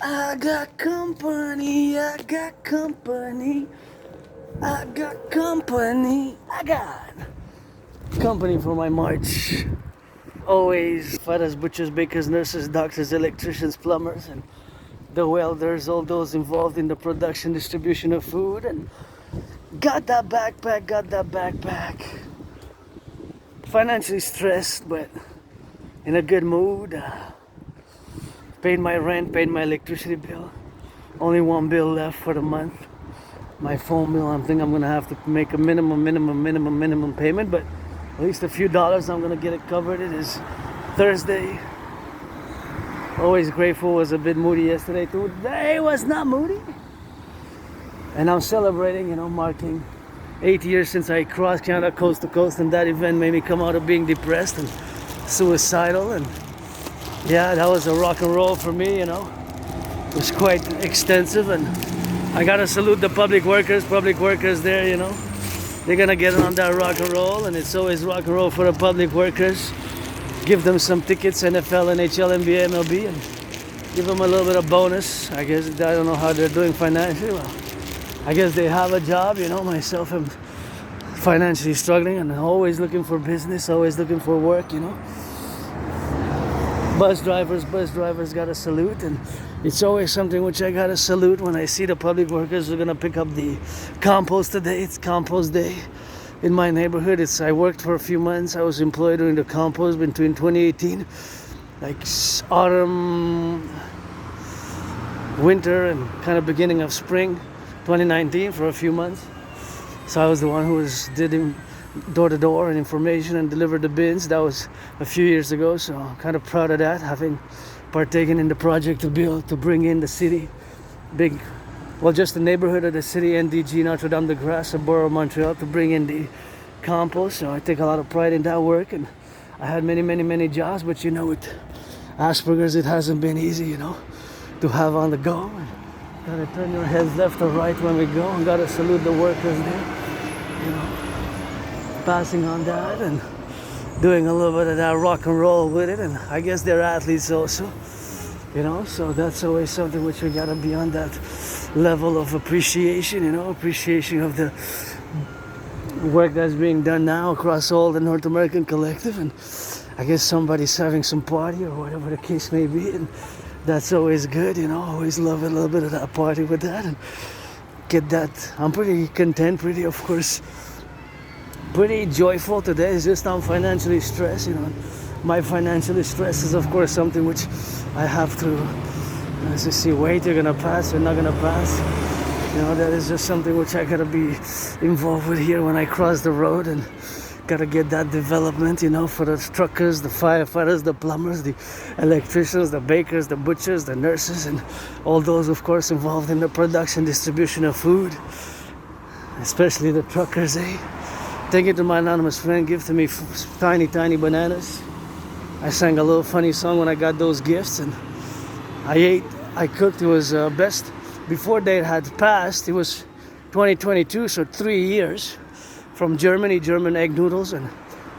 I got company, I got company, I got company, I got company for my march. Always fighters, butchers, bakers, nurses, doctors, electricians, plumbers, and the welders, all those involved in the production, distribution of food. And got that backpack. Financially stressed, but in a good mood. Paid my rent, paid my electricity bill. Only one bill left for the month. My phone bill, I think I'm gonna have to make a minimum payment, but at least a few dollars I'm gonna get it covered. It is Thursday. Always grateful. Was a bit moody yesterday. Today was not moody. And I'm celebrating, marking 8 years since I crossed Canada coast to coast, and that event made me come out of being depressed and suicidal. And yeah, that was a rock and roll for me, It was quite extensive, and I gotta salute the public workers there, They're gonna get on that rock and roll, and it's always rock and roll for the public workers. Give them some tickets, NFL, NHL, NBA, MLB, and give them a little bit of bonus. I guess, I don't know how they're doing financially. Well, I guess they have a job, Myself, I'm financially struggling and always looking for business, always looking for work, Bus drivers gotta salute, and it's always something which I gotta salute when I see the public workers who are gonna pick up the compost today. It's compost day in my neighborhood. I worked for a few months. I was employed during the compost between 2018, like autumn, winter, and kind of beginning of spring 2019 for a few months. So I was the one who did door to door and information and delivered the bins. That was a few years ago, so I'm kind of proud of that, having partaken in the project to bring in the city, just the neighborhood of the city, NDG, Notre Dame de Grace, a borough of Montreal, to bring in the compost. So I take a lot of pride in that work, and I had many jobs, but with Asperger's it hasn't been easy, to have on the go. Gotta turn your heads left or right when we go, and gotta salute the workers there, passing on that and doing a little bit of that rock and roll with it. And I guess they're athletes also, so that's always something which we gotta be on that level of appreciation, appreciation of the work that's being done now across all the North American Collective. And I guess somebody's having some party or whatever the case may be, and that's always good, always love a little bit of that party with that and get that. I'm pretty content, pretty joyful today. It's just I'm financially stressed, My financial stress is, of course, something which I have to see, wait, you're gonna pass, you're not gonna pass. That is just something which I gotta be involved with here when I cross the road, and gotta get that development, for the truckers, the firefighters, the plumbers, the electricians, the bakers, the butchers, the nurses, and all those, of course, involved in the production, distribution of food, especially the truckers, Thank you to my anonymous friend, gifted me tiny bananas. I sang a little funny song when I got those gifts, and I cooked. It was best before they had passed. It was 2022, so 3 years from Germany, German egg noodles, and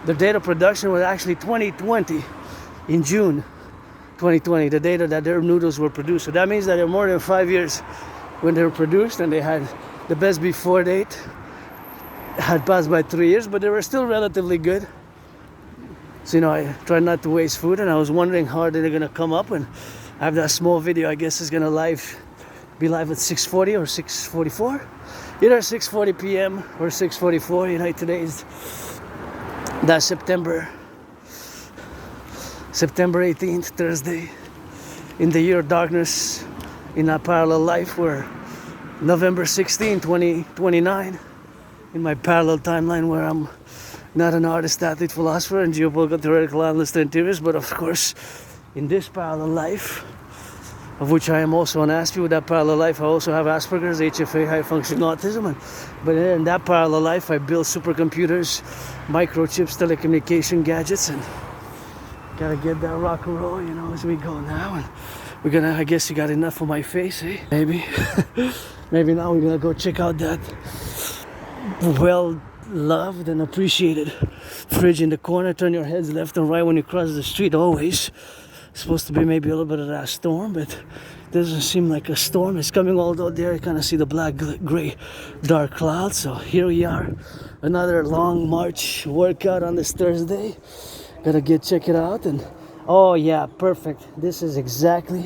the date of production was actually 2020, in June 2020, the data that their noodles were produced. So that means that they're more than 5 years when they were produced, and they had the best before date. Had passed by 3 years, but they were still relatively good. So I try not to waste food, and I was wondering how they're gonna come up, and I have that small video. I guess it's gonna be live at 6:40 or 6:44, either 6:40 p.m. or 6:44. Today is that September 18th, Thursday, in the year of darkness, in a parallel life, where November 16, 2029. In my parallel timeline, where I'm not an artist, athlete, philosopher, and geopolitical theoretical analyst and theorist, but of course, in this parallel life, of which I am also an Aspie, with that parallel life, I also have Asperger's, HFA, high functioning autism, but in that parallel life, I build supercomputers, microchips, telecommunication gadgets, and gotta get that rock and roll, as we go now. And we're gonna, I guess you got enough of my face, Maybe. Maybe now we're gonna go check out that well loved and appreciated fridge in the corner. Turn your heads left and right when you cross the street, always. supposed to be maybe a little bit of that storm, but it doesn't seem like a storm. It's coming all out there. You kind of see the black, gray, dark clouds. So here we are, another long march workout on this Thursday. Gotta check it out, and oh yeah, perfect. This is exactly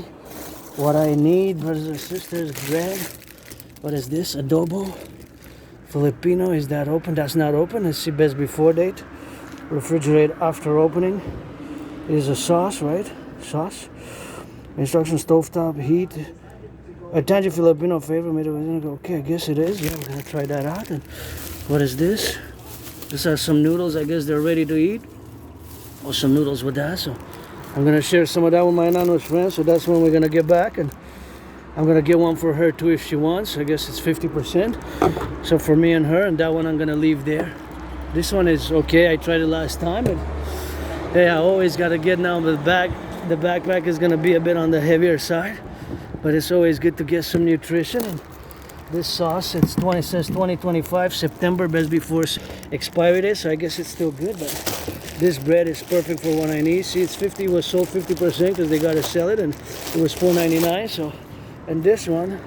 what I need, brothers and sisters. Bread. What is this? Adobo. Filipino. Is that open? That's not open. Let's see best before date. Refrigerate after opening. It is a sauce, right? Sauce. Instruction: stovetop, heat. A tangy Filipino favorite made of. Okay, I guess it is. Yeah, we're gonna try that out. And what is this? These are some noodles. I guess they're ready to eat. Or some noodles with that. So I'm gonna share some of that with my anonymous friend. So that's when we're gonna get back, and I'm gonna get one for her too if she wants. I guess it's 50%. So for me and her, and that one I'm gonna leave there. This one is okay. I tried it last time, and yeah, I always gotta get now the back. The backpack is gonna be a bit on the heavier side, but it's always good to get some nutrition. And this sauce, it says 2025 September best before expiry date, so I guess it's still good. But this bread is perfect for what I need. See, it's 50, was sold 50% because they gotta sell it, and it was $4.99. So, and this one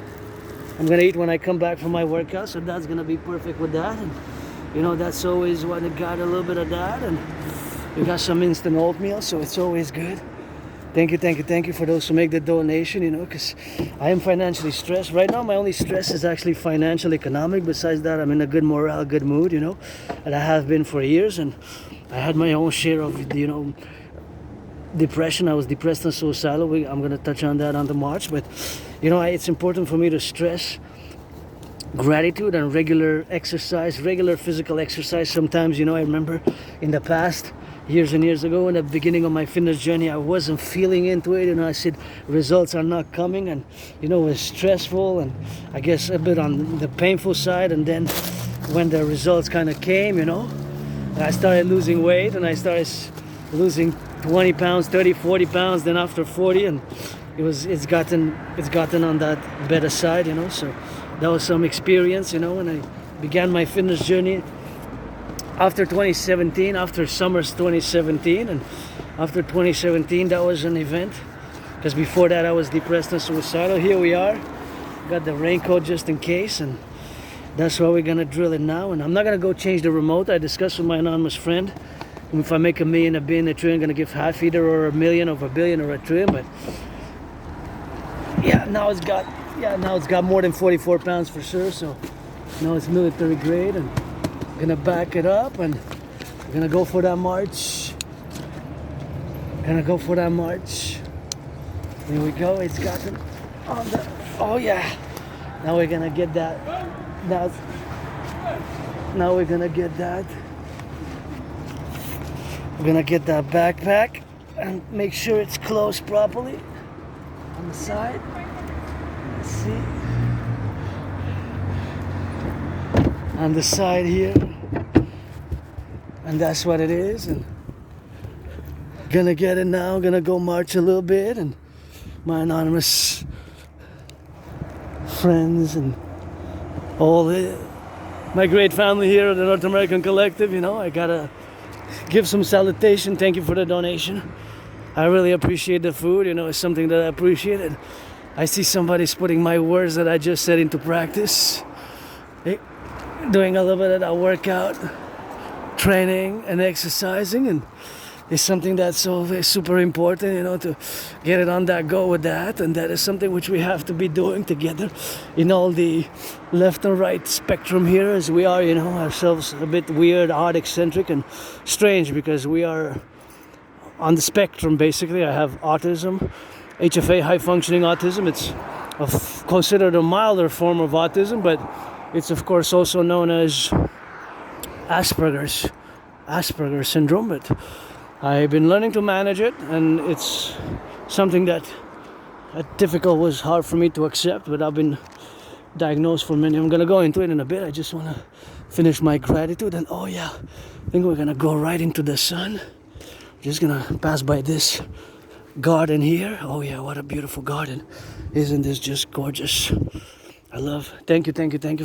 I'm gonna eat when I come back from my workout, so that's gonna be perfect with that. And you know, that's always what I got, a little bit of that, and we got some instant oatmeal, so it's always good. Thank you for those who make the donation, you know, because I am financially stressed. Right now, my only stress is actually financial, economic. Besides that, I'm in a good morale, good mood, you know, and I have been for years. And I had my own share of, you know, depression. I was depressed and suicidal. I'm going to touch on that on the March. But, you know, it's important for me to stress gratitude and regular exercise, regular physical exercise. Sometimes, you know, I remember in the past, years and years ago, in the beginning of my fitness journey, I wasn't feeling into it, and I said results are not coming, and you know, it was stressful and I guess a bit on the painful side. And then when the results kind of came, you know, I started losing weight, and I started losing 20 pounds, 30, 40 pounds, then after 40, and it's gotten on that better side, you know. So that was some experience, you know, when I began my fitness journey after 2017, after summers 2017. And after 2017, that was an event, because before that I was depressed and suicidal. Here we are, got the raincoat just in case, and that's why we're gonna drill it now. And I'm not gonna go change the remote. I discussed with my anonymous friend, if I make $1 million, $1 billion, $1 trillion, I'm gonna give half, either or $1 million or $1 billion or $1 trillion. But yeah, now it's got more than 44 pounds for sure. So now it's military grade, and I'm gonna back it up, and I'm gonna go for that march. Here we go. It's gotten on the. Oh yeah. Now we're gonna get that. Now we're gonna get that. We're gonna get that backpack and make sure it's closed properly on the side. Let's see. On the side here. And that's what it is. And gonna get it now. Gonna go march a little bit, and my anonymous friends and all my great family here at the North American Collective, you know, I gotta give some salutation. Thank you for the donation. I really appreciate the food, you know, it's something that I appreciate. And I see somebody's putting my words that I just said into practice, doing a little bit of that workout, training and exercising, and it's something that's so super important, you know, to get it on that go with that. And that is something which we have to be doing together in all the left and right spectrum here, as we are, you know, ourselves a bit weird, odd, eccentric, and strange, because we are on the spectrum. Basically, I have autism, HFA, high functioning autism. It's considered a milder form of autism, but it's of course also known as Asperger's syndrome. But I've been learning to manage it, and it's something that was hard for me to accept, but I've been diagnosed for many. I'm gonna go into it in a bit. I just wanna finish my gratitude, and oh yeah, I think we're gonna go right into the sun. Just gonna pass by this garden here. Oh yeah, what a beautiful garden. Isn't this just gorgeous? I love, thank you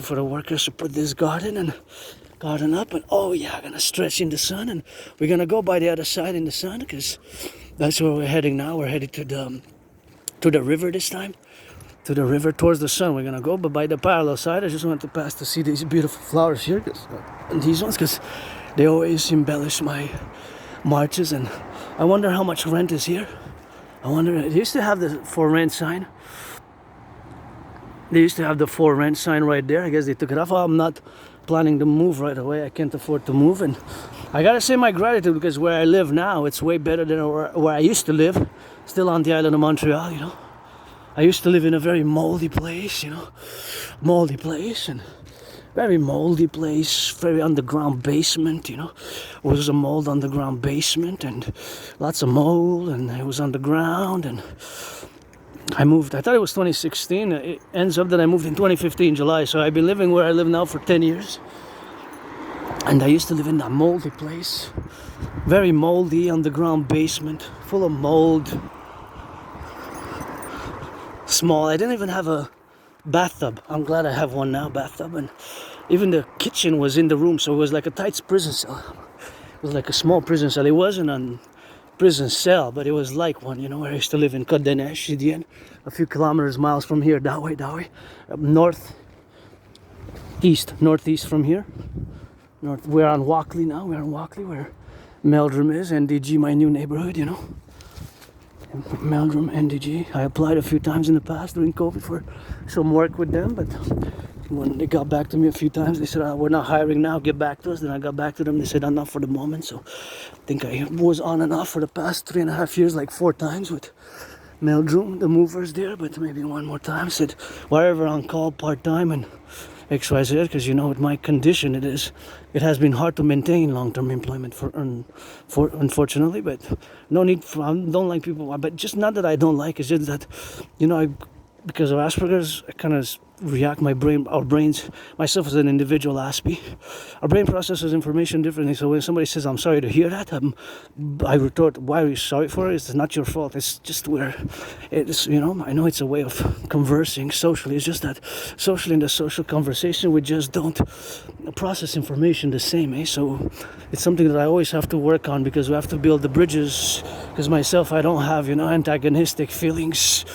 for the workers who put this garden up. And oh yeah, I'm gonna stretch in the sun, and we're gonna go by the other side in the sun, because That's where we're heading now. We're headed to the river this time. To the river towards the sun we're gonna go, but by the parallel side I just want to pass to see these beautiful flowers here, these ones, because they always embellish my marches. And I wonder how much rent is here. I wonder, they used to have the for rent sign. They used to have the for rent sign right there. I guess they took it off. I'm not planning to move right away. I can't afford to move, and I gotta say my gratitude, because where I live now, it's way better than where I used to live, still on the island of Montreal, you know. I used to live in a very moldy place, you know, moldy place, and very moldy place, very underground basement, you know. It was a mold underground basement, and lots of mold, and it was underground. And I moved, I thought it was 2016, it ends up that I moved in 2015 July, so I've been living where I live now for 10 years. And I used to live in that moldy place, very moldy underground basement, full of mold, small. I didn't even have a bathtub. I'm glad I have one now, bathtub. And even the kitchen was in the room, so it was like a tight prison cell. It was like a small prison cell. It wasn't a prison cell, but it was like one, you know, where I used to live in Côte des Neiges, Citoyen, a few miles from here, that way, up northeast from here. We're on Walkley now. We're on Walkley, where Meldrum is, NDG, my new neighborhood, you know. Meldrum, NDG. I applied a few times in the past during COVID for some work with them, but when they got back to me a few times, they said, we're not hiring now, get back to us. Then I got back to them, they said, not for the moment. So I think I was on and off for the past 3.5 years, like 4 times with Meldrum, the movers there, but maybe one more time. Said, wherever on call, part-time, and XYZ, because you know, with my condition, it has been hard to maintain long-term employment for unfortunately. But no need for, I don't like people, but just not that I don't like, it's just that, you know, because of Asperger's, I kind of react, our brains, myself as an individual Aspie, our brain processes information differently. So when somebody says, I'm sorry to hear that, I retort, why are you sorry for it? It's not your fault. It's just where it's, you know, I know it's a way of conversing socially. It's just that socially, in the social conversation, we just don't process information the same, eh? So it's something that I always have to work on, because we have to build the bridges, because myself, I don't have, you know, antagonistic feelings.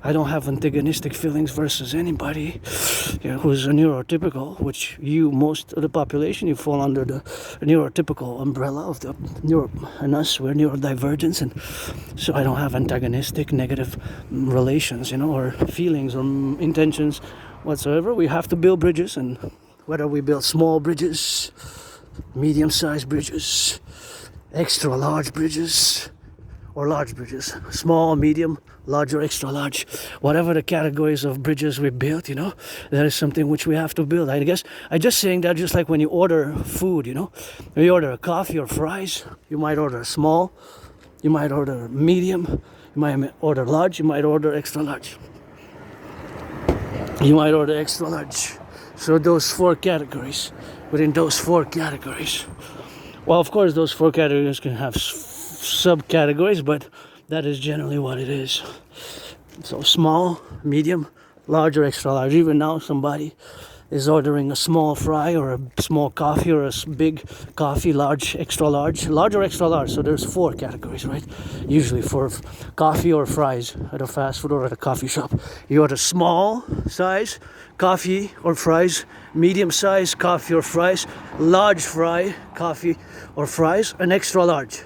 I don't have antagonistic feelings versus anybody, you know, who's a neurotypical, which most of the population, you fall under the neurotypical umbrella of the and us, we're neurodivergent, and so I don't have antagonistic, negative relations, you know, or feelings or intentions whatsoever. We have to build bridges, and whether we build small bridges, medium-sized bridges, extra large bridges, or large bridges, small, medium, large, or extra large, whatever the categories of bridges we build, you know, that is something which we have to build. I guess I'm just saying that, just like when you order food, you know, when you order a coffee or fries, you might order small, you might order medium, you might order large, you might order extra large. You might order extra large. So those 4 categories, within those 4 categories, well, of course, those 4 categories can have subcategories, but that is generally what it is. So small, medium, large, or extra large. Even now, somebody is ordering a small fry or a small coffee or a big coffee, large, or extra large. So there's 4 categories, right? Usually for coffee or fries at a fast food or at a coffee shop. You order small size coffee or fries, medium size coffee or fries, large fry, coffee or fries, and extra large.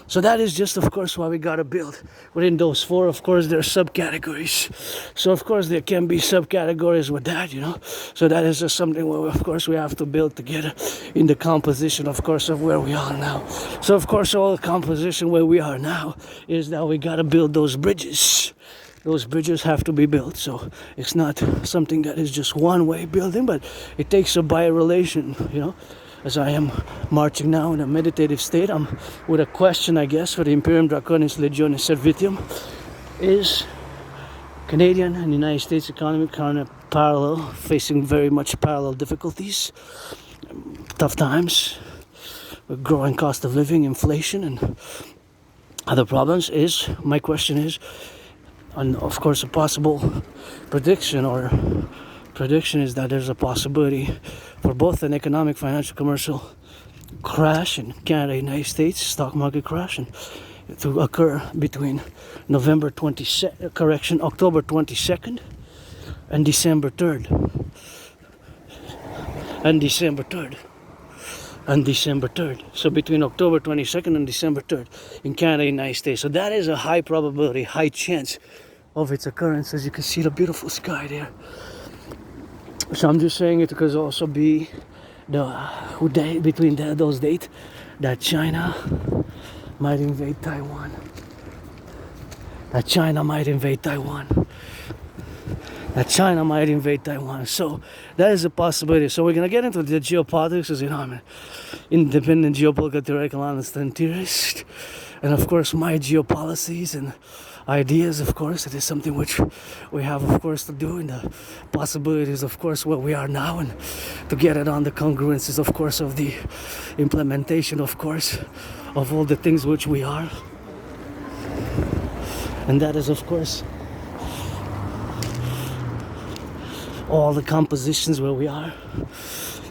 So that is just, of course, what we gotta build. Within those 4, of course, there are subcategories. So, of course, there can be subcategories with that, you know. So that is just something where, of course, we have to build together in the composition, of course, of where we are now. So, of course, all the composition where we are now is that we gotta build those bridges. Those bridges have to be built. So it's not something that is just one way building, but it takes a bi-relation, you know. As I am marching now in a meditative state, I'm with a question, I guess, for the Imperium, Draconis, Legionis, Servitium. Is Canadian and United States economy kind of parallel, facing very much parallel difficulties, tough times, with growing cost of living, inflation, and other problems? My question is, and of course a possible prediction is that there's a possibility for both an economic, financial, commercial crash in Canada, United States, stock market crash, and to occur between October 22nd and December 3rd. And December 3rd. And December 3rd. So between October 22nd and December 3rd in Canada, United States. So that is a high probability, high chance of its occurrence. As you can see the beautiful sky there. So I'm just saying it because also be between those dates that China might invade Taiwan. That China might invade Taiwan. That China might invade Taiwan. So that is a possibility. So we're gonna get into the geopolitics, as you know, I'm an independent geopolitical theoretical analyst and theorist. And of course my geopolicies and ideas, of course, it is something which we have, of course, to do, and the possibilities, of course, where we are now, and to get it on the congruences, of course, of the implementation, of course, of all the things which we are. And that is, of course, all the compositions where we are.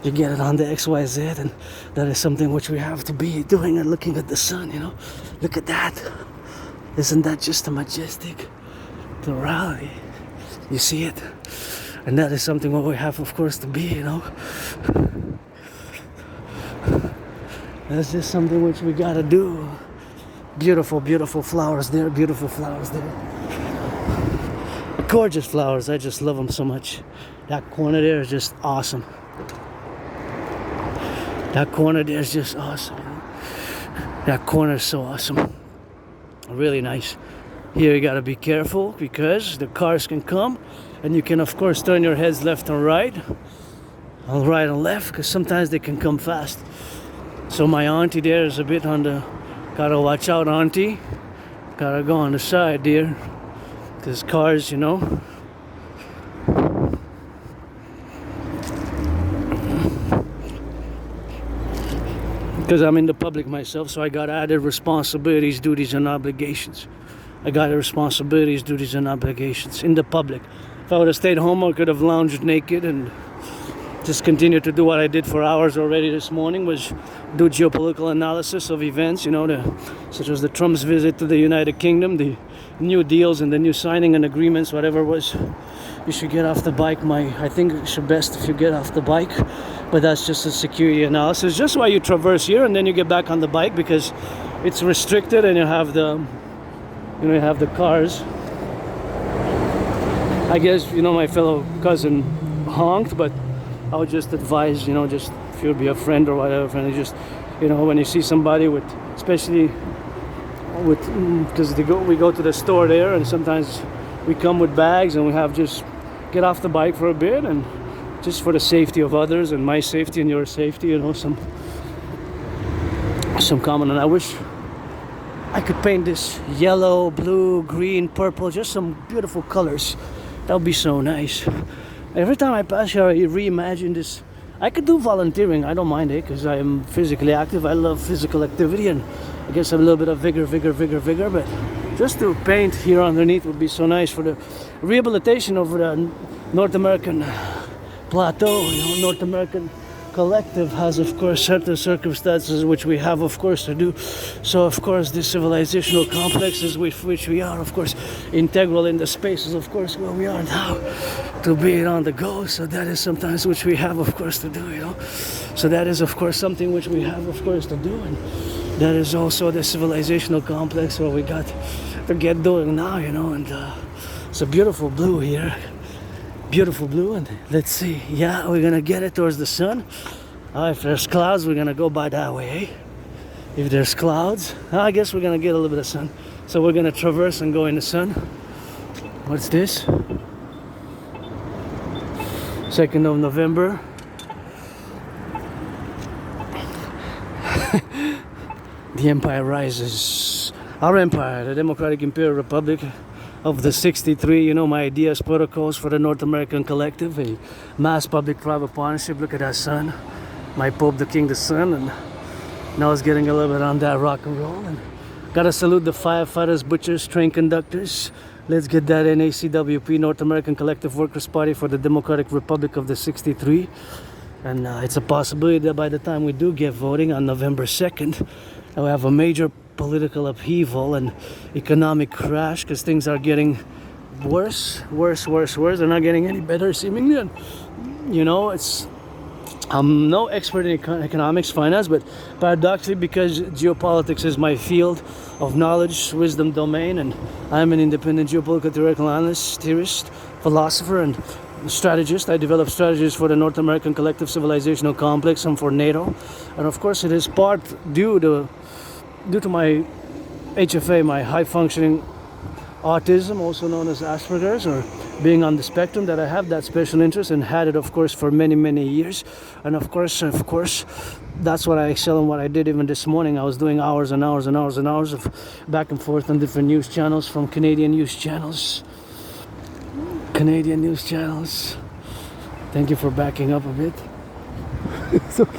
You get it on the XYZ, and that is something which we have to be doing and looking at the sun, you know. Look at that. Isn't that just a majestic plurality? You see it? And that is something what we have, of course, to be, you know. That's just something which we gotta do. Beautiful, beautiful flowers there, beautiful flowers there. Gorgeous flowers, I just love them so much. That corner there is just awesome. That corner there is just awesome. That corner is so awesome. Really nice. Here you gotta be careful because the cars can come, and you can of course turn your heads left and right and left, because sometimes they can come fast. So my auntie there is a bit on the, gotta watch out, auntie. Gotta go on the side, dear, because cars, you know. Because I'm in the public myself, so I got added responsibilities, duties, and obligations. I got responsibilities, duties, and obligations in the public. If I would have stayed home, I could have lounged naked and just continued to do what I did for hours already this morning, was do geopolitical analysis of events, you know, such as the Trump's visit to the United Kingdom, the new deals and the new signing and agreements, whatever it was. You should get off the bike. I think it's best if you get off the bike, but that's just a security analysis. Just why you traverse here and then you get back on the bike, because it's restricted and you have the cars. I guess, you know, my fellow cousin honked, but I would just advise, you know, just if you'd be a friend or whatever, and just, you know, when you see somebody with, especially with, because we go to the store there, and sometimes we come with bags, and we have just get off the bike for a bit, and just for the safety of others and my safety and your safety, you know, some common. And I wish I could paint this yellow, blue, green, purple, just some beautiful colors. That would be so nice. Every time I pass here, I reimagine this. I could do volunteering, I don't mind it, because I am physically active. I love physical activity, and I guess a little bit of vigor, but just to paint here underneath would be so nice for the rehabilitation of the North American plateau. You know, North American Collective has, of course, certain circumstances which we have, of course, to do. So, of course, the civilizational complexes with which we are, of course, integral in the spaces, of course, where we are now, to be on the go. So that is sometimes which we have, of course, to do, you know. So that is, of course, something which we have, of course, to do. And that is also the civilizational complex where we got to get doing now, you know. And it's a beautiful blue here. Beautiful blue, and let's see. Yeah, we're gonna get it towards the sun. If there's clouds, we're gonna go by that way, eh? If there's clouds, I guess we're gonna get a little bit of sun. So we're gonna traverse and go in the sun. What's this? 2nd of November. The empire rises. Our empire, the Democratic Imperial Republic of the 63, you know, my ideas, protocols for the North American Collective, a mass public-private partnership. Look at that sun. My Pope, the King, the Sun, and now it's getting a little bit on that rock and roll. And gotta salute the firefighters, butchers, train conductors. Let's get that NACWP, North American Collective Workers' Party for the Democratic Republic of the 63. And it's a possibility that by the time we do get voting on November 2nd, we have a major political upheaval and economic crash, because things are getting worse. They're not getting any better seemingly. And I'm no expert in economics, finance, but paradoxically, because geopolitics is my field of knowledge, wisdom domain, and I'm an independent geopolitical theoretical analyst, theorist, philosopher, and strategist. I develop strategies for the North American collective civilizational complex and for NATO. And of course, it is part due to my HFA, my high functioning autism, also known as Asperger's, or being on the spectrum, that I have that special interest and had it, of course, for many years. And of course, that's what I excel in. What I did even this morning, I was doing hours and hours of back and forth on different news channels, from Canadian news channels. Thank you for backing up a bit. It's okay.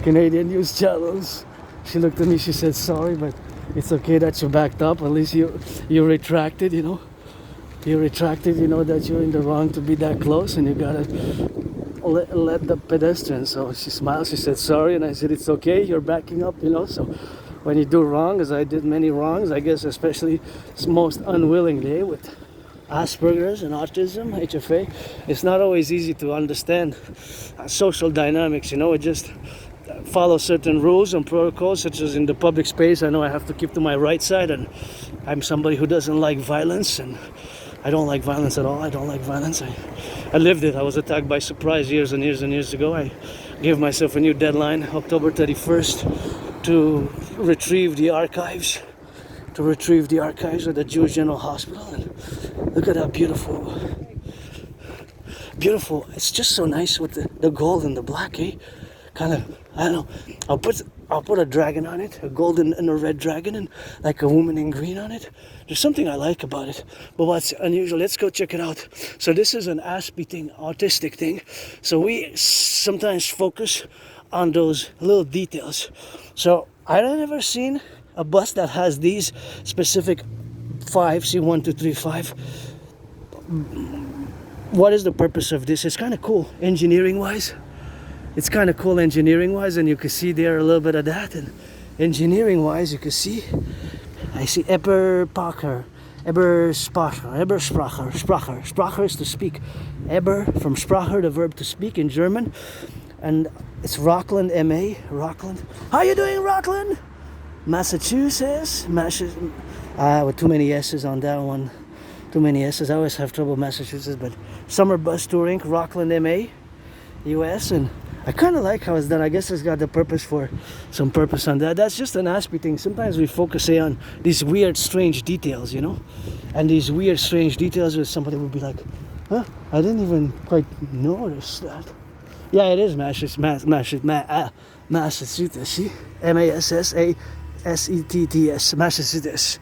Canadian news channels. She looked at me, she said sorry, but it's okay that you backed up. At least you retracted, You retracted, that you're in the wrong to be that close, and you gotta let the pedestrian. So she smiled, she said sorry, and I said it's okay, you're backing up, So when you do wrong, as I did many wrongs, I guess especially most unwillingly with Asperger's and autism, HFA, it's not always easy to understand social dynamics, It just follow certain rules and protocols, such as in the public space. I know I have to keep to my right side, and I'm somebody who doesn't like violence, and I don't like violence at all. I don't like violence. I lived it. I was attacked by surprise years and years ago. I gave myself a new deadline, October 31st, to retrieve the archives of the Jewish General Hospital. And look at that beautiful. It's just so nice with the gold and the black, kind of, I don't know. I'll put a dragon on it, a golden and a red dragon, and like a woman in green on it. There's something I like about it. But what's unusual, let's go check it out. So this is an Aspie thing, autistic thing. So we sometimes focus on those little details. So I don't ever seen a bus that has these specific 5, see 1, 2, 3, 5. What is the purpose of this? It's kind of cool, engineering-wise. And you can see there a little bit of that. And engineering-wise, you can see, I see Sprache. Sprache is to speak. Eber, from Sprache, the verb to speak in German. And it's Rockland, M.A., Rockland. How you doing, Rockland? Massachusetts. With too many S's on that one. Too many S's. I always have trouble with Massachusetts, but Summer Bus Touring, Rockland, M.A., U.S., and I kind of like how it's done. I guess it's got the purpose on that. That's just an Aspie thing. Sometimes we focus on these weird, strange details, And these weird, strange details where somebody would be like, huh? I didn't even quite notice that. Yeah, it is Massachusetts. Massachusetts. See? Massetts. Massachusetts.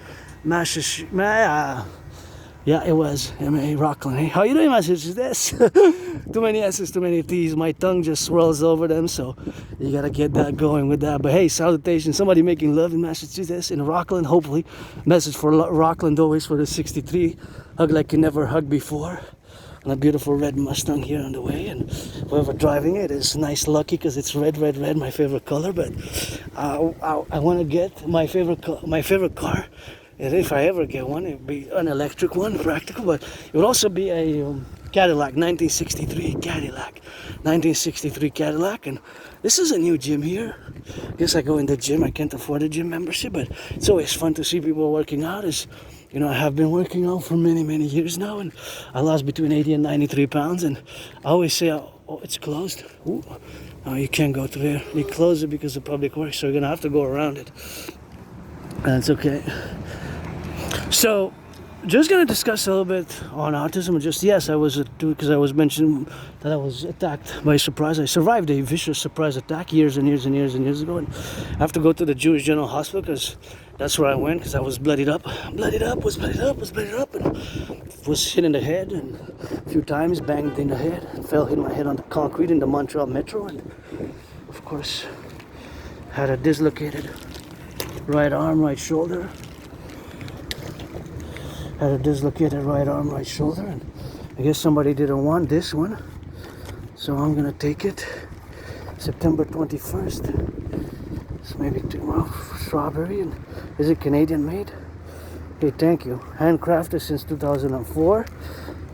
Yeah, it was M.A. Rockland. Hey, how you doing, Massachusetts? Too many S's, too many T's. My tongue just swirls over them, so you gotta get that going with that. But hey, salutations. Somebody making love in Massachusetts, in Rockland, hopefully. Message for Rockland always for the 63. Hug like you never hugged before. And a beautiful red Mustang here on the way. And whoever driving it is nice, lucky, because it's red, my favorite color. But I want to get my favorite car. And if I ever get one, it would be an electric one, practical, but it would also be a Cadillac, 1963 Cadillac. And this is a new gym here. I guess I go in the gym. I can't afford a gym membership, but it's always fun to see people working out. I have been working out for many years now, and I lost between 80 and 93 pounds. And I always say, oh, it's closed. Ooh. No, you can't go through there. They closed it because of public works, so you're gonna have to go around it. That's okay. So, just going to discuss a little bit on autism. Because I was mentioning that I was attacked by surprise. I survived a vicious surprise attack years ago, and I have to go to the Jewish General Hospital because that's where I went, because I was bloodied up, and was hit in the head, and a few times banged in the head, hit my head on the concrete in the Montreal Metro, and of course had a dislocated right arm, right shoulder. And I guess somebody didn't want this one, so I'm gonna take it. September 21st. It's maybe strawberry. And is it Canadian made? Okay, thank you. Handcrafted since 2004.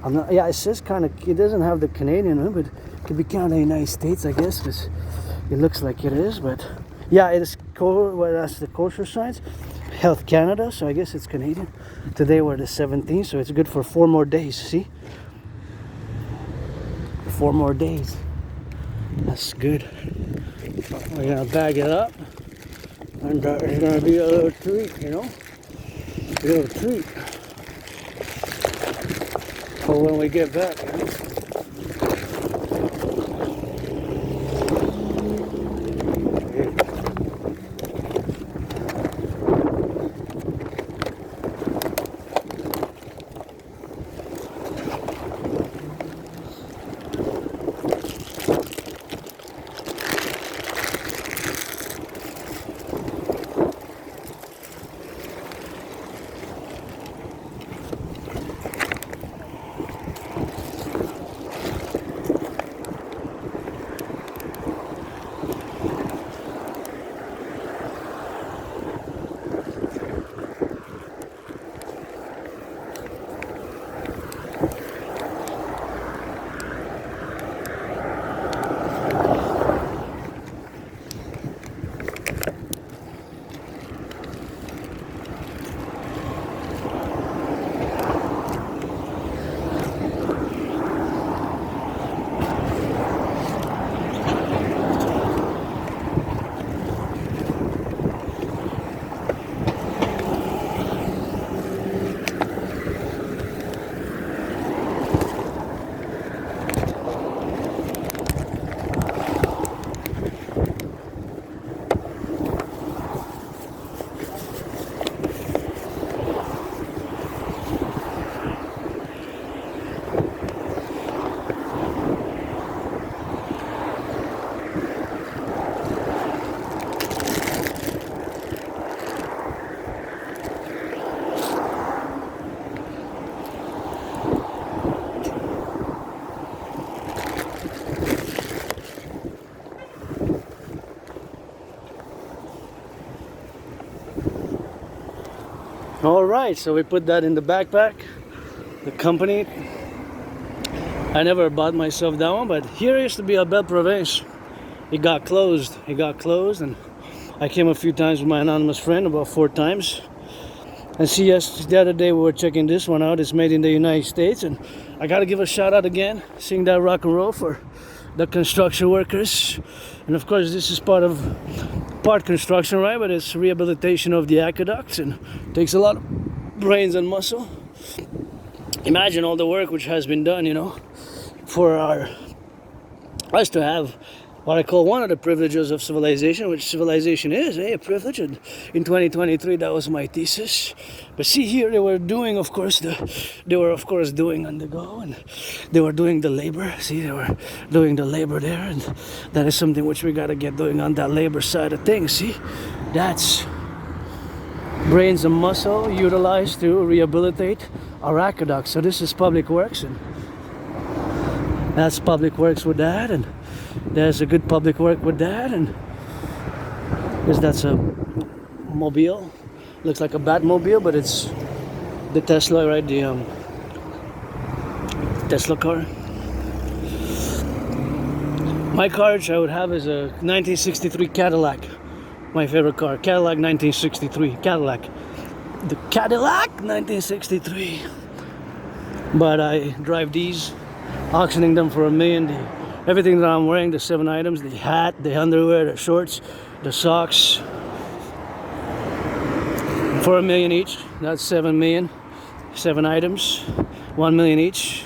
I'm not. Yeah, it says kind of. It doesn't have the Canadian one, but it could be kind of United States, I guess, because it looks like it is. But yeah, it is. Well, that's the kosher signs. Health Canada, so I guess it's Canadian. Today we're the 17th, so it's good for 4 more days. See, 4 more days. That's good. We're gonna bag it up, and it's gonna be a little treat, you know, a little treat for when we get back. You know? All right, so we put that in the backpack. The company. I never bought myself that one, but here used to be a Belle Province. It got closed. And I came a few times with my anonymous friend, about 4 times. And see, yes, the other day we were checking this one out. It's made in the United States, and I gotta give a shout out again, seeing that rock and roll for the construction workers. And of course, this is part construction, right? But it's rehabilitation of the aqueducts, and takes a lot of brains and muscle. Imagine all the work which has been done, you know, for us to have what I call one of the privileges of civilization, which civilization is, a privilege. And in 2023, that was my thesis. But see, here they were doing, of course, doing on the go, and they were doing the labor. See, they were doing the labor there, and that is something which we gotta get doing on that labor side of things. See, that's brains and muscle utilized to rehabilitate our aqueducts. So this is public works, and that's public works with that, and there's a good public work with that, and that's a mobile. Looks like a Batmobile, but it's the Tesla, right? The Tesla car. My car, which I would have, is a 1963 Cadillac. My favorite car, Cadillac 1963. Cadillac. The Cadillac 1963. But I drive these, auctioning them for $1 million. Everything that I'm wearing, the 7 items, the hat, the underwear, the shorts, the socks, for $1 million each. That's 7 million. 7 items, 1 million each.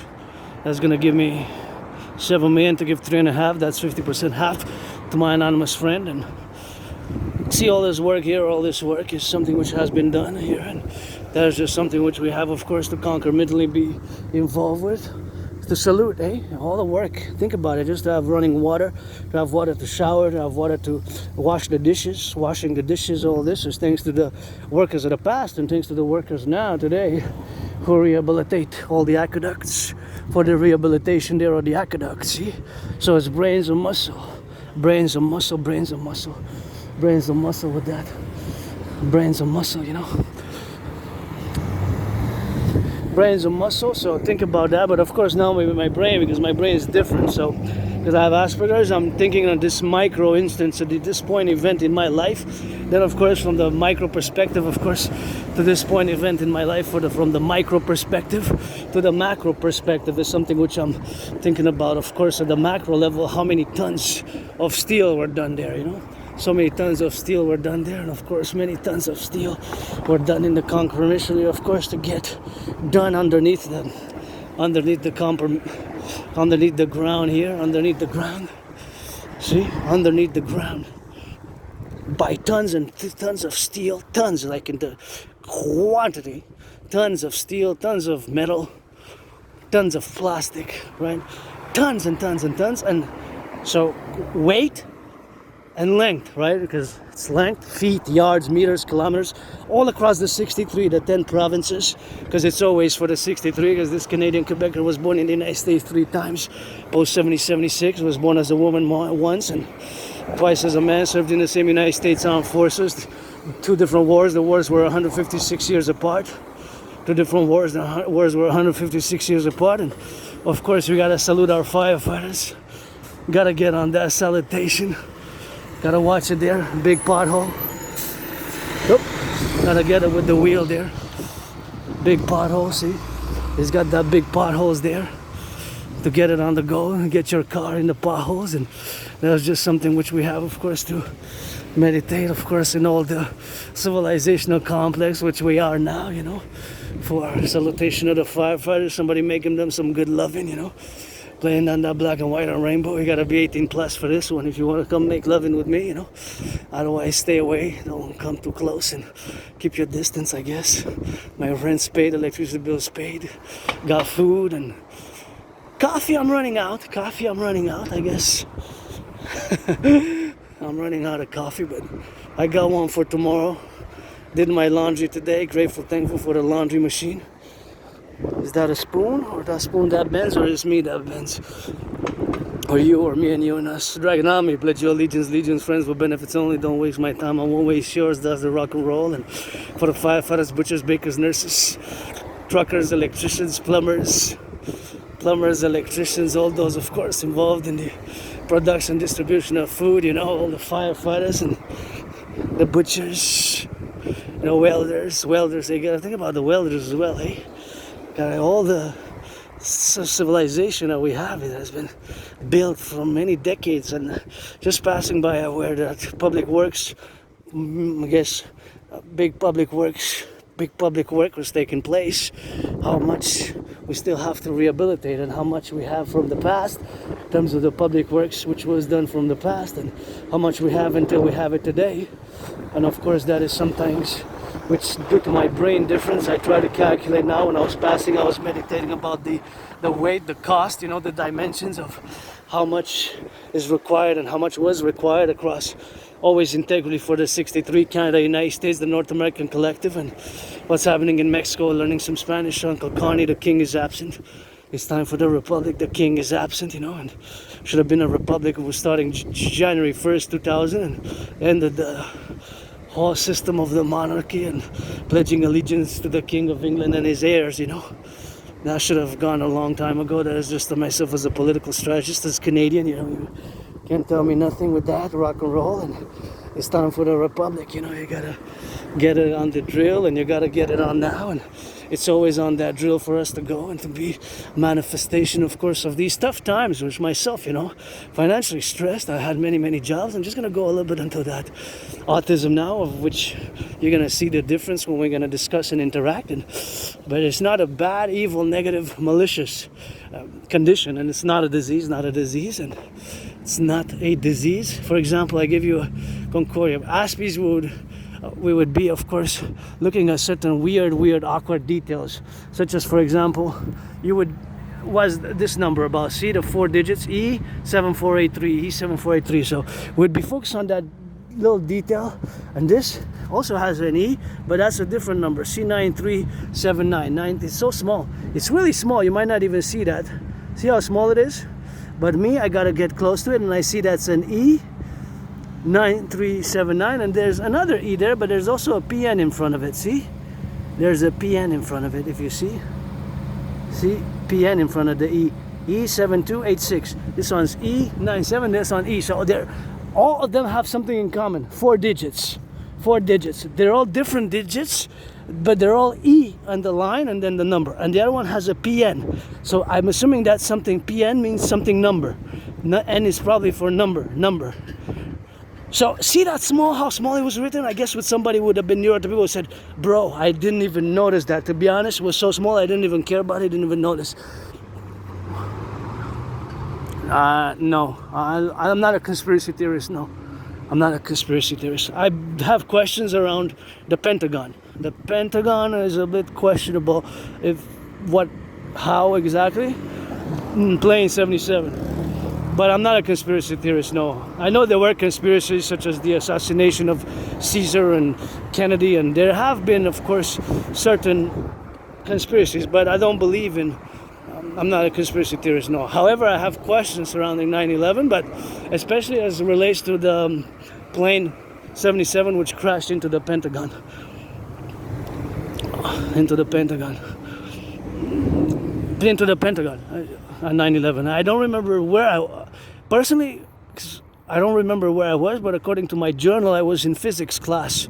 That's gonna give me 7 million to give 3.5. That's 50% half to my anonymous friend. And see, all this work here, all this work is something which has been done here, and that is just something which we have, of course, to concomitantly be involved with. To salute, all the work. Think about it, just to have running water, to have water to shower, to have water to wash the dishes, washing the dishes, all this is thanks to the workers of the past and thanks to the workers now, today, who rehabilitate all the aqueducts for the rehabilitation there of the aqueducts, see? So it's brains and muscle, brains and muscle, brains and muscle. Brain's a muscle with that. Brain's a muscle, you know. Brain's a muscle, so think about that. But of course now maybe my brain, because my brain is different. So because I have Asperger's, I'm thinking on this micro instance at this point event in my life. Then of course from the micro perspective, of course, to this point event in my life, from the micro perspective to the macro perspective is something which I'm thinking about. Of course at the macro level, how many tons of steel were done there, you know. So many tons of steel were done there, and of course many tons of steel were done in the conquer missionary, of course, to get done underneath the ground here, underneath the ground. See, underneath the ground, by tons and tons of steel, tons, like in the quantity, tons of steel, tons of metal, tons of plastic, right? Tons and tons and tons, and so weight and length, right? Because it's length, feet, yards, meters, kilometers, all across the 63, the 10 provinces, because it's always for the 63, because this Canadian Quebecer was born in the United States 3 times, post 76, was born as a woman once, and twice as a man, served in the same United States Armed Forces, 2 different wars. The wars were 156 years apart. 2 different wars, the wars were 156 years apart, and of course we gotta salute our firefighters. Gotta get on that salutation. Gotta watch it there, big pothole. Oop. Gotta get it with the wheel there. Big pothole, see? It's got that big potholes there to get it on the go and get your car in the potholes. And that's just something which we have, of course, to meditate, of course, in all the civilizational complex which we are now, you know, for our salutation of the firefighters. Somebody making them some good loving, you know. Playing on that black and white and rainbow. You gotta be 18 plus for this one if you want to come make loving with me, you know. Otherwise, stay away. Don't come too close and keep your distance, I guess. My rent's paid, electricity bill's paid. Got food and coffee. I'm running out, I guess. I'm running out of coffee, but I got one for tomorrow. Did my laundry today. Grateful, thankful for the laundry machine. Is that a spoon, or that spoon that bends, or is me that bends? Or you, or me and you and us. Dragon Army, pledge your legions, friends with benefits only. Don't waste my time, I won't waste yours. That's the rock and roll. And for the firefighters, butchers, bakers, nurses, truckers, electricians, plumbers, electricians, all those, of course, involved in the production, distribution of food, you know, all the firefighters and the butchers, you know, welders, they gotta think about the welders as well, eh? All the civilization that we have, it has been built for many decades, and just passing by where that public works, I guess, big public work was taking place, how much we still have to rehabilitate and how much we have from the past in terms of the public works which was done from the past, and how much we have until we have it today. And of course that is sometimes which, due to my brain difference, I try to calculate now. When I was passing, I was meditating about the weight, the cost, you know, the dimensions of how much is required and how much was required across always integrity for the 63, Canada, United States, the North American Collective, and what's happening in Mexico, learning some Spanish. Uncle Connie, the king is absent. It's time for the Republic, the king is absent, you know, and should have been a Republic. It was starting January 1st, 2000, and ended the whole system of the monarchy and pledging allegiance to the King of England and his heirs, you know. That should have gone a long time ago. That is just myself as a political strategist, as Canadian, you know. You can't tell me nothing with that, rock and roll, and it's time for the Republic, you know. You gotta get it on the drill, and you gotta get it on now, and it's always on that drill for us to go and to be manifestation, of course, of these tough times, which myself, you know, financially stressed. I had many jobs. I'm just going to go a little bit into that autism now, of which you're going to see the difference when we're going to discuss and interact. But it's not a bad, evil, negative, malicious condition, and it's not a disease, and it's not a disease. For example, I give you a concordia. Aspies we would be, of course, looking at certain weird, awkward details, such as, for example, was this number about, see the 4 digits, E7483, so we'd be focused on that little detail. And this also has an E, but that's a different number, C9379. It's so small, it's really small, you might not even see that. See how small it is? But me, I gotta get close to it, and I see that's an E, 9379, and there's another E there, but there's also a PN in front of it. See, there's a PN in front of it. If you see PN in front of the E. E7286. This one's E97. This one E. So they're all of them have something in common. 4 digits. 4 digits. They're all different digits, but they're all E on the line and then the number. And the other one has a PN. So I'm assuming that's something. PN means something number. N is probably for number. So see that small, how small it was written? I guess with somebody would have been nearer to people who said, bro, I didn't even notice that. To be honest, it was so small I didn't even care about it, didn't even notice. No, I'm not a conspiracy theorist, no. I'm not a conspiracy theorist. I have questions around the Pentagon. The Pentagon is a bit questionable. How exactly? Plane 77. But I'm not a conspiracy theorist, no. I know there were conspiracies such as the assassination of Caesar and Kennedy, and there have been, of course, certain conspiracies, but I don't believe in, I'm not a conspiracy theorist, no. However, I have questions surrounding 9/11, but especially as it relates to the plane 77 which crashed into the Pentagon. Into the Pentagon on 9/11. I don't remember where personally, I don't remember where I was, but according to my journal, I was in physics class.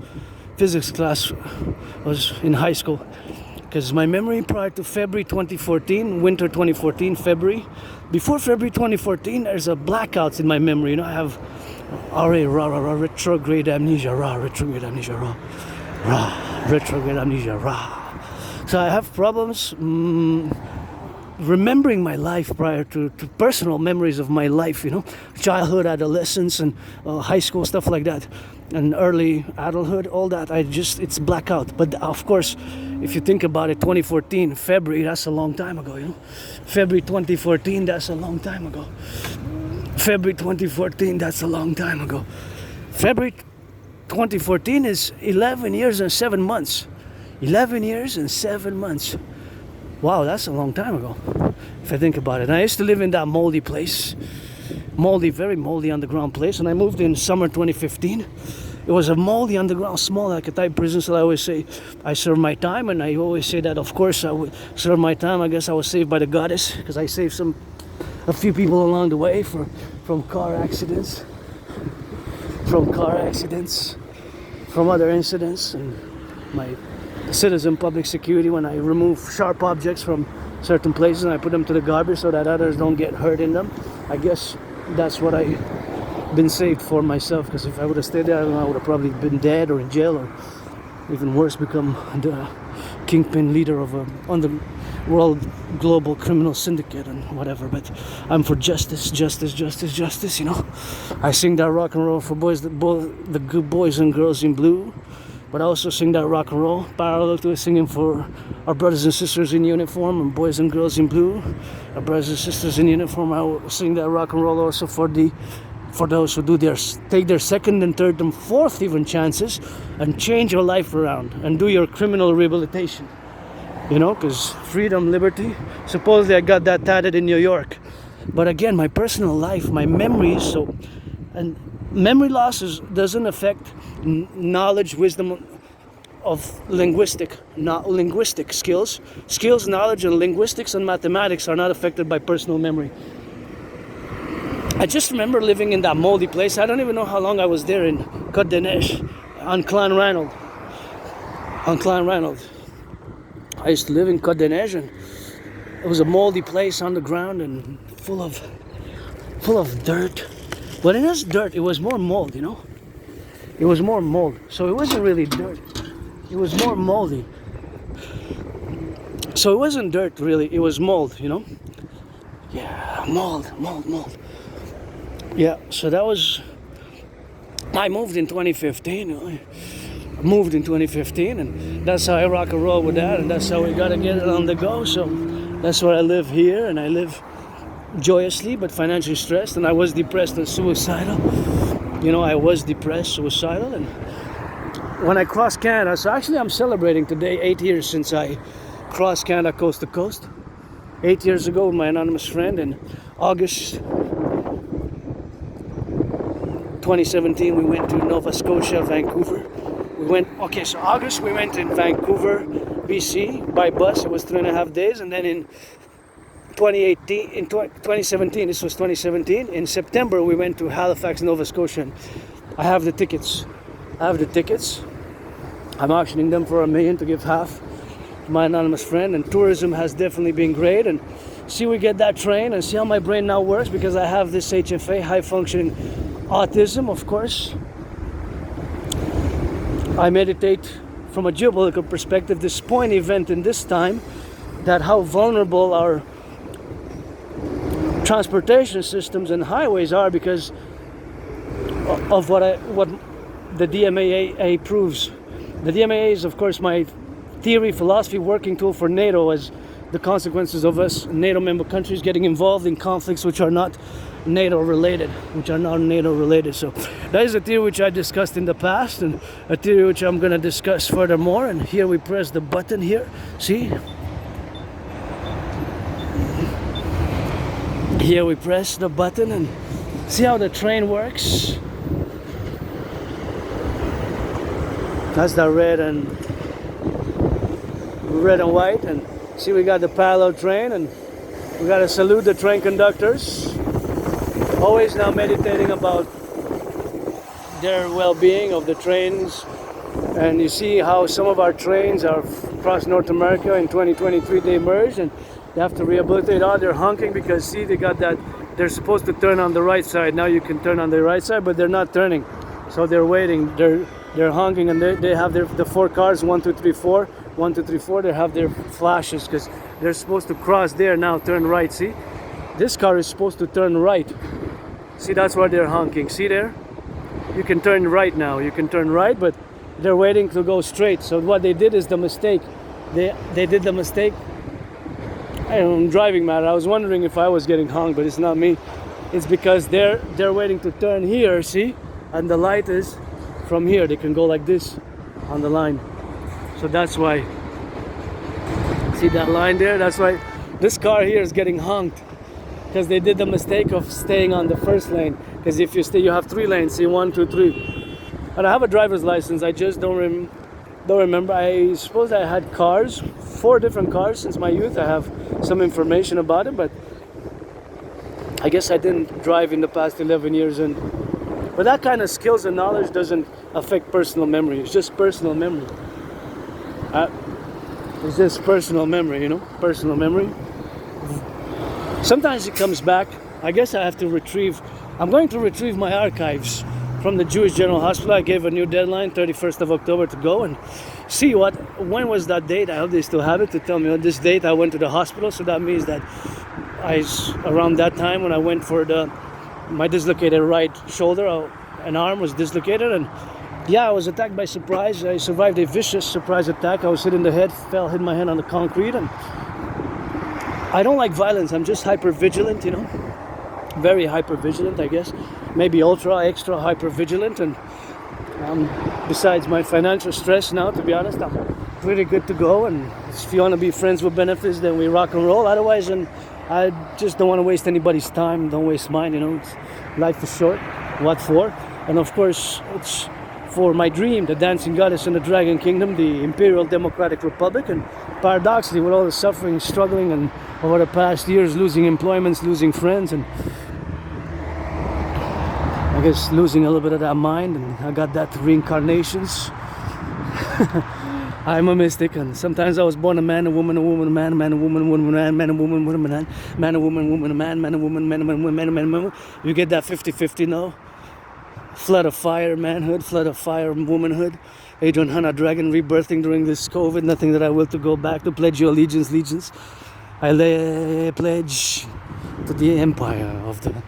I was in high school. Because my memory prior to February 2014, winter 2014, February, before February 2014, there's a blackouts in my memory. You know, I have retrograde amnesia, retrograde amnesia. So I have problems remembering my life prior to personal memories of my life, you know, childhood, adolescence, and high school, stuff like that, and early adulthood, all that. It's blackout. But of course, if you think about it, 2014, February, that's a long time ago, you know. February 2014, that's a long time ago. February 2014, that's a long time ago. February 2014 is 11 years and 7 months. 11 years and 7 months. Wow, that's a long time ago, if I think about it. And I used to live in that moldy place. Very moldy underground place. And I moved in summer 2015. It was a moldy underground, small, like a type prison. So I always say, I served my time. And I always say that, of course, I would serve my time. I guess I was saved by the goddess, because I saved a few people along the way from car accidents. From other incidents. And my citizen public security, when I remove sharp objects from certain places and I put them to the garbage so that others don't get hurt in them. I guess that's what I've been saved for myself, because if I would have stayed there, I would have probably been dead or in jail, or even worse, become the kingpin leader of on the world global criminal syndicate and whatever. But I'm for justice, you know. I sing that rock and roll for the good boys and girls in blue. But I also sing that rock and roll parallel to it, singing for our brothers and sisters in uniform and boys and girls in blue. Our brothers and sisters in uniform, I will sing that rock and roll also for those who take their second and third and fourth even chances and change your life around and do your criminal rehabilitation. You know, because freedom, liberty, supposedly I got that tatted in New York. But again, my personal life, my memories, and memory loss doesn't affect knowledge, wisdom of linguistic skills. Skills, knowledge, and linguistics and mathematics are not affected by personal memory. I just remember living in that moldy place. I don't even know how long I was there in Côte des Neiges, on Clan Ranald. I used to live in Côte des Neiges, and it was a moldy place on the ground and full of dirt. But it was dirt, it was more mold, you know. It was more mold. So it wasn't really dirt. It was more moldy. So it wasn't dirt really, it was mold, you know. Yeah, mold. Yeah, so that was, I moved in 2015. And that's how I rock and roll with that, and that's how we gotta get it on the go. So that's why I live here, and I live joyously but financially stressed, and I was depressed and suicidal. You know, I was depressed, suicidal, and when I crossed Canada, so actually I'm celebrating today 8 years since I crossed Canada coast to coast. 8 years ago with my anonymous friend in August 2017 we went to Nova Scotia, Vancouver. So August we went in Vancouver, BC by bus. It was 3.5 days, and then in 2017, this was 2017, in September we went to Halifax, Nova Scotia. And I have the tickets. I'm auctioning them for $1 million to give half to my anonymous friend, and tourism has definitely been great. And see, we get that train and see how my brain now works, because I have this HFA, high functioning autism, of course. I meditate from a geopolitical perspective, this point event in this time, that how vulnerable our transportation systems and highways are because of what the DMAA proves. The DMAA is, of course, my theory, philosophy, working tool for NATO as the consequences of us NATO member countries getting involved in conflicts which are not NATO related. So that is a theory which I discussed in the past, and a theory which I'm going to discuss furthermore. And here we press the button here. See? Here we press the button and see how the train works. That's the red and white, and see, we got the parallel train, and we got to salute the train conductors. Always now meditating about their well-being of the trains. And you see how some of our trains are across North America. In 2023 they merged, and they have to rehabilitate. They're honking because see, they got that, they're supposed to turn on the right side. Now you can turn on the right side, but they're not turning, so they're waiting. They're honking, and they have the 4 cars, 1, 2, 3, 4, 1, 2, 3, 4. They have their flashes because they're supposed to cross there now, turn right. See, this car is supposed to turn right. See, that's why they're honking. See there? You can turn right now. You can turn right, but they're waiting to go straight. So what they did is the mistake. They did the mistake. I'm driving matter. I was wondering if I was getting honked, but it's not me. It's because they're waiting to turn here. See, and the light is from here. They can go like this on the line. So that's why. See that line there? That's why this car here is getting honked, because they did the mistake of staying on the first lane. Because if you stay, you have 3 lanes. See, 1, 2, 3. And I have a driver's license. I just don't remember. I suppose I had cars, 4 different cars since my youth. I have some information about it, but I guess I didn't drive in the past 11 years. But that kind of skills and knowledge doesn't affect personal memory. It's just personal memory. It's just personal memory, you know, personal memory. Sometimes it comes back. I guess I'm going to retrieve my archives from the Jewish General Hospital. I gave a new deadline, 31st of October, to go and see when was that date. I hope they still have it to tell me on this date I went to the hospital. So that means that around that time when I went for my dislocated right shoulder, an arm was dislocated, and yeah, I was attacked by surprise. I survived a vicious surprise attack. I was hit in the head, hit my head on the concrete, and I don't like violence. I'm just hyper vigilant, you know, very hyper vigilant, I guess. Maybe extra hyper vigilant, and besides my financial stress now, to be honest, I'm pretty good to go. And if you want to be friends with benefits, then we rock and roll. Otherwise, and I just don't want to waste anybody's time. Don't waste mine, you know. Life is short. What for? And of course, it's for my dream, the dancing goddess in the dragon kingdom, the Imperial Democratic Republic. And paradoxically, with all the suffering, struggling, and over the past years, losing employments, losing friends, and I guess losing a little bit of that mind, and I got that reincarnations. I'm a mystic, and sometimes I was born a man, a woman, a man, a man, a woman, a man, a woman, a man, man, a woman, a man, man, a woman, man, a woman. You get that 50-50 now. Flood of fire, manhood, flood of fire, womanhood. Adrian Hanna Dragon rebirthing during this COVID. Nothing that I will to go back to pledge your legions. I pledge to the empire of the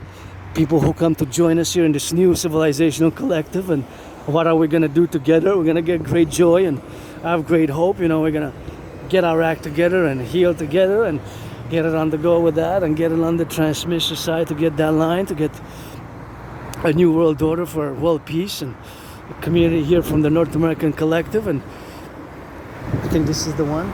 people who come to join us here in this new civilizational collective. And what are we going to do together? We're going to get great joy and have great hope. You know, we're going to get our act together and heal together and get it on the go with that, and get it on the transmission side to get that line, to get a new world order for world peace and a community here from the North American Collective. And I think this is the one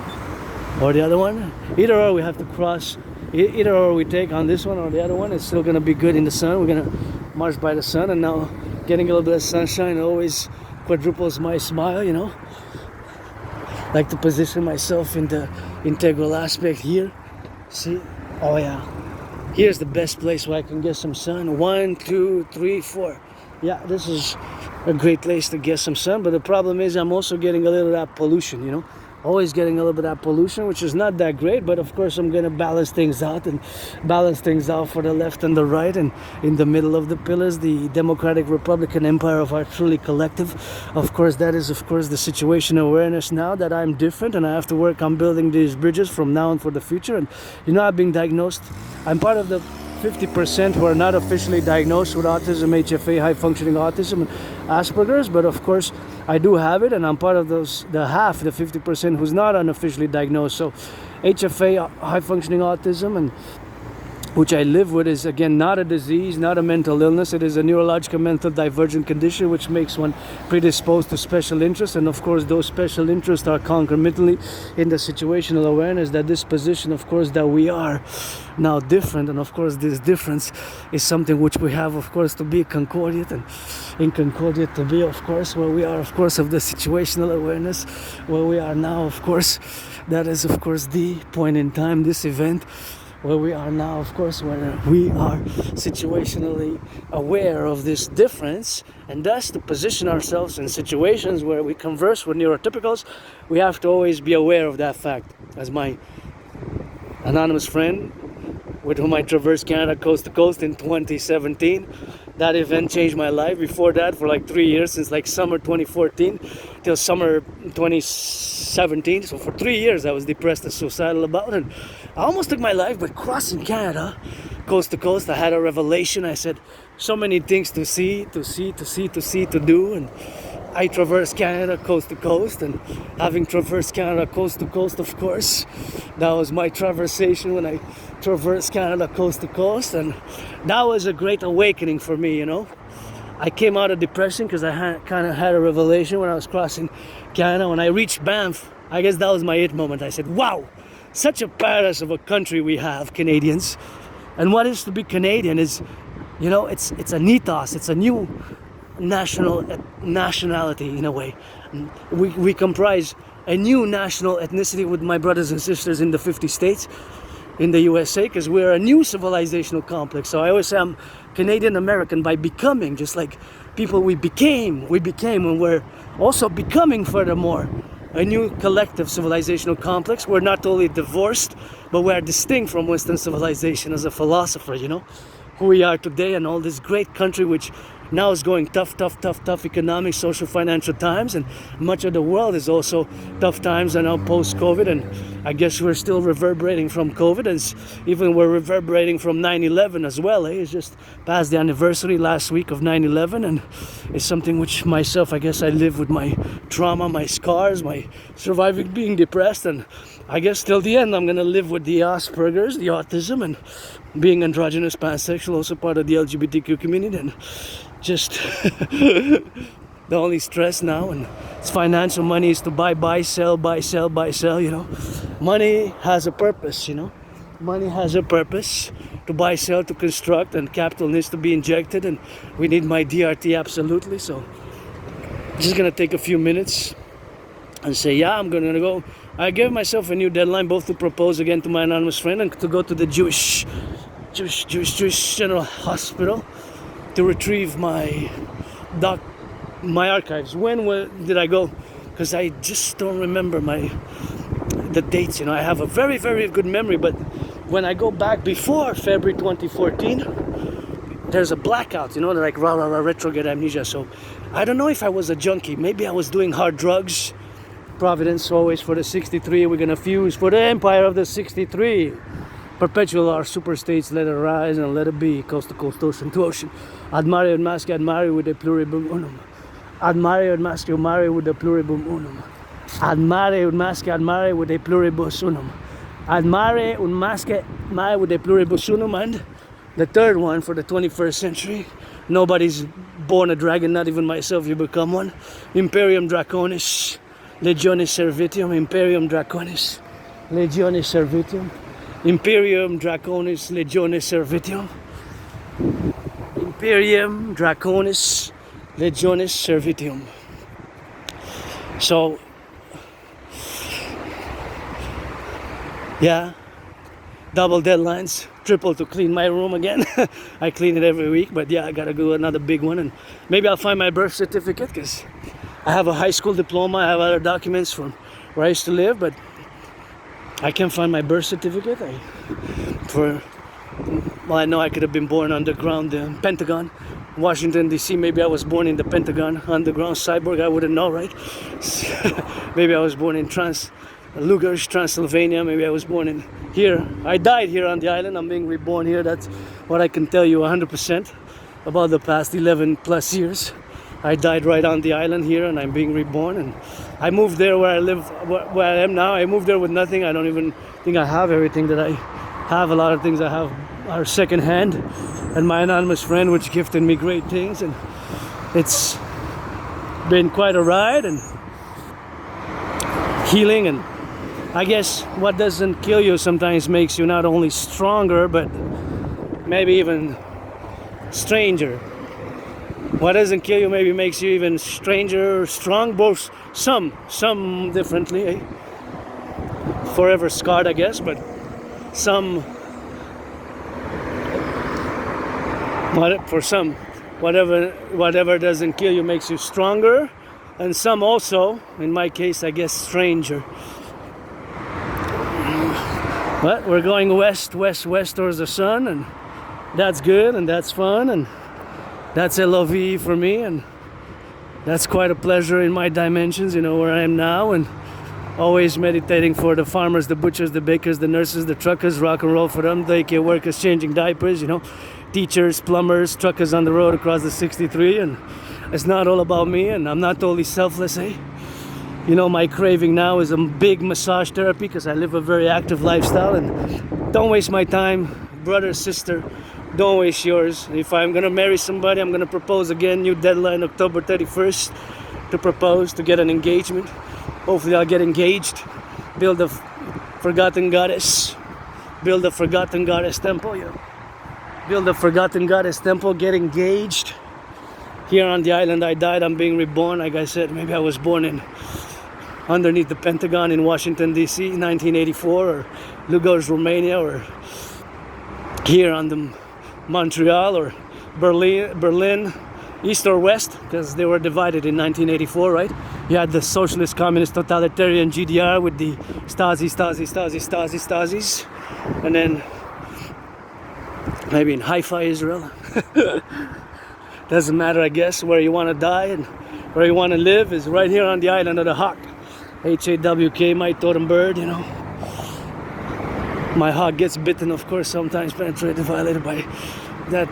or the other one. Either or we have to cross, either or we take on this one or the other one. It's still going to be good in the sun. We're going to march by the sun. And now getting a little bit of sunshine always quadruples my smile, you know. Like to position myself in the integral aspect here. See? Oh yeah. Here's the best place where I can get some sun. 1, 2, 3, 4. Yeah, this is a great place to get some sun, but the problem is I'm also getting a little of that pollution, you know. Always getting a little bit of that pollution, which is not that great, but of course I'm going to balance things out for the left and the right, and in the middle of the pillars, the democratic republican empire of our truly collective. Of course, that is of course the situational awareness now that I'm different and I have to work on building these bridges from now on for the future. And you know, I've been diagnosed, I'm part of the 50% who are not officially diagnosed with autism, HFA, high functioning autism, and Asperger's, but of course I do have it, and I'm part of those, the 50% who's not unofficially diagnosed. So HFA, high functioning autism, and which I live with, is again not a disease, not a mental illness. It is a neurological mental divergent condition which makes one predisposed to special interests, and of course those special interests are concomitantly in the situational awareness that this position, of course, that we are now different, and of course this difference is something which we have, of course, to be concordiate, and in concordiate to be, of course, where we are, of course, of the situational awareness, where we are now, of course, that is, of course, the point in time, this event, where we are now, of course, where we are situationally aware of this difference, and thus to position ourselves in situations where we converse with neurotypicals, we have to always be aware of that fact. As my anonymous friend with whom I traversed Canada coast to coast in 2017, that event changed my life. Before that, for like 3 years, since like summer 2014 till summer 2017, so for 3 years I was depressed and suicidal about it. I almost took my life, but crossing Canada coast to coast, I had a revelation. I said, so many things to see, to do, and I traversed Canada coast to coast, and having traversed Canada coast to coast, of course, that was my traversation when I traversed Canada coast to coast, and that was a great awakening for me, you know. I came out of depression because I kind of had a revelation when I was crossing Canada. When I reached Banff, I guess that was my it moment. I said, wow, such a paradise of a country we have, Canadians. And what is to be Canadian is, you know, it's an ethos, it's a new nationality in a way. We comprise a new national ethnicity with my brothers and sisters in the 50 states in the USA, because we're a new civilizational complex. So I always say I'm Canadian American by becoming, just like people we became, and we're also becoming furthermore a new collective civilizational complex. We're not totally divorced, but we're distinct from Western civilization as a philosopher, you know, who we are today, and all this great country which now is going tough economic, social, financial times, and much of the world is also tough times and now post-COVID, and I guess we're still reverberating from COVID, and even we're reverberating from 9/11 as well. It's just past the anniversary last week of 9/11, and it's something which myself, I guess I live with my trauma, my scars, my surviving being depressed, and I guess till the end I'm gonna live with the Asperger's, the autism, and being androgynous, pansexual, also part of the LGBTQ community, and just the only stress now, and it's financial. Money is to buy, sell, you know. Money has a purpose, you know. Money has a purpose to buy, sell, to construct, and capital needs to be injected, and we need my DRT absolutely. So I'm just gonna take a few minutes and say, yeah, I'm gonna go. I gave myself a new deadline, both to propose again to my anonymous friend and to go to the Jewish General Hospital to retrieve my archives. When did I go? Because I just don't remember the dates. You know, I have a very, very good memory, but when I go back before February 2014, there's a blackout. You know, like retrograde amnesia. So I don't know if I was a junkie. Maybe I was doing hard drugs. Providence always for the 63. We're gonna fuse for the empire of the 63. Perpetual our super states, let it rise and let it be, coast to coast, ocean to ocean. Ad mare, ad masque, ad mare with a pluribum unum. Ad mare, ad masque, ad mare with a pluribum unum. Ad mare, ad masque, ad mare with a pluribus unum. Ad mare, ad masque, mare with a pluribus unum. And the third one for the 21st century. Nobody's born a dragon, not even myself, you become one. Imperium Draconis, Legionis Servitium, Imperium Draconis, Legionis Servitium. Imperium Draconis Legionis Servitium. Imperium Draconis Legionis, Servitium. So, yeah, double deadlines, triple to clean my room again. I clean it every week, but yeah, I gotta do another big one, and maybe I'll find my birth certificate, because I have a high school diploma, I have other documents from where I used to live, but I can't find my birth certificate. Well, I know I could have been born underground, the Pentagon, Washington DC. Maybe I was born in the Pentagon, underground cyborg. I wouldn't know, right? Maybe I was born in Lugers, Transylvania. Maybe I was born in here. I died here on the island. I'm being reborn here. That's what I can tell you 100% about the past 11 plus years. I died right on the island here, and I'm being reborn. And I moved there where I live, where I am now. I moved there with nothing. I don't even think I have everything that I have. A lot of things I have are secondhand, and my anonymous friend, which gifted me great things, and it's been quite a ride and healing. And I guess what doesn't kill you sometimes makes you not only stronger, but maybe even stranger. What doesn't kill you maybe makes you even stranger or strong, both some differently, eh? Forever scarred, I guess, but some, for some, whatever doesn't kill you makes you stronger, and some also, in my case, I guess, stranger. But we're going west towards the sun, and that's good, and that's fun, and that's LOV for me, and that's quite a pleasure in my dimensions, where I am now, and always meditating for the farmers, the butchers, the bakers, the nurses, the truckers, rock and roll for them, daycare workers changing diapers, teachers, plumbers, truckers on the road across the 63, and it's not all about me, and I'm not totally selfless, eh? My craving now is a big massage therapy, because I live a very active lifestyle, and don't waste my time, brother, sister, don't waste yours. If I'm gonna marry somebody, I'm gonna propose again, new deadline October 31st to propose, to get an engagement. Hopefully I'll get engaged, build a forgotten goddess temple, build a forgotten goddess temple, get engaged. Here on the island I died, I'm being reborn. Like I said, maybe I was born underneath the Pentagon in Washington DC, 1984, or Lugos, Romania, or here on the Montreal or Berlin, East or West, because they were divided in 1984, right? You had the socialist, communist, totalitarian GDR with the Stasis, and then maybe in Haifa, Israel. Doesn't matter, I guess. Where you want to die and where you want to live is right here on the island of the Hawk. HAWK, my totem bird, My hawk gets bitten, of course, sometimes penetrated, violated by that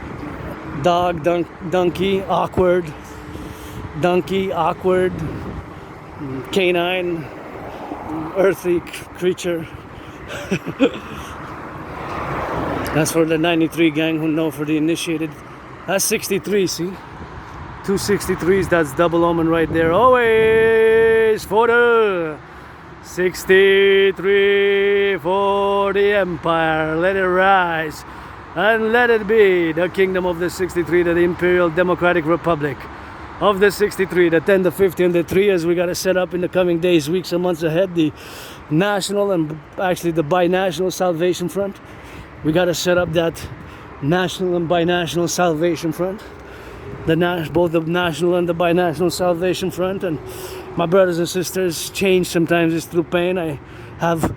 dog, donkey, awkward, canine, earthy creature. That's for the 93 gang who know, for the initiated. That's 63, see? 2 63s, that's double omen right there. Always for the 63 for the empire. Let it rise and let it be the kingdom of the 63, the Imperial Democratic Republic of the 63, the 10, the 50, and the 3, as we got to set up in the coming days, weeks, and months ahead, the national and actually the binational Salvation Front. We got to set up that national and binational Salvation Front. Both the national and the binational Salvation Front. And my brothers and sisters, change sometimes is through pain. I have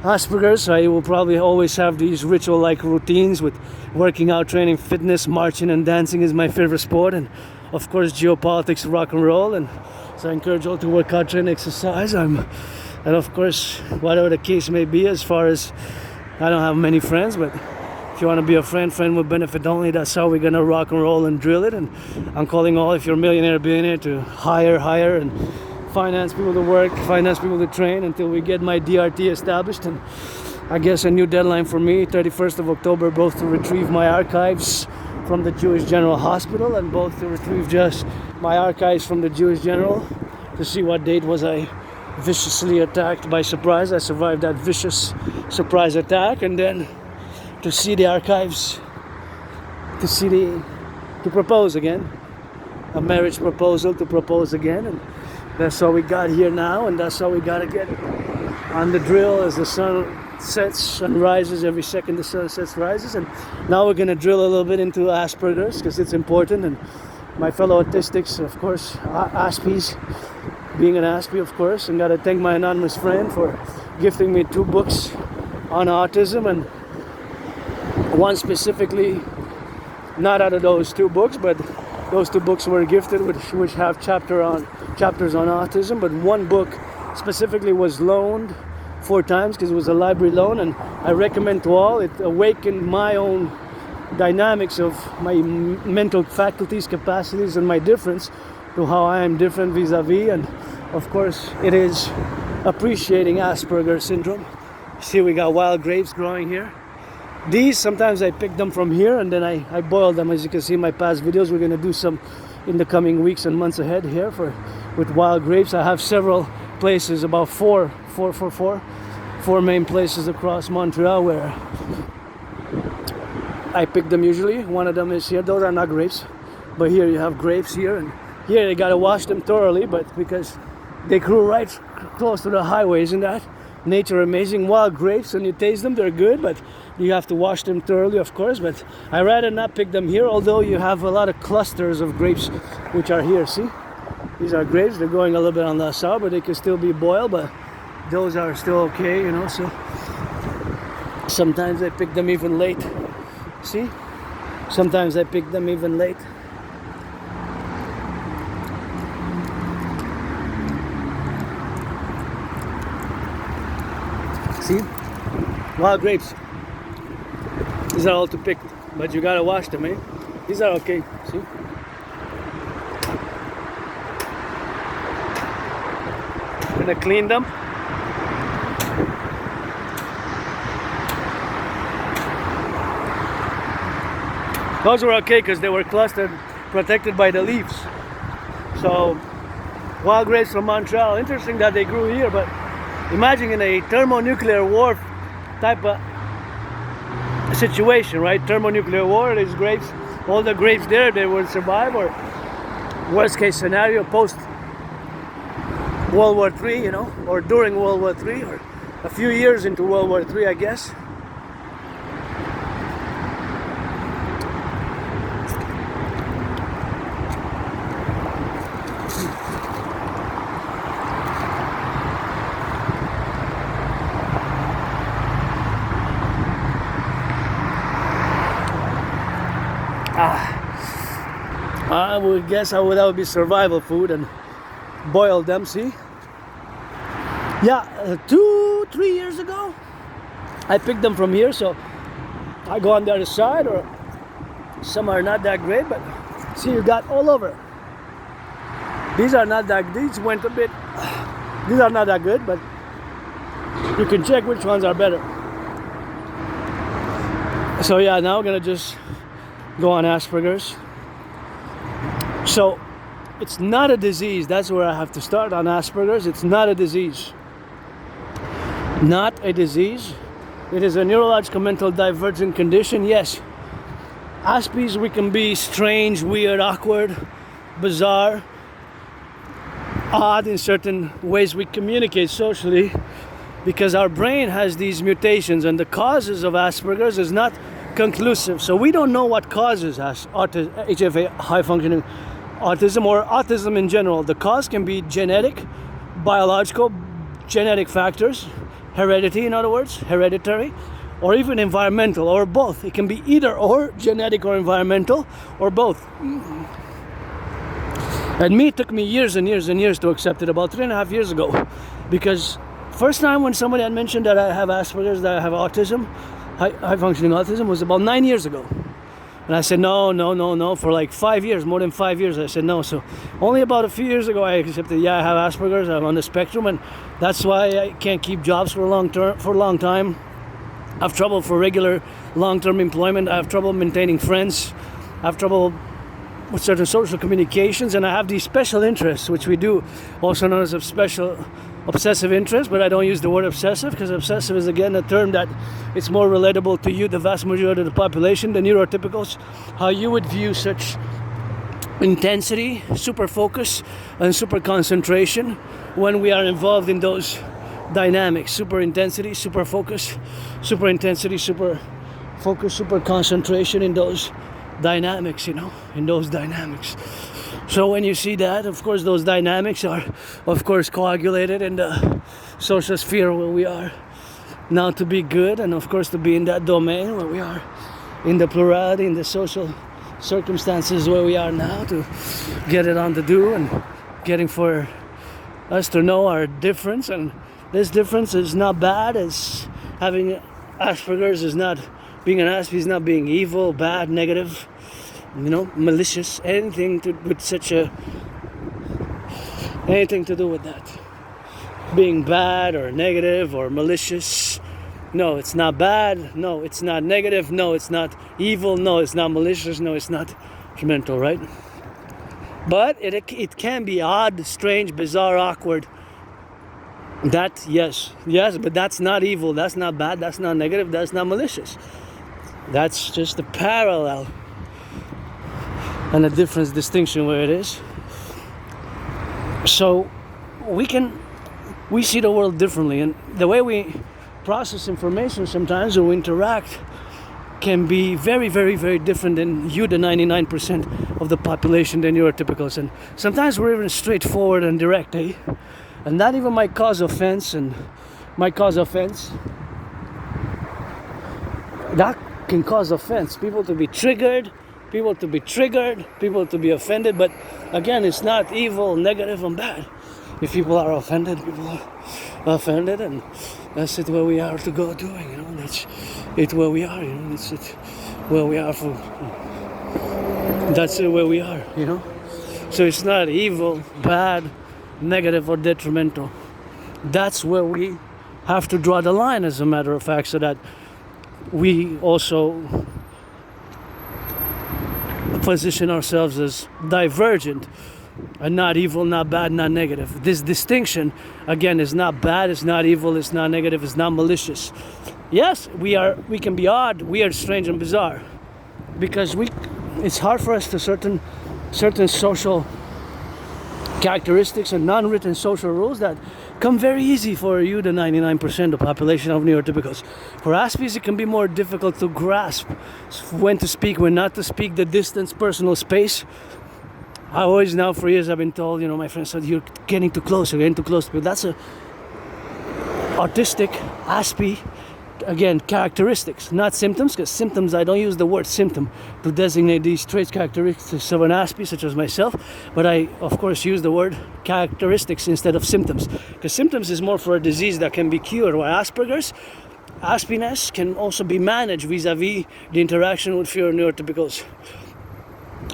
Asperger's, so I will probably always have these ritual-like routines with working out, training, fitness, marching, and dancing is my favorite sport, and of course geopolitics, rock and roll. And so I encourage you all to work out, train, exercise. And of course, whatever the case may be, as far as I don't have many friends, but if you want to be a friend with benefit only, that's how we're gonna rock and roll and drill it. And I'm calling all, if you're a millionaire, billionaire, to hire and finance people to work, finance people to train until we get my DRT established. And I guess a new deadline for me, 31st of October, both to retrieve my archives from the Jewish General Hospital, and both to retrieve just my archives from the Jewish General, to see what date was I viciously attacked by surprise. I survived that vicious surprise attack, and then to see the archives, to propose again, a marriage proposal to propose again, and that's how we got here now, and that's how we gotta get on the drill as the sun sets and rises. Every second the sun sets, rises, and now we're gonna drill a little bit into Asperger's because it's important, and my fellow autistics, of course, Aspies, being an Aspie, of course, and gotta thank my anonymous friend for gifting me 2 books on autism, and one specifically, not out of those 2 books, but those 2 books were gifted, which have chapters on autism, but one book specifically was loaned 4 times because it was a library loan, and I recommend to all. It awakened my own dynamics of my mental faculties, capacities, and my difference to how I am different vis-a-vis, and of course it is appreciating Asperger's syndrome. See, we got wild grapes growing here. These, sometimes I pick them from here and then I boil them. As you can see in my past videos, we're going to do some in the coming weeks and months ahead here with wild grapes. I have several places, about four main places across Montreal where I pick them usually. One of them is here. Those are not grapes, but here you have grapes here, and here you got to wash them thoroughly, but because they grew right close to the highway. Isn't that nature amazing? Wild grapes, when you taste them, they're good, but you have to wash them thoroughly, of course. But I rather not pick them here, although you have a lot of clusters of grapes which are here. See, these are grapes. They're going a little bit on the sour, but they can still be boiled, but those are still okay, you know. So sometimes I pick them even late. See, sometimes I pick them even late. See, wild grapes. These are all to pick, but you gotta wash them, eh? These are okay. See. Gonna clean them. Those were okay because they were clustered, protected by the leaves. So, wild grapes from Montreal. Interesting that they grew here, but imagine in a thermonuclear war type of situation, right? Thermonuclear war, these grapes, all the grapes there, they will survive, or worst case scenario, post World War III, you know, or during World War III, or a few years into World War III, I guess. I would guess that would be survival food, and boil them. See, yeah, 2-3 years ago I picked them from here, so I go on the other side, or some are not that great, but see, you got all over. These are not that, these went a bit, these are not that good, but you can check which ones are better. So yeah, now I'm gonna just go on Asperger's. So it's not a disease. That's where I have to start on Asperger's. It's not a disease. Not a disease. It is a neurological mental divergent condition. Yes, Aspies, we can be strange, weird, awkward, bizarre, odd in certain ways we communicate socially, because our brain has these mutations, and the causes of Asperger's is not conclusive. So we don't know what causes HFA, high functioning autism, or autism in general. The cause can be genetic, biological, genetic factors, heredity, in other words, hereditary, or even environmental, or both. It can be either or, genetic or environmental, or both. And me, it took me years and years and years to accept it, about 3.5 years ago, because first time when somebody had mentioned that I have Asperger's, that I have autism, high functioning autism, was about 9 years ago. And I said, no, for like 5 years, more than 5 years, I said no. So only about a few years ago, I accepted, yeah, I have Asperger's, I'm on the spectrum, and that's why I can't keep jobs for a long time. I have trouble for regular long-term employment. I have trouble maintaining friends. I have trouble with certain social communications, and I have these special interests, which we do, also known as a special obsessive interest, but I don't use the word obsessive, because obsessive is, again, a term that it's more relatable to you, the vast majority of the population, the neurotypicals, how you would view such intensity, super focus, and super concentration when we are involved in those dynamics. Super intensity, super focus, super intensity, super focus, super concentration in those dynamics, in those dynamics. So when you see that, of course, those dynamics are, of course, coagulated in the social sphere where we are now to be good, and of course to be in that domain where we are in the plurality, in the social circumstances where we are now, to get it on the do and getting for us to know our difference. And this difference is not bad. As having Asperger's is not being an Asp, is not being evil, bad, negative, malicious, anything to do with that. Being bad or negative or malicious. No, it's not bad. No, it's not negative. No, it's not evil. No, it's not malicious. No, it's not detrimental, right? But it can be odd, strange, bizarre, awkward. That, yes, but that's not evil. That's not bad. That's not negative. That's not malicious. That's just a parallel and a difference, distinction where it is. So we see the world differently, and the way we process information sometimes or interact can be very, very, very different than you, the 99% of the population, than neurotypicals. And sometimes we're even straightforward and direct, and that even might cause offense, that can cause offense, people to be triggered, people to be offended. But again, it's not evil, negative, and bad. If people are offended, and that's it where we are to go doing, that's it where we are, that's it where we are for, that's it where we are, So it's not evil, bad, negative, or detrimental. That's where we have to draw the line, as a matter of fact, so that we also position ourselves as divergent and not evil, not bad, not negative. This distinction, again, is not bad, it's not evil, it's not negative, it's not malicious. Yes, we can be odd, weird, strange, and bizarre, because it's hard for us to certain social characteristics and non-written social rules that come very easy for you, the 99% of the population of neurotypicals. For Aspies, it can be more difficult to grasp when to speak, when not to speak, the distance, personal space. I always, now for years, I've been told, my friends said, you're getting too close, but that's a autistic, Aspie, again, characteristics, not symptoms, because symptoms, I don't use the word symptom to designate these traits, characteristics of an Aspie, such as myself, but I, of course, use the word characteristics instead of symptoms, because symptoms is more for a disease that can be cured, while Asperger's, Aspiness can also be managed vis-a-vis the interaction with fewer neurotypicals.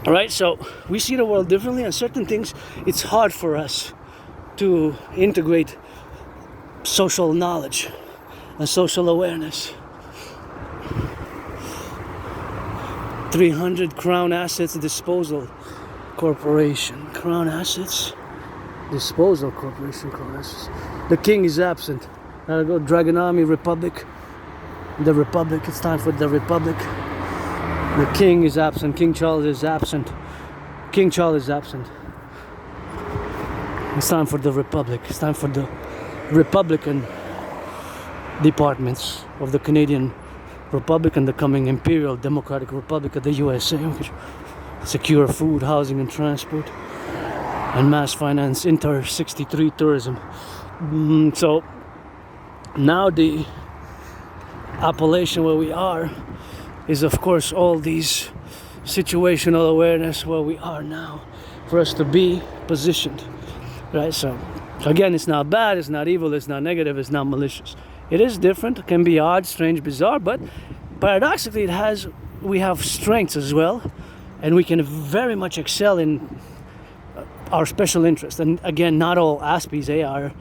All right, so we see the world differently, and certain things, it's hard for us to integrate social knowledge and social awareness. 300 Crown Assets Disposal Corporation. Crown Assets Disposal Corporation. Crown Assets. The king is absent. Now go Draconis Republic. The Republic. It's time for the Republic. The king is absent. King Charles is absent. King Charles is absent. It's time for the Republic. It's time for the Republican departments of the Canadian Republic and the coming Imperial Democratic Republic of the USA, which secure food, housing, and transport, and mass finance inter 63 tourism. So now the appellation where we are is, of course, all these situational awareness where we are now, for us to be positioned, right? So again, it's not bad, it's not evil, it's not negative, it's not malicious. It is different, it can be odd, strange, bizarre, but paradoxically we have strengths as well, and we can very much excel in our special interest. And again, not all Aspies are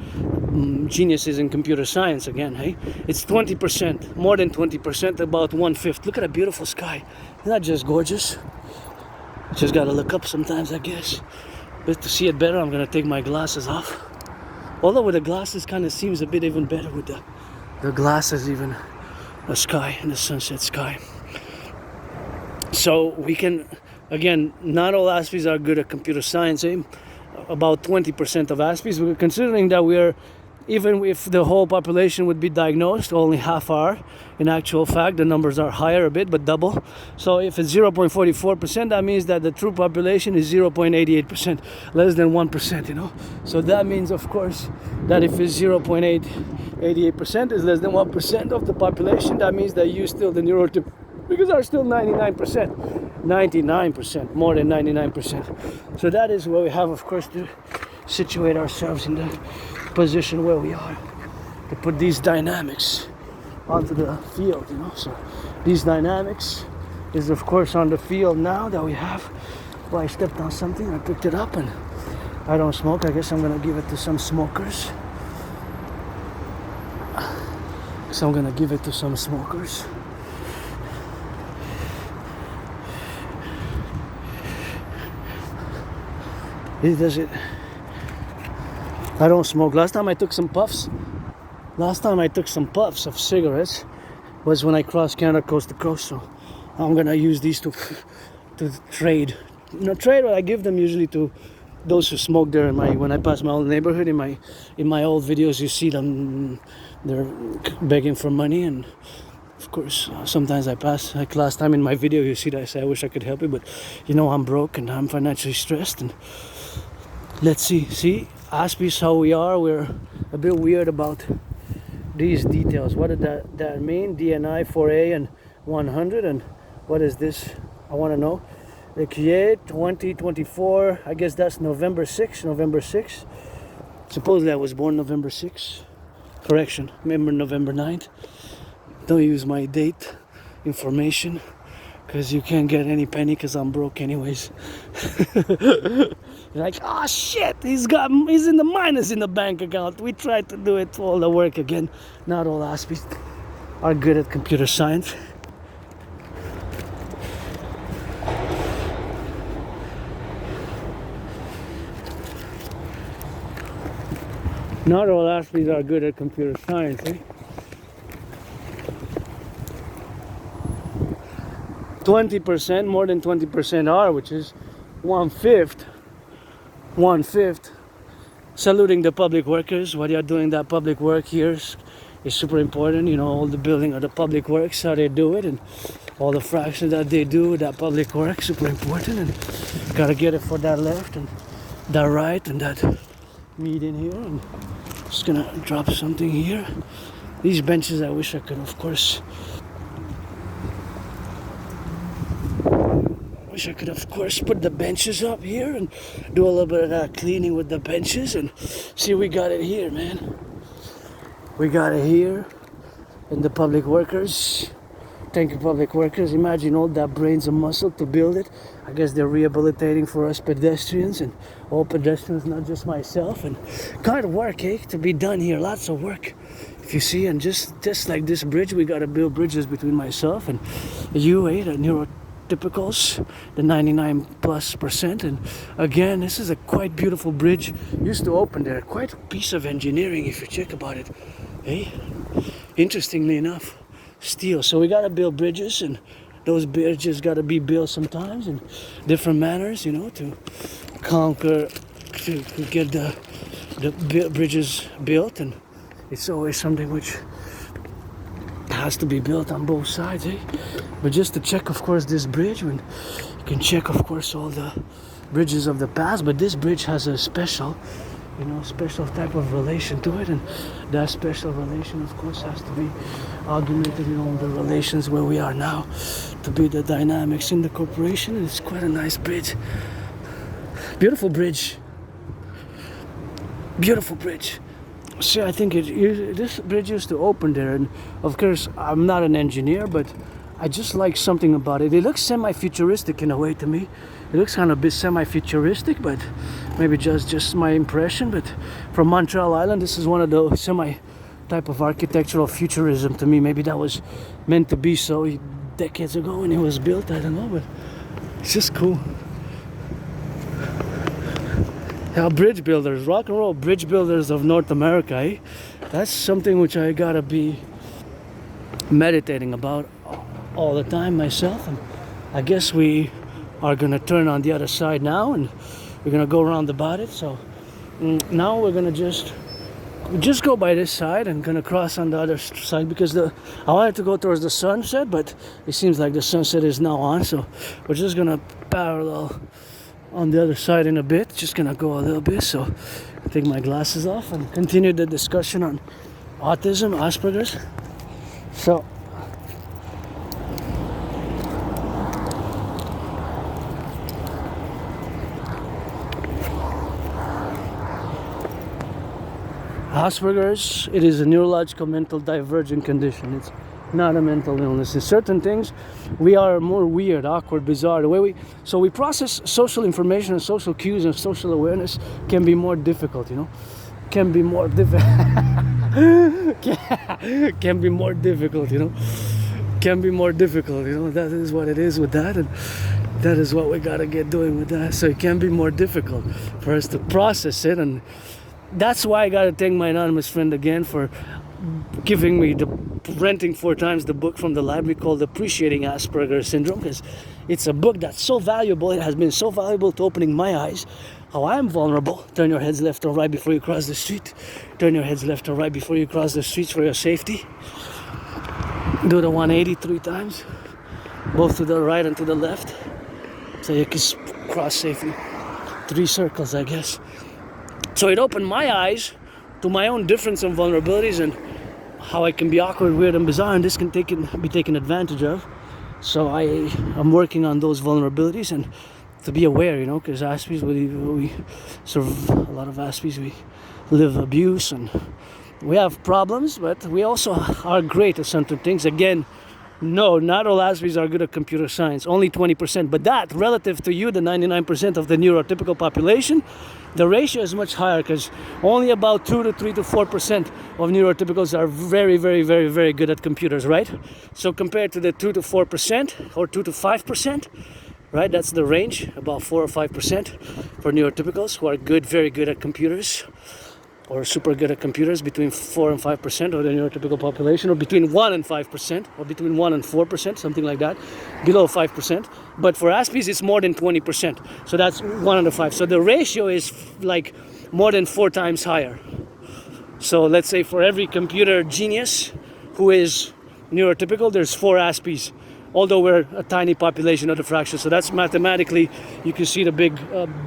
geniuses in computer science again, It's 20%, more than 20%, about 1/5. Look at that beautiful sky. Isn't that just gorgeous? Just gotta look up sometimes, I guess. But to see it better, I'm gonna take my glasses off. Although with the glasses kind of seems a bit even better with the glasses, even the sky and the sunset sky. So we can again, not all Aspies are good at computer science. About 20% of Aspies. We're considering that we're, even if the whole population would be diagnosed, only half are. In actual fact, the numbers are higher a bit, but double. So if it's 0.44%, that means that the true population is 0.88%, less than 1%, you know. So that means, of course, that if it's 0.88% is less than 1% of the population, that means that you still the neurotypical, because are still 99%, more than 99%. So that is where we have, of course, to situate ourselves in the position where we are, to put these dynamics onto the field, you know. So these dynamics is, of course, on the field now that we have. Well, I stepped on something, I picked it up, and I don't smoke. I guess I'm gonna give it to some smokers. So I'm gonna give it to some smokers. He does it. I don't smoke. Last time I took some puffs of cigarettes was when I crossed Canada coast to coast. So I'm gonna use these to trade. Not trade, but I give them usually to those who smoke there. When I pass my old neighborhood, in my old videos, you see them. They're begging for money, and of course, sometimes I pass. Like last time in my video, you see that I say, I wish I could help you, but you know I'm broke and I'm financially stressed. And let's see, Aspies, how we are. We're a bit weird about these details. What did that mean? DNI 4A and 100, and what is this? I want to know. The Kie 2024. I guess that's November 6. Supposedly I was born November 6. Correction. Remember November 9th. Don't use my date information, because you can't get any penny, because I'm broke anyways. You're like, oh shit, he's in the minus in the bank account. We tried to do it all the work again. Not all Aspies are good at computer science. Not all Aspies are good at computer science, eh? 20%, more than 20% are, which is 1/5. Saluting the public workers. What you're doing, that public work here is super important. You know, all the building of the public works, how they do it, and all the fractions that they do with that public work, super important. And gotta get it for that left and that right and that median here. And just gonna drop something here. These benches, I wish I could, of course, put the benches up here and do a little bit of that cleaning with the benches. And see, we got it here, man. We got it here. And the public workers, thank you, public workers. Imagine all that brains and muscle to build it. I guess they're rehabilitating for us pedestrians, and all pedestrians, not just myself. And kind of work, to be done here. Lots of work, if you see. And just like this bridge, we got to build bridges between myself and you, the neurotypicals, the 99+%. And again, this is a quite beautiful bridge. Used to open there. Quite a piece of engineering, if you check about it. Interestingly enough, steel. So we got to build bridges, and those bridges got to be built sometimes in different manners, you know, to conquer, to get the bridges built. And it's always something which has to be built on both sides, But just to check, of course, this bridge, when you can check, of course, all the bridges of the past, but this bridge has a special type of relation to it, and that special relation, of course, has to be augmented in all the relations where we are now, to be the dynamics in the corporation. And it's quite a nice bridge. Beautiful bridge. See, I think this bridge used to open there, and of course, I'm not an engineer, but I just like something about it. It looks semi-futuristic in a way to me. It looks kind of a bit semi-futuristic, but maybe just my impression. But from Montreal Island, this is one of the semi-type of architectural futurism to me. Maybe that was meant to be so decades ago when it was built. I don't know, but it's just cool. Yeah, bridge builders, rock and roll bridge builders of North America, That's something which I gotta be meditating about all the time myself. And I guess we are gonna turn on the other side now, and we're gonna go around about it. So now we're gonna just go by this side and gonna cross on the other side, because I wanted to go towards the sunset, but it seems like the sunset is now on, so we're just gonna parallel on the other side in a bit. Just gonna go a little bit, so take my glasses off and continue the discussion on autism, Asperger's. So Asperger's, it is a neurological mental divergent condition. It's not a mental illness. In certain things, we are more weird, awkward, bizarre. The way we process social information and social cues and social awareness can be more difficult, you know. Can be more difficult. Can be more difficult, you know. Can be more difficult, you know. That is what it is with that, and that is what we gotta get doing with that. So it can be more difficult for us to process it, and that's why I gotta thank my anonymous friend again for giving me renting 4 times the book from the library called Appreciating Asperger's Syndrome, because it's a book that's so valuable. It has been so valuable to opening my eyes how I am vulnerable. Turn your heads left or right before you cross the street. Turn your heads left or right before you cross the streets for your safety. Do the 180 3 times, both to the right and to the left, so you can cross safely. 3 circles, I guess. So it opened my eyes to my own difference and vulnerabilities, and how I can be awkward, weird, and bizarre, and this can be taken advantage of. So I am working on those vulnerabilities and to be aware, you know, because Aspies, we serve a lot of Aspies, we live abuse, and we have problems, but we also are great at certain things. Again, no, not all Aspies are good at computer science, only 20%, but that, relative to you, the 99% of the neurotypical population, the ratio is much higher, because only about 2 to 3 to 4% of neurotypicals are very, very, very, very good at computers, right? So compared to the 2 to 4% or 2 to 5%, right? That's the range, about 4 or 5% for neurotypicals who are good, very good at computers, or super good at computers, between 4 and 5% of the neurotypical population, or between 1 and 5%, or between 1 and 4%, something like that, below 5%. But for Aspies, it's more than 20%. So that's 1 under 5. So the ratio is like more than 4 times higher. So let's say for every computer genius who is neurotypical, there's 4 Aspies, although we're a tiny population of the fraction. So that's mathematically, you can see the big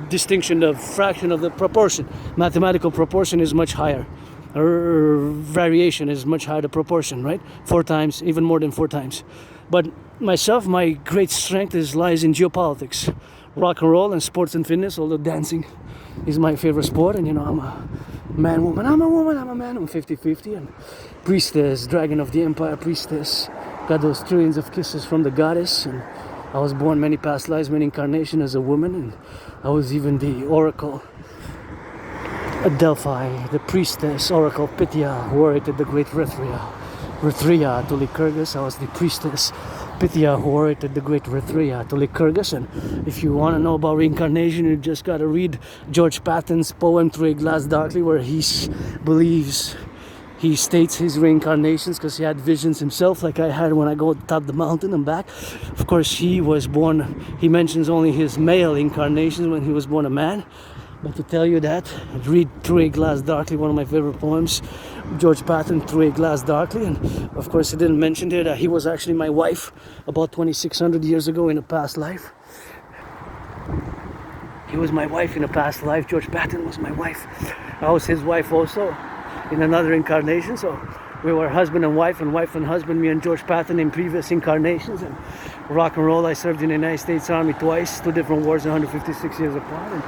distinction, the fraction of the proportion. Mathematical proportion is much higher. Or variation is much higher, the proportion, right? 4 times, even more than 4 times. But myself, my great strength lies in geopolitics, rock and roll, and sports and fitness, although dancing is my favorite sport. And you know, I'm a man, woman, I'm a woman, I'm a man, I'm 50-50. And priestess, dragon of the empire, priestess, got those trillions of kisses from the goddess, and I was born many past lives, many incarnations as a woman, and I was even the oracle at Delphi, the priestess, oracle Pythia, who orated the great Rithria to Lycurgus. I was the priestess Pythia, who orated the great Rithria to Lycurgus. And if you want to know about reincarnation, you just got to read George Patton's poem Through a Glass Darkly, where he states his reincarnations, because he had visions himself, like I had when I go top the mountain and back. Of course, he was born, he mentions only his male incarnations when he was born a man. But to tell you that, read Through a Glass Darkly, one of my favorite poems, George Patton, Through a Glass Darkly. And of course, he didn't mention there that he was actually my wife about 2,600 years ago in a past life. He was my wife in a past life. George Patton was my wife. I was his wife also in another incarnation. So we were husband and wife and husband, me and George Patton, in previous incarnations. And rock and roll, I served in the United States Army twice, 2 different wars, 156 years apart. And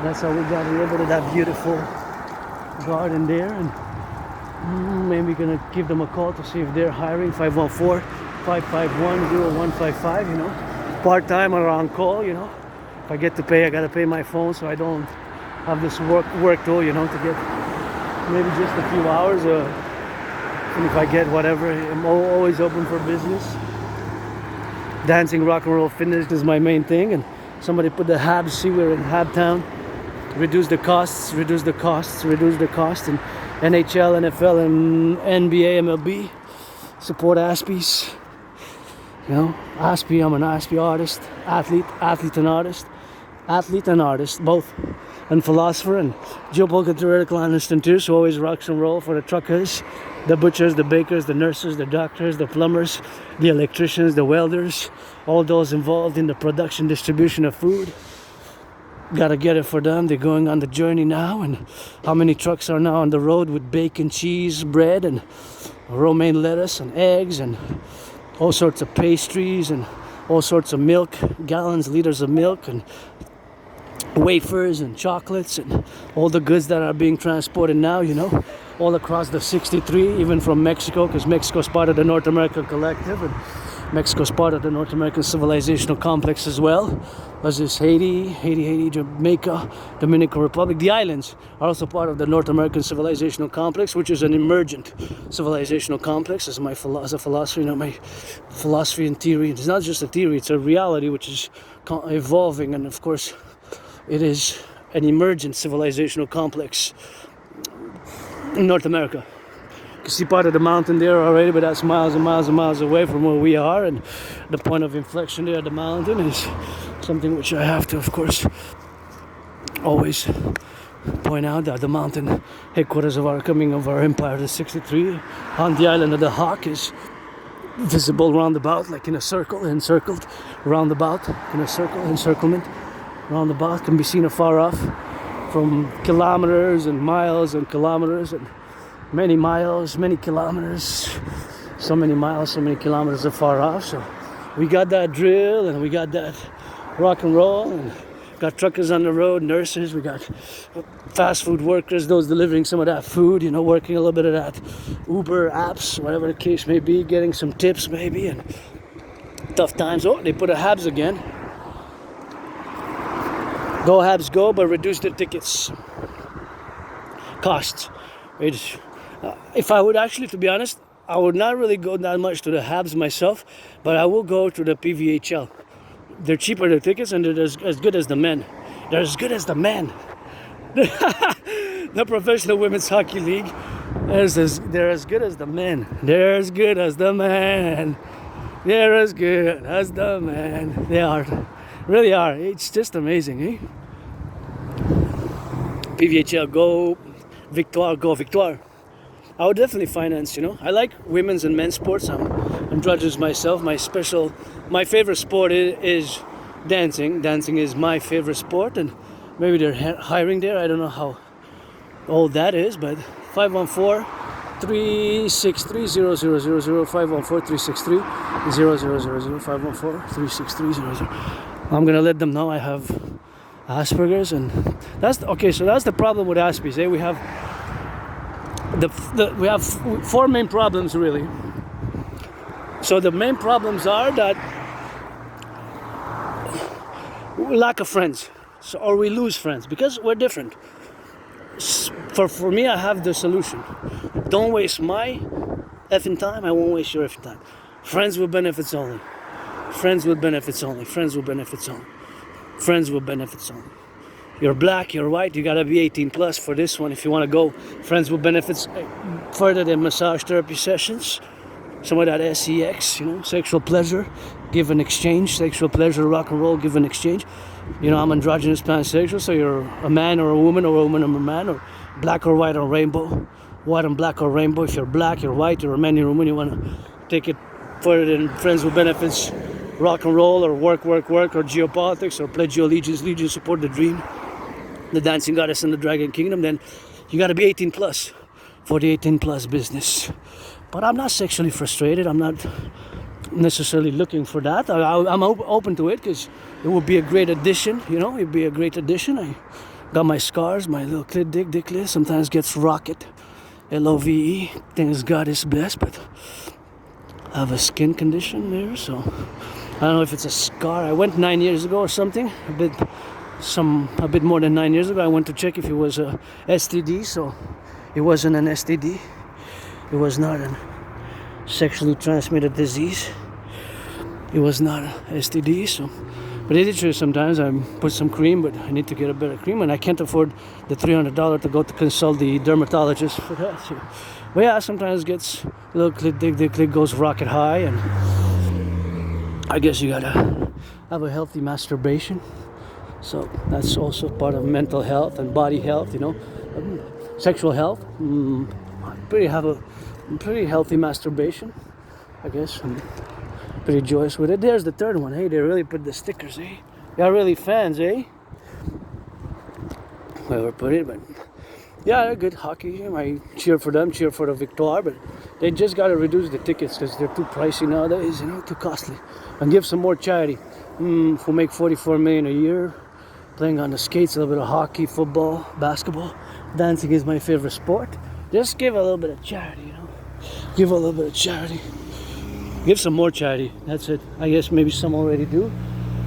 that's how we got rid of that beautiful garden there. And maybe gonna give them a call to see if they're hiring. 514-551-0155, you know, part-time or on call, you know. If I get to pay, I gotta pay my phone, so I don't have this work though, you know, to get maybe just a few hours, and if I get whatever, I'm always open for business. Dancing, rock and roll, fitness is my main thing. And somebody put the Habs, see, we're in Habtown, reduce the costs, and NHL, NFL, and NBA, MLB, support Aspies, You know, Aspie, I'm an Aspie artist, athlete and artist, both, and philosopher and geopolitical theoretical analyst and too, so always rocks and roll for the truckers, the butchers, the bakers, the nurses, the doctors, the plumbers, the electricians, the welders, all those involved in the production, distribution of food. Gotta get it for them. They're going on the journey now, and how many trucks are now on the road with bacon, cheese, bread, and romaine lettuce, and eggs, and all sorts of pastries, and all sorts of milk, gallons, liters of milk, and wafers, and chocolates, and all the goods that are being transported now, you know, all across the 63, even from Mexico, because Mexico's part of the North American Collective, and Mexico's part of the North American Civilizational Complex as well. As is Haiti, Jamaica, Dominican Republic. The islands are also part of the North American Civilizational Complex, which is an emergent civilizational complex. As my philosophy, you know, my philosophy and theory. It's not just a theory; it's a reality which is evolving, and of course, it is an emergent civilizational complex in North America. You see part of the mountain there already, but that's miles and miles and miles away from where we are, and the point of inflection there, the mountain, is something which I have to, of course, always point out, that the mountain headquarters of our empire, the 63, on the island of the Hawk, is visible roundabout, like in a circle, encircled, roundabout, in a circle, encirclement, roundabout, can be seen afar off from kilometers and miles and kilometers and many miles, many kilometers, so many miles, so many kilometers afar off. So we got that drill, and we got that rock and roll, and got truckers on the road, nurses, we got fast food workers, those delivering some of that food, you know, working a little bit of that Uber apps, whatever the case may be, getting some tips maybe, and tough times. Oh, they put a Habs again. Go Habs go, but reduce the tickets costs. If I would actually, to be honest, I would not really go that much to the Habs myself, but I will go to the PVHL. They're cheaper, the tickets, and they're as good as the men. They're as good as the men. The Professional Women's Hockey League, they're as good as the men. They're as good as the men. They're as good as the men. They are. Really are. It's just amazing, eh? PVHL, go. Victoire, go. Victoire. I would definitely finance, you know. I like women's and men's sports. I'm judges myself. My favorite sport is dancing. Dancing is my favorite sport, and maybe they're hiring there. I don't know how old that is, but 514-363-0000, 514-363-0000, 514-363-0000. I'm gonna let them know I have Asperger's, and that's okay. So that's the problem with Aspies. We have we have four main problems really. So the main problems are that lack of friends, or we lose friends because we're different. For me, I have the solution. Don't waste my effing time. I won't waste your effing time. Friends with benefits only. Friends with benefits only. Friends with benefits only. Friends with benefits only. You're black, you're white, you gotta be 18 plus for this one if you wanna go friends with benefits further than massage therapy sessions. Some of that sex, you know, sexual pleasure, give and exchange, sexual pleasure, rock and roll, give and exchange. You know, I'm androgynous pansexual, so you're a man or a woman or a man, or black or white or rainbow, white and black or rainbow. If you're black, you're white, you're a man, you're a woman, you wanna take it further than friends with benefits, rock and roll, or work, or geopolitics, or pledge your allegiance, support the dream, the dancing goddess and the dragon kingdom, then you got to be 18 plus for the 18 plus business. But I'm not sexually frustrated. I'm not necessarily looking for that. I'm open to it because it would be a great addition, you know, it'd be a great addition. I got my scars, my little clit, dickless, sometimes gets rocket, LOVE, thanks God is blessed, but I have a skin condition there, so I don't know if it's a scar. I went 9 years ago or something, a bit more than 9 years ago. I went to check if it was a STD, so it wasn't an STD. It was not a sexually transmitted disease. It was not a STD, so. But it is true, sometimes I put some cream, but I need to get a better cream, and I can't afford the $300 to go to consult the dermatologist for that. So. But yeah, sometimes it gets a little click, dick, goes rocket high, and I guess you gotta have a healthy masturbation. So that's also part of mental health and body health, you know. Sexual health. Have a pretty healthy masturbation, I guess. I'm pretty joyous with it. There's the third one. Hey, they really put the stickers, eh? Y'all really fans, eh? Whoever put it, but yeah, they're good hockey. I cheer for them, cheer for the victoire, but they just got to reduce the tickets because they're too pricey nowadays, you know, too costly. And give some more charity. If we make 44 million a year, playing on the skates, a little bit of hockey, football, basketball, dancing is my favorite sport. Just give a little bit of charity, you know. Give a little bit of charity. Give some more charity. That's it. I guess maybe some already do,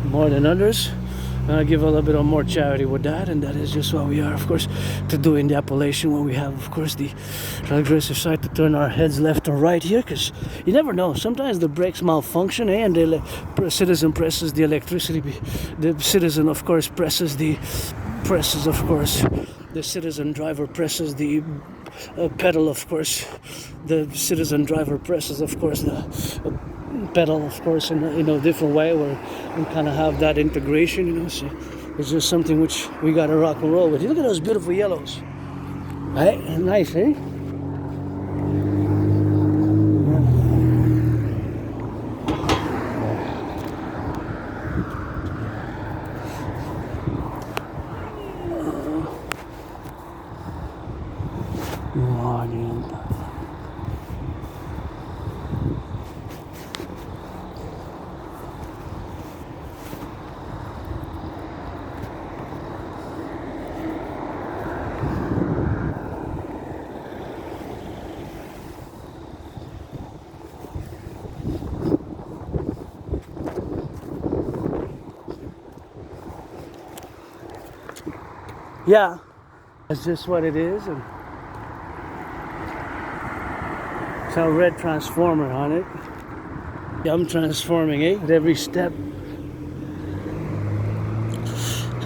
more than others. Give a little bit of more charity with that, and that is just what we are, of course, to do in the appellation when we have, of course, the aggressive side to turn our heads left or right here, because you never know. Sometimes the brakes malfunction, and the citizen presses the electricity. The citizen, of course, the citizen driver presses the pedal, of course. The citizen driver presses, of course, the pedal, of course, in a different way where we kind of have that integration, you know. So it's just something which we got to rock and roll with. Look at those beautiful yellows. Right? Nice, eh? Yeah, that's just what it is. And it's a red transformer on it. Yeah, I'm transforming, eh? At every step.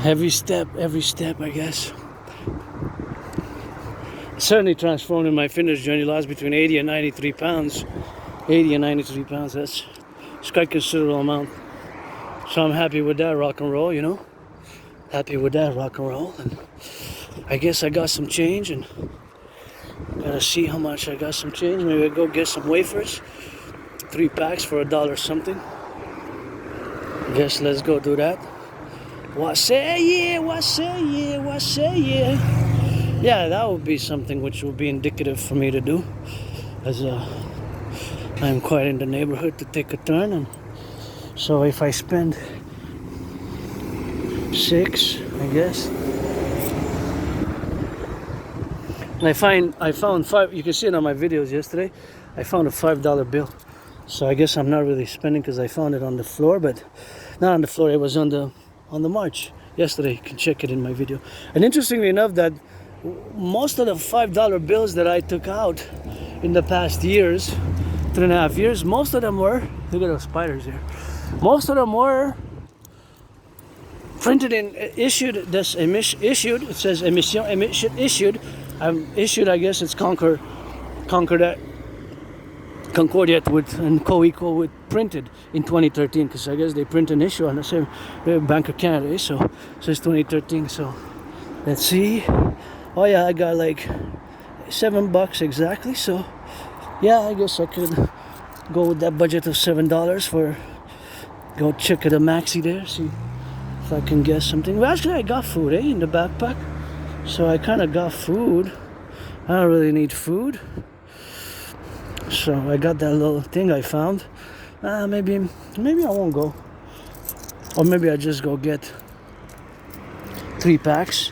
Every step, I guess. Certainly transformed in my fitness journey. Lost between 80 and 93 pounds. 80 and 93 pounds, that's quite a considerable amount. So I'm happy with that, rock and roll, you know. Happy with that, rock and roll. And I guess I got some change, and gotta see how much I got some change. Maybe I go get some wafers, 3 packs for $1 something. I guess let's go do that. What say yeah, what say yeah, what say yeah. Yeah, that would be something which would be indicative for me to do, as I'm quite in the neighborhood to take a turn. And so if I spend 6, I guess. And I found 5. You can see it on my videos yesterday. I found a $5 bill. So I guess I'm not really spending because I found it on the floor, but not on the floor. It was on the march yesterday. You can check it in my video. And interestingly enough, that most of the $5 bills that I took out in the past years, 3.5 years, most of them were. Look at those spiders here. Most of them were printed in issued. Issued. It says emission issued. Issued. I guess it's Concordiate with and co-equal with printed in 2013, because I guess they print an issue on the same Bank of Canada. So it says 2013. So let's see. Oh yeah, I got like $7 exactly. So yeah, I guess I could go with that budget of $7 for go check at a Maxi there. See if I can get something. Well, actually, I got food, in the backpack. So I kind of got food. I don't really need food. So I got that little thing I found. Maybe I won't go. Or maybe I just go get 3 packs.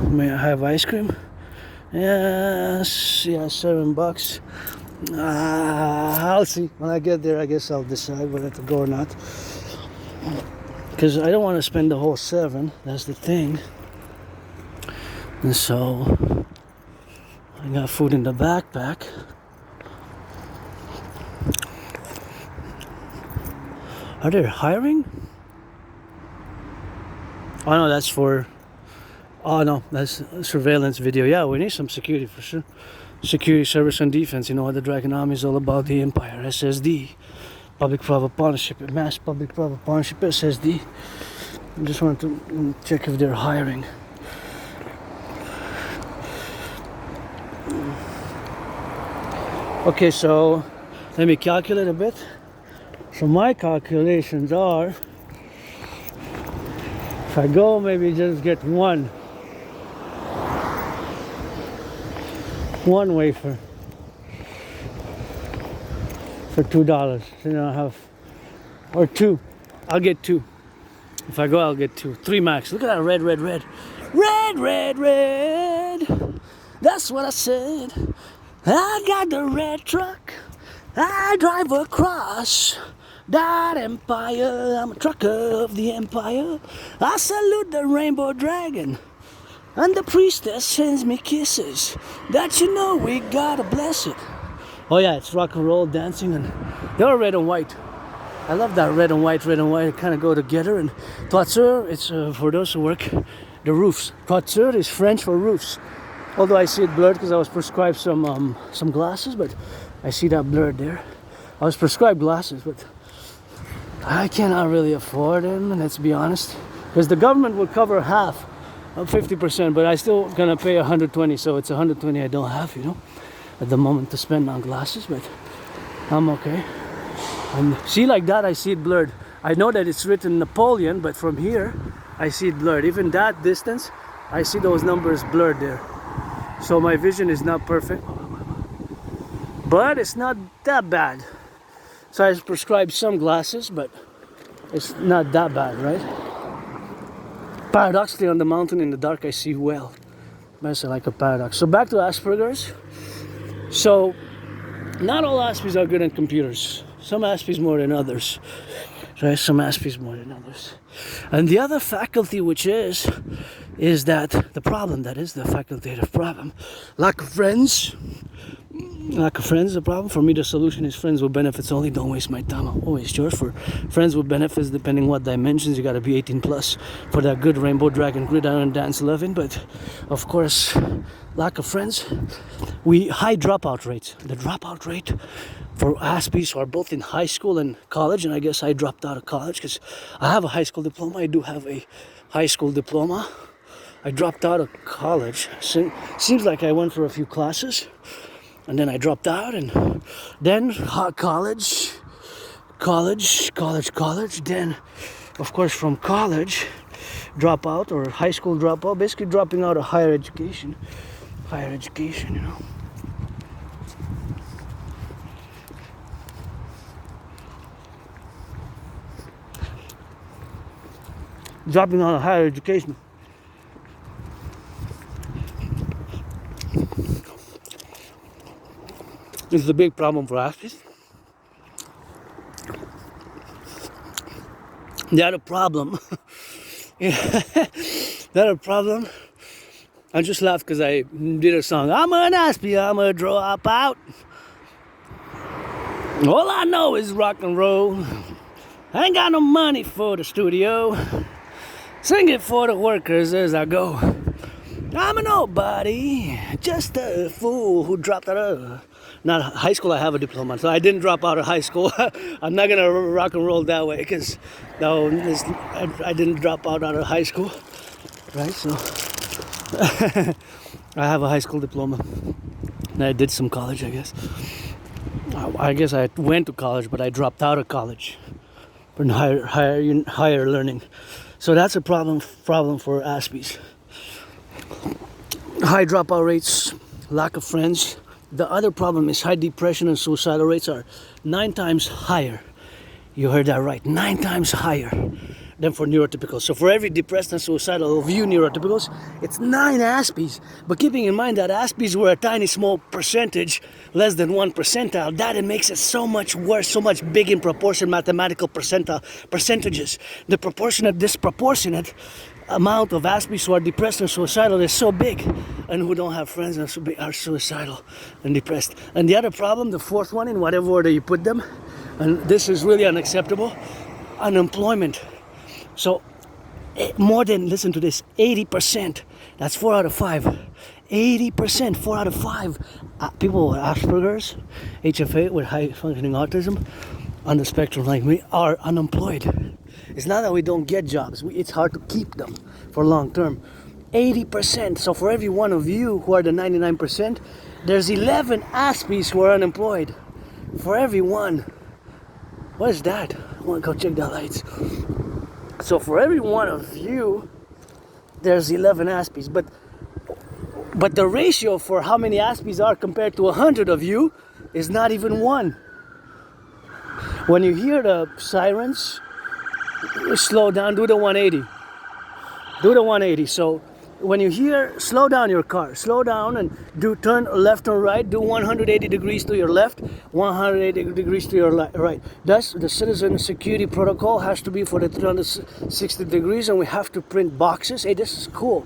May I have ice cream? Yes, yeah, $7. I'll see. When I get there, I guess I'll decide whether to go or not. Because I don't want to spend the whole 7. That's the thing. And so I got food in the backpack. Are they hiring? Oh no, that's for. Oh no, that's a surveillance video. Yeah, we need some security for sure. security, service, and defense. You know what the Dragon Army is all about, the Empire, SSD, public-private partnership, mass public-private partnership, SSD. I just wanted to check if they're hiring. Okay, so let me calculate a bit. So my calculations are, if I go maybe just get one wafer for $2. Then I'll have, or two. I'll get two. If I go, I'll get two. 3 max. Look at that red, red, red. Red, red, red. That's what I said. I got the red truck. I drive across that empire. I'm a trucker of the empire. I salute the rainbow dragon. And the priestess sends me kisses. That you know we gotta bless it. Oh yeah, it's rock and roll dancing, and they're red and white. I love that red and white kind of go together. And toiture, it's for those who work the roofs. Toiture is French for roofs. Although I see it blurred because I was prescribed some glasses, but I see that blurred there. I was prescribed glasses, but I cannot really afford them, let's be honest. Because the government will cover half of 50%, but I still gonna pay 120, so it's 120 I don't have, you know, at the moment to spend on glasses, but I'm okay. And see, like that, I see it blurred. I know that it's written Napoleon, but from here, I see it blurred. Even that distance, I see those numbers blurred there. So my vision is not perfect, but it's not that bad. So I prescribed some glasses, but it's not that bad, right? Paradoxically, on the mountain in the dark, I see well. That's like a paradox. So back to Asperger's. So not all Aspies are good at computers. Some Aspies more than others. Right? Some Aspies more than others. And the other faculty, which is that the problem, that is the facultative problem. Lack of friends. Lack of friends is a problem. For me, the solution is friends with benefits only. Don't waste my time. I'll waste yours. For friends with benefits, depending what dimensions, you got to be 18 plus for that good rainbow dragon gridiron dance loving. But of course, lack of friends. High dropout rates. The dropout rate for Aspies who are both in high school and college, and I guess I dropped out of college because I have a high school diploma. I do have a high school diploma. I dropped out of college. Seems like I went for a few classes, and then I dropped out, and then college. Then, of course, from college, dropout or high school dropout, basically dropping out of higher education. Higher education, you know. Dropping out of higher education. This is a big problem for Aspies. The other problem, I just laughed because I did a song. I'm an Aspie, I'm a dropout. All I know is rock and roll. I ain't got no money for the studio. Sing it for the workers as I go. I'm a nobody, just a fool who dropped out of not high school. I have a diploma, so I didn't drop out of high school. I'm not gonna rock and roll that way because I didn't drop out of high school, right? So I have a high school diploma, and I did some college. I guess I went to college, but I dropped out of college for higher learning. So that's a problem for Aspies. High dropout rates, lack of friends. The other problem is high depression and suicidal rates are 9 times higher. You heard that right, 9 times higher than for neurotypicals. So for every depressed and suicidal of you neurotypicals, it's 9 Aspies. But keeping in mind that Aspies were a tiny small percentage, less than 1 percentile, that it makes it so much worse, so much big in proportion, mathematical percentages. The disproportionate amount of Aspies who are depressed and suicidal is so big, and who don't have friends and are suicidal and depressed. And the other problem, the fourth one, in whatever order you put them, and this is really unacceptable, unemployment. So more than, listen to this, 80%, that's 4 out of 5, 80%, 4 out of 5 people with Asperger's, HFA, with high functioning autism, on the spectrum like me, are unemployed. It's not that we don't get jobs, it's hard to keep them for long term. 80%, so for every one of you who are the 99%, there's 11 Aspies who are unemployed. For every one. What is that? I want to go check the lights. So for every one of you, there's 11 Aspies, but the ratio for how many Aspies are compared to 100 of you is not even 1. When you hear the sirens, slow down, do the 180. Do the 180. So when you hear, slow down your car, slow down and do turn left or right, do 180 degrees to your left, 180 degrees to your right. Thus, the citizen security protocol has to be for the 360 degrees, and we have to print boxes. Hey, this is cool.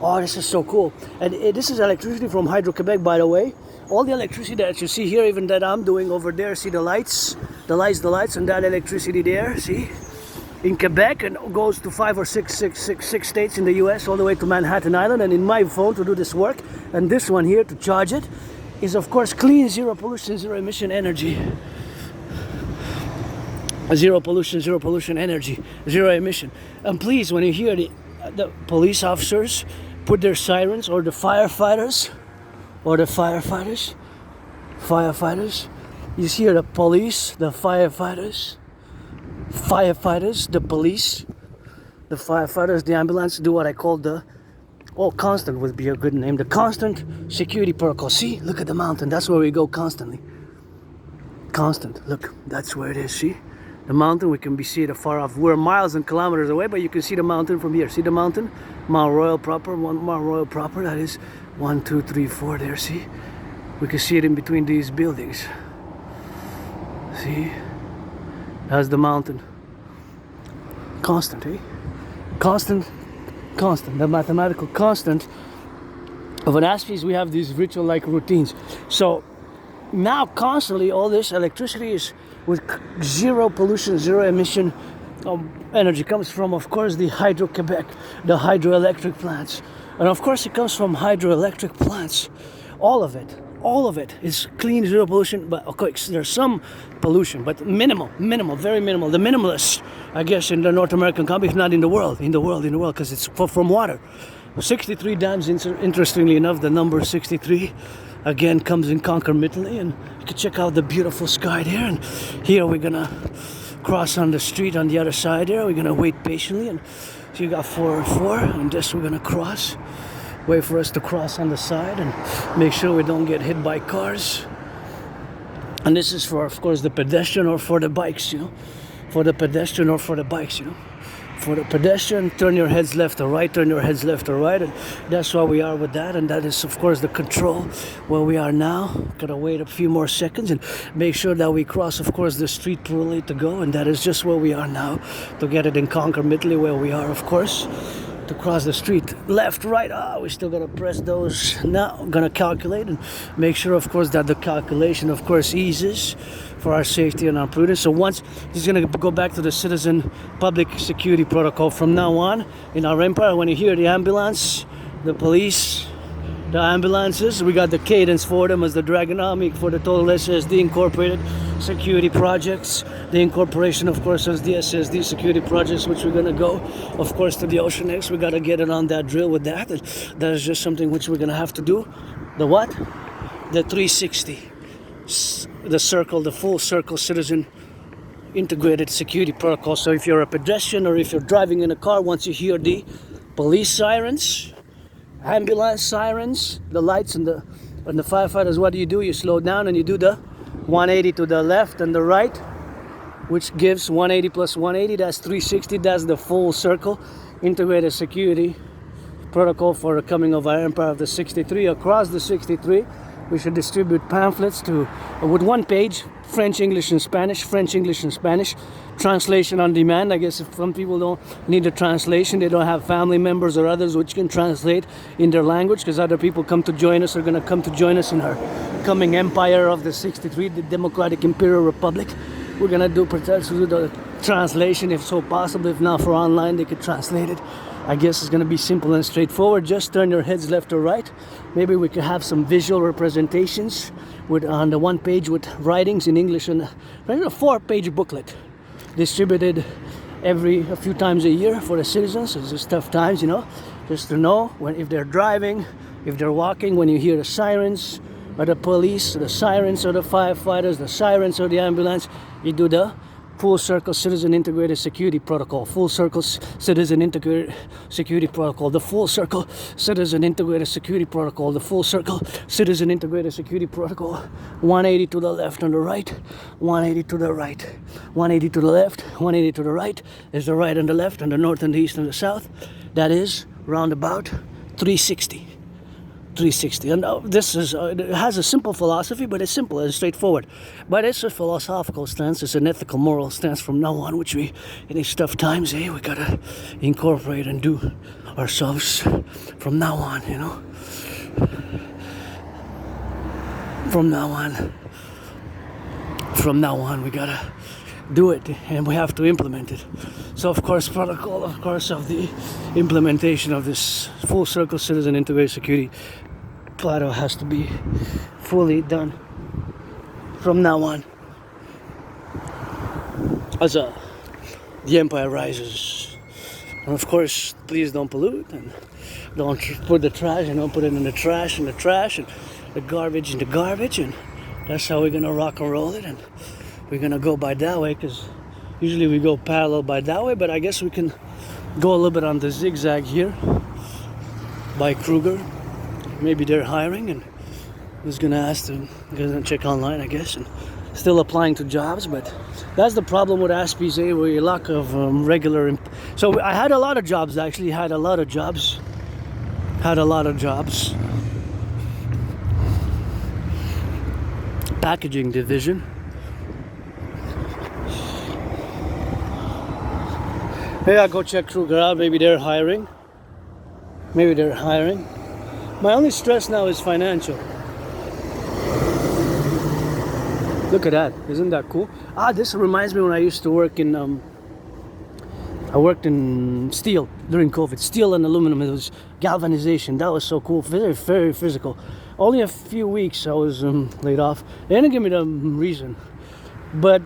Oh, this is so cool. And this is electricity from Hydro-Quebec, by the way. All the electricity that you see here, even that I'm doing over there, see the lights, and that electricity there, see? In Quebec, and goes to 5 or 6 states in the US, all the way to Manhattan Island, and in my phone to do this work, and this one here to charge it, is of course clean, zero pollution, zero emission energy. Zero pollution energy, zero emission. And please, when you hear the police officers put their sirens, or the firefighters, you hear the police, the firefighters, the police, the firefighters, the ambulance, do what I call constant would be a good name, the constant security protocol. See, look at the mountain, that's where we go constantly. Constant, look, that's where it is, see? The mountain, we can see it afar off. We're miles and kilometers away, but you can see the mountain from here. See the mountain? Mount Royal proper, that is 1, 2, 3, 4 there, see? We can see it in between these buildings. See? That's the mountain. Constant, eh? Constant. The mathematical constant of an Aspies, we have these ritual-like routines. So now constantly all this electricity is with zero pollution, zero emission energy. Comes from, of course, the Hydro-Quebec, the hydroelectric plants. And of course it comes from hydroelectric plants. All of it is clean, zero pollution, but of course there's some pollution, but minimal, very minimal. The minimalists, I guess, in the North American country, if not in the world, because it's from water. 63 dams, interestingly enough, the number 63 again comes in concomitantly, and you can check out the beautiful sky there. And here we're gonna cross on the street on the other side there. We're gonna wait patiently, and so you got 4 and 4, and this we're gonna cross. Wait for us to cross on the side and make sure we don't get hit by cars. And this is for, of course, the pedestrian or for the bikes, For the pedestrian or for the bikes, For the pedestrian, turn your heads left or right, and that's why we are with that. And that is, of course, the control where we are now. Gotta wait a few more seconds and make sure that we cross, of course, the street poorly to go, and that is just where we are now, to get it in concomitantly where we are, of course. To cross the street, left, right, we still gotta press those. Now I'm gonna calculate and make sure, of course, that the calculation, of course, eases for our safety and our prudence. So once, this is gonna go back to the citizen public security protocol from now on in our empire. When you hear the ambulance, the police, the ambulances, we got the cadence for them as the Draconis for the total SSD incorporated security projects. The incorporation, of course, as the SSD security projects, which we're gonna go, of course, to the Ocean X. We gotta get it on that drill with that. And that is just something which we're gonna have to do. The what? The 360. The circle, the full circle citizen integrated security protocol. So if you're a pedestrian or if you're driving in a car, once you hear the police sirens, ambulance sirens, the lights, and the firefighters, what do? You slow down and you do the 180 to the left and the right, which gives 180 plus 180, that's 360. That's the full circle integrated security protocol for the coming of our empire of the 63. Across the 63, we should distribute pamphlets with one page, French, English, and Spanish, translation on demand. I guess if some people don't need a translation, they don't have family members or others which can translate in their language, because other people come to join us, are going to come to join us in our coming empire of the 63, the Democratic Imperial Republic. We're going to do the translation if so possible. If not for online, they could translate it I guess it's gonna be simple and straightforward. Just turn your heads left or right. Maybe we could have some visual representations with on the one page with writings in English and a 4-page booklet distributed a few times a year for the citizens. It's just tough times, you know, just to know when if they're driving, if they're walking, when you hear the sirens or the police, the sirens or the firefighters, the sirens or the ambulance, you do the full circle citizen integrated security protocol, full circle citizen integrated security protocol, the full circle citizen integrated security protocol, the full circle citizen integrated security protocol. 180 to the left and the right, 180 to the right, 180 to the left, 180 to the right. There's the right and the left and the north and the east and the south. That is roundabout 360. 360. And this is it has a simple philosophy, but it's simple and straightforward. But it's a philosophical stance. It's an ethical, moral stance from now on, which we, in these tough times, we gotta incorporate and do ourselves from now on. You know, from now on, we gotta do it, and we have to implement it. So, of course, protocol, of course, of the implementation of this full circle citizen integrated security plateau has to be fully done from now on. As the empire rises, and of course, please don't pollute and don't put the trash and don't put it in the trash and the garbage in the garbage, and that's how we're gonna rock and roll it. And we're gonna go by that way because usually we go parallel by that way, but I guess we can go a little bit on the zigzag here by Kruger. Maybe they're hiring, and I was gonna ask them, gonna check online, I guess, and still applying to jobs. But that's the problem with Aspies, where lack of regular. So I had a lot of jobs, actually, had a lot of jobs. Packaging division. Maybe I'll go check Kruger out. Maybe they're hiring. My only stress now is financial. Look at that. Isn't that cool? This reminds me when I used to work in I worked in steel during COVID. Steel and aluminum. It was galvanization. That was so cool. Very, very physical. Only a few weeks I was laid off. They didn't give me the reason. But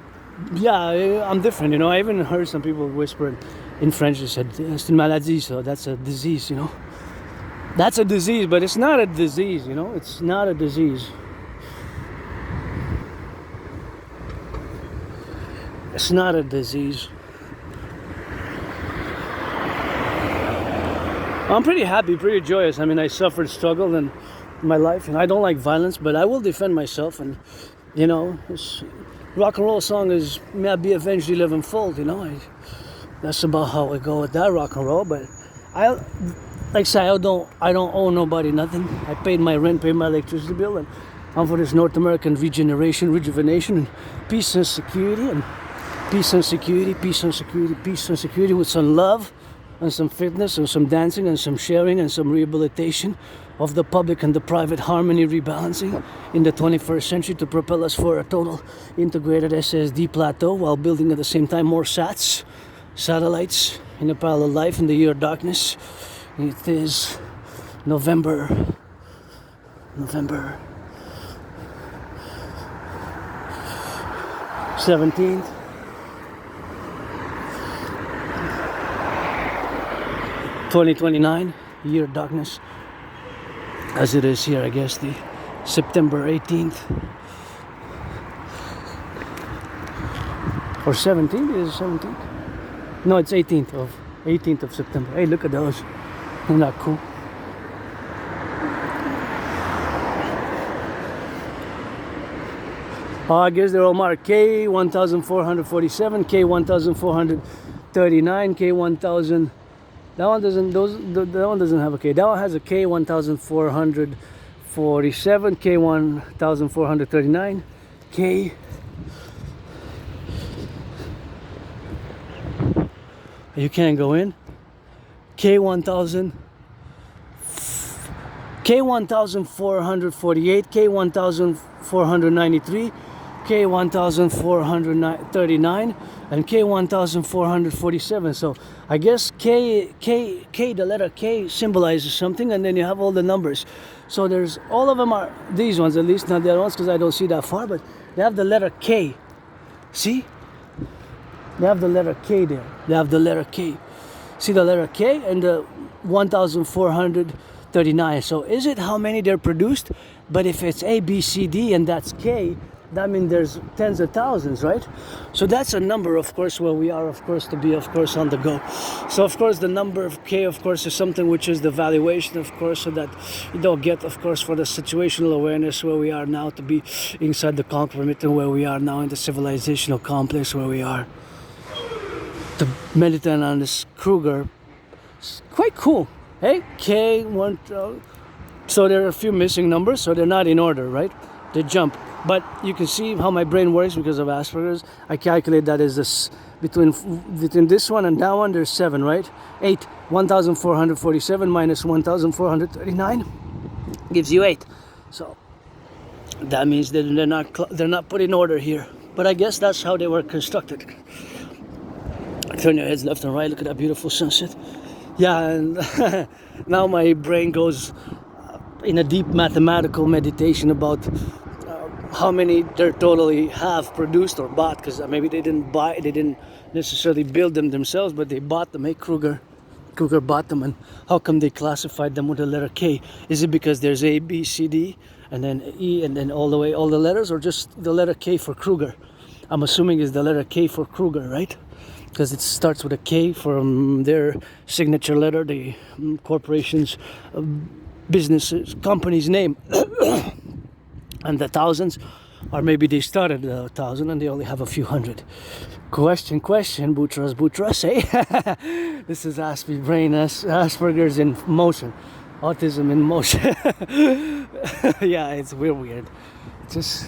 yeah, I'm different, you know. I even heard some people whisper in French. They said, "C'est une maladie," so that's a disease, you know. That's a disease, but it's not a disease, you know. It's not a disease. It's not a disease. I'm pretty happy, pretty joyous. I mean, I suffered, struggled in my life, and I don't like violence, but I will defend myself. And you know, this rock and roll song is "May I be avenged, you live in fold." You know, that's about how I go with that rock and roll. But like I say, I don't owe nobody nothing. I paid my rent, paid my electricity bill, and I'm for this North American rejuvenation, and peace and security, and peace and security, peace and security, peace and security, with some love and some fitness and some dancing and some sharing and some rehabilitation of the public and the private harmony rebalancing in the 21st century to propel us for a total integrated SSD plateau while building at the same time more satellites in a parallel life in the year of darkness. It is November 17th. 2029, year of darkness, as it is here, I guess, the September 18th. Or 17th? Is it 17th? No, it's 18th of September. Hey, look at those. Isn't that cool? I guess they're all marked K1447, K1439, K1000. That one doesn't. That one doesn't have a K. That one has a K1447, K1439, K. You can't go in. K1448, K1493, K1439 and K1447. So I guess the letter K symbolizes something, and then you have all the numbers. So there's, all of them are these ones, at least not the other ones because I don't see that far, but they have the letter K. See? They have the letter K there. They have the letter K. See the letter K and the 1439. So is it how many they're produced? But if it's A, B, C, D and that's K, that means there's tens of thousands, right? So that's a number, of course, where we are, of course, to be, of course, on the go. So, of course, the number of K, of course, is something which is the valuation, of course, so that you don't get, of course, for the situational awareness where we are now to be inside the conglomerate and where we are now in the civilizational complex where we are. To meditate on this Kruger, it's quite cool. Hey, K1, so there are a few missing numbers, so they're not in order, right? They jump. But you can see how my brain works because of Asperger's. I calculate that is this between this one and that one, there's 7, right? 8. 1447 minus 1439 gives you 8. So that means that they're not put in order here. But I guess that's how they were constructed. Turn your heads left and right. Look at that beautiful sunset. Yeah, and now my brain goes in a deep mathematical meditation about how many they totally have produced or bought, because maybe they didn't necessarily build them themselves, but they bought them. Hey, Kruger bought them, and how come they classified them with the letter K? Is it because there's A, B, C, D, and then E, and then all the way all the letters, or just the letter K for Kruger? I'm assuming it's the letter K for Kruger, right? Because it starts with a K from their signature letter, the corporation's business company's name. And the thousands, or maybe they started a 1,000 and they only have a few hundred. Question, Boutros, eh? This is Aspie brain, Asperger's in motion, autism in motion. Yeah, we're weird.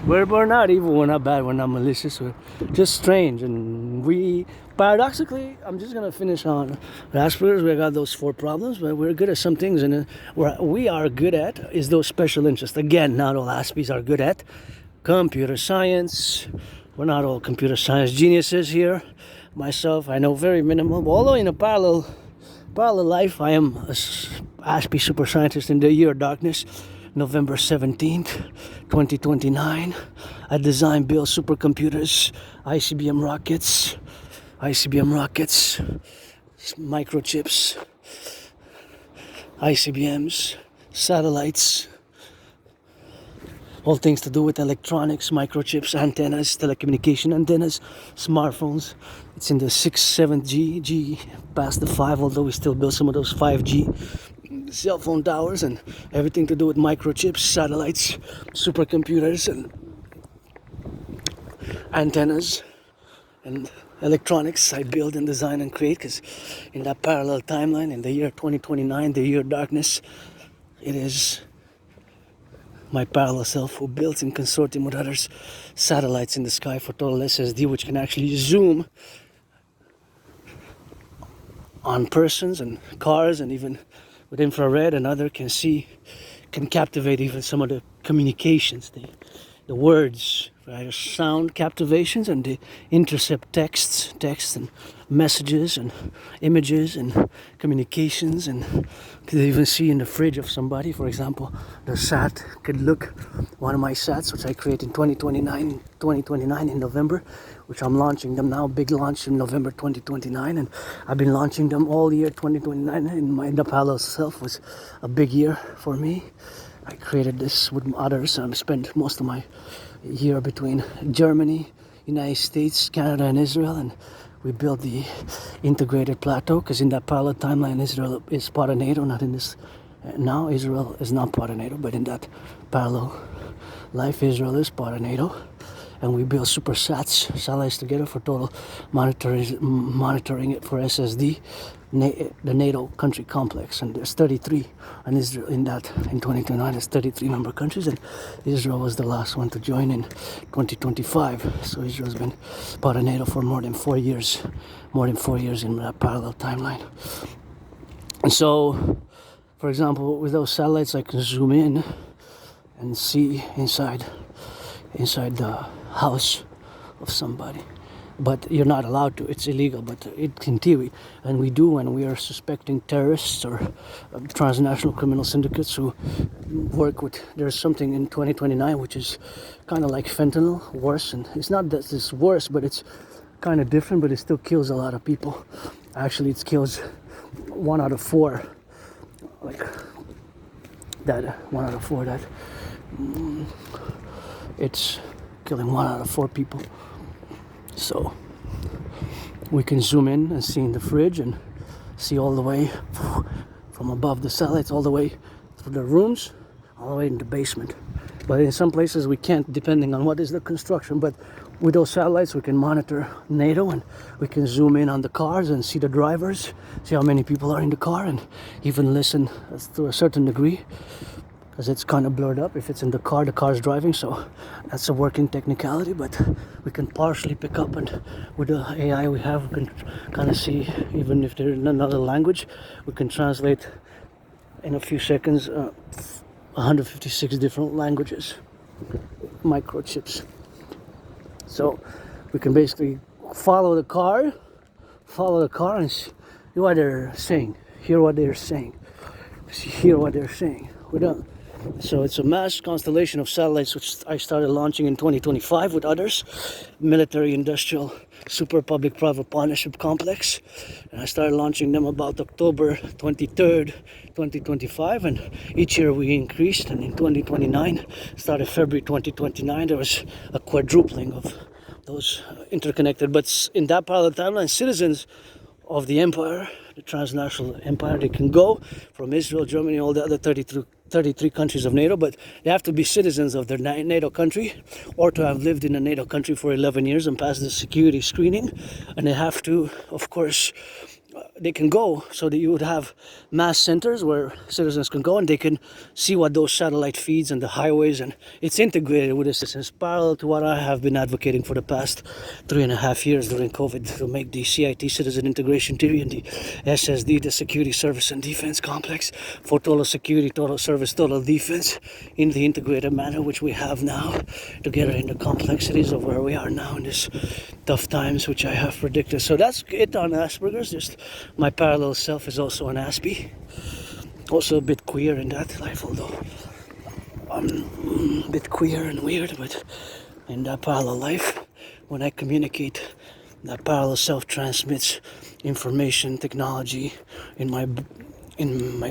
We're not evil, we're not bad, we're not malicious, we're just strange. And we, paradoxically, I'm just gonna finish on Asperger's. We got those 4 problems, but we're good at some things, and what we are good at is those special interests. Again, not all Aspies are good at computer science. We're not all computer science geniuses here. Myself, I know very minimal, although in a parallel life, I am a Aspie super scientist in the year of darkness. November 17th, 2029. I design, build supercomputers, ICBM rockets, microchips, ICBMs, satellites, all things to do with electronics, microchips, antennas, telecommunication antennas, smartphones. It's in the 6, 7G, past the 5, although we still build some of those 5G cell phone towers, and everything to do with microchips, satellites, supercomputers, and antennas, and electronics I build and design and create, because in that parallel timeline, in the year 2029, the year of darkness, it is my parallel self who builds in consortium with others satellites in the sky for total SSD, which can actually zoom on persons and cars, and even with infrared and other can captivate even some of the communications, the words, right? Sound captivations, and they intercept text and messages and images and communications, and could even see in the fridge of somebody, for example, the sat could look, one of my sats, which I created in 2029 in November, which I'm launching them now, big launch in November 2029, and I've been launching them all year 2029, and the parallel self was a big year for me. I created this with others. I spent most of my year between Germany, United States, Canada, and Israel, and we built the integrated plateau, because in that parallel timeline, Israel is part of NATO, not in this. Now Israel is not part of NATO, but in that parallel life, Israel is part of NATO. And we build super satellites together for total monitoring it for SSD, the NATO country complex. And there's 33 in Israel in 2029. There's 33 member countries, and Israel was the last one to join in 2025. So Israel's been part of NATO for more than 4 years in that parallel timeline. And so, for example, with those satellites, I can zoom in and see inside the house of somebody. But you're not allowed to. It's illegal, but it in theory. And we do when we are suspecting terrorists or transnational criminal syndicates who work with... There's something in 2029 which is kind of like fentanyl, worse. And it's not that it's worse, but it's kind of different, but it still kills a lot of people. Actually, it kills 1 out of 4. Like that, 1 out of 4 that... it's killing 1 out of 4 people. So we can zoom in and see in the fridge and see all the way from above the satellites all the way through the rooms, all the way in the basement. But in some places we can't, depending on what is the construction. But with those satellites we can monitor NATO, and we can zoom in on the cars and see the drivers, see how many people are in the car, and even listen to a certain degree, because it's kind of blurred up if it's in the car's driving, so that's a working technicality. But we can partially pick up, and with the AI we have, we can kind of see, even if they're in another language, we can translate in a few seconds 156 different languages, microchips. So we can basically follow the car and see what they're saying, hear what they're saying. So it's a mass constellation of satellites which I started launching in 2025 with others, military industrial super public-private partnership complex, and I started launching them about October 23rd 2025, and each year we increased, and in 2029 started February 2029 there was a quadrupling of those interconnected. But in that parallel timeline, citizens of the empire, the transnational empire, they can go from Israel, Germany, all the other 33 countries of NATO, but they have to be citizens of their NATO country, or to have lived in a NATO country for 11 years and pass the security screening. And they have to, of course, they can go, so that you would have mass centers where citizens can go and they can see what those satellite feeds and the highways, and it's integrated with the systems, parallel to what I have been advocating for the past 3.5 years during COVID, to make the CIT citizen integration theory and the SSD, the security service and defense complex, for total security, total service, total defense in the integrated manner which we have now, together in the complexities of where we are now in this tough times which I have predicted. So that's it on Asperger's. Just my parallel self is also an Aspie, also a bit queer in that life, although I'm a bit queer and weird, but in that parallel life, when I communicate, that parallel self transmits information, technology in my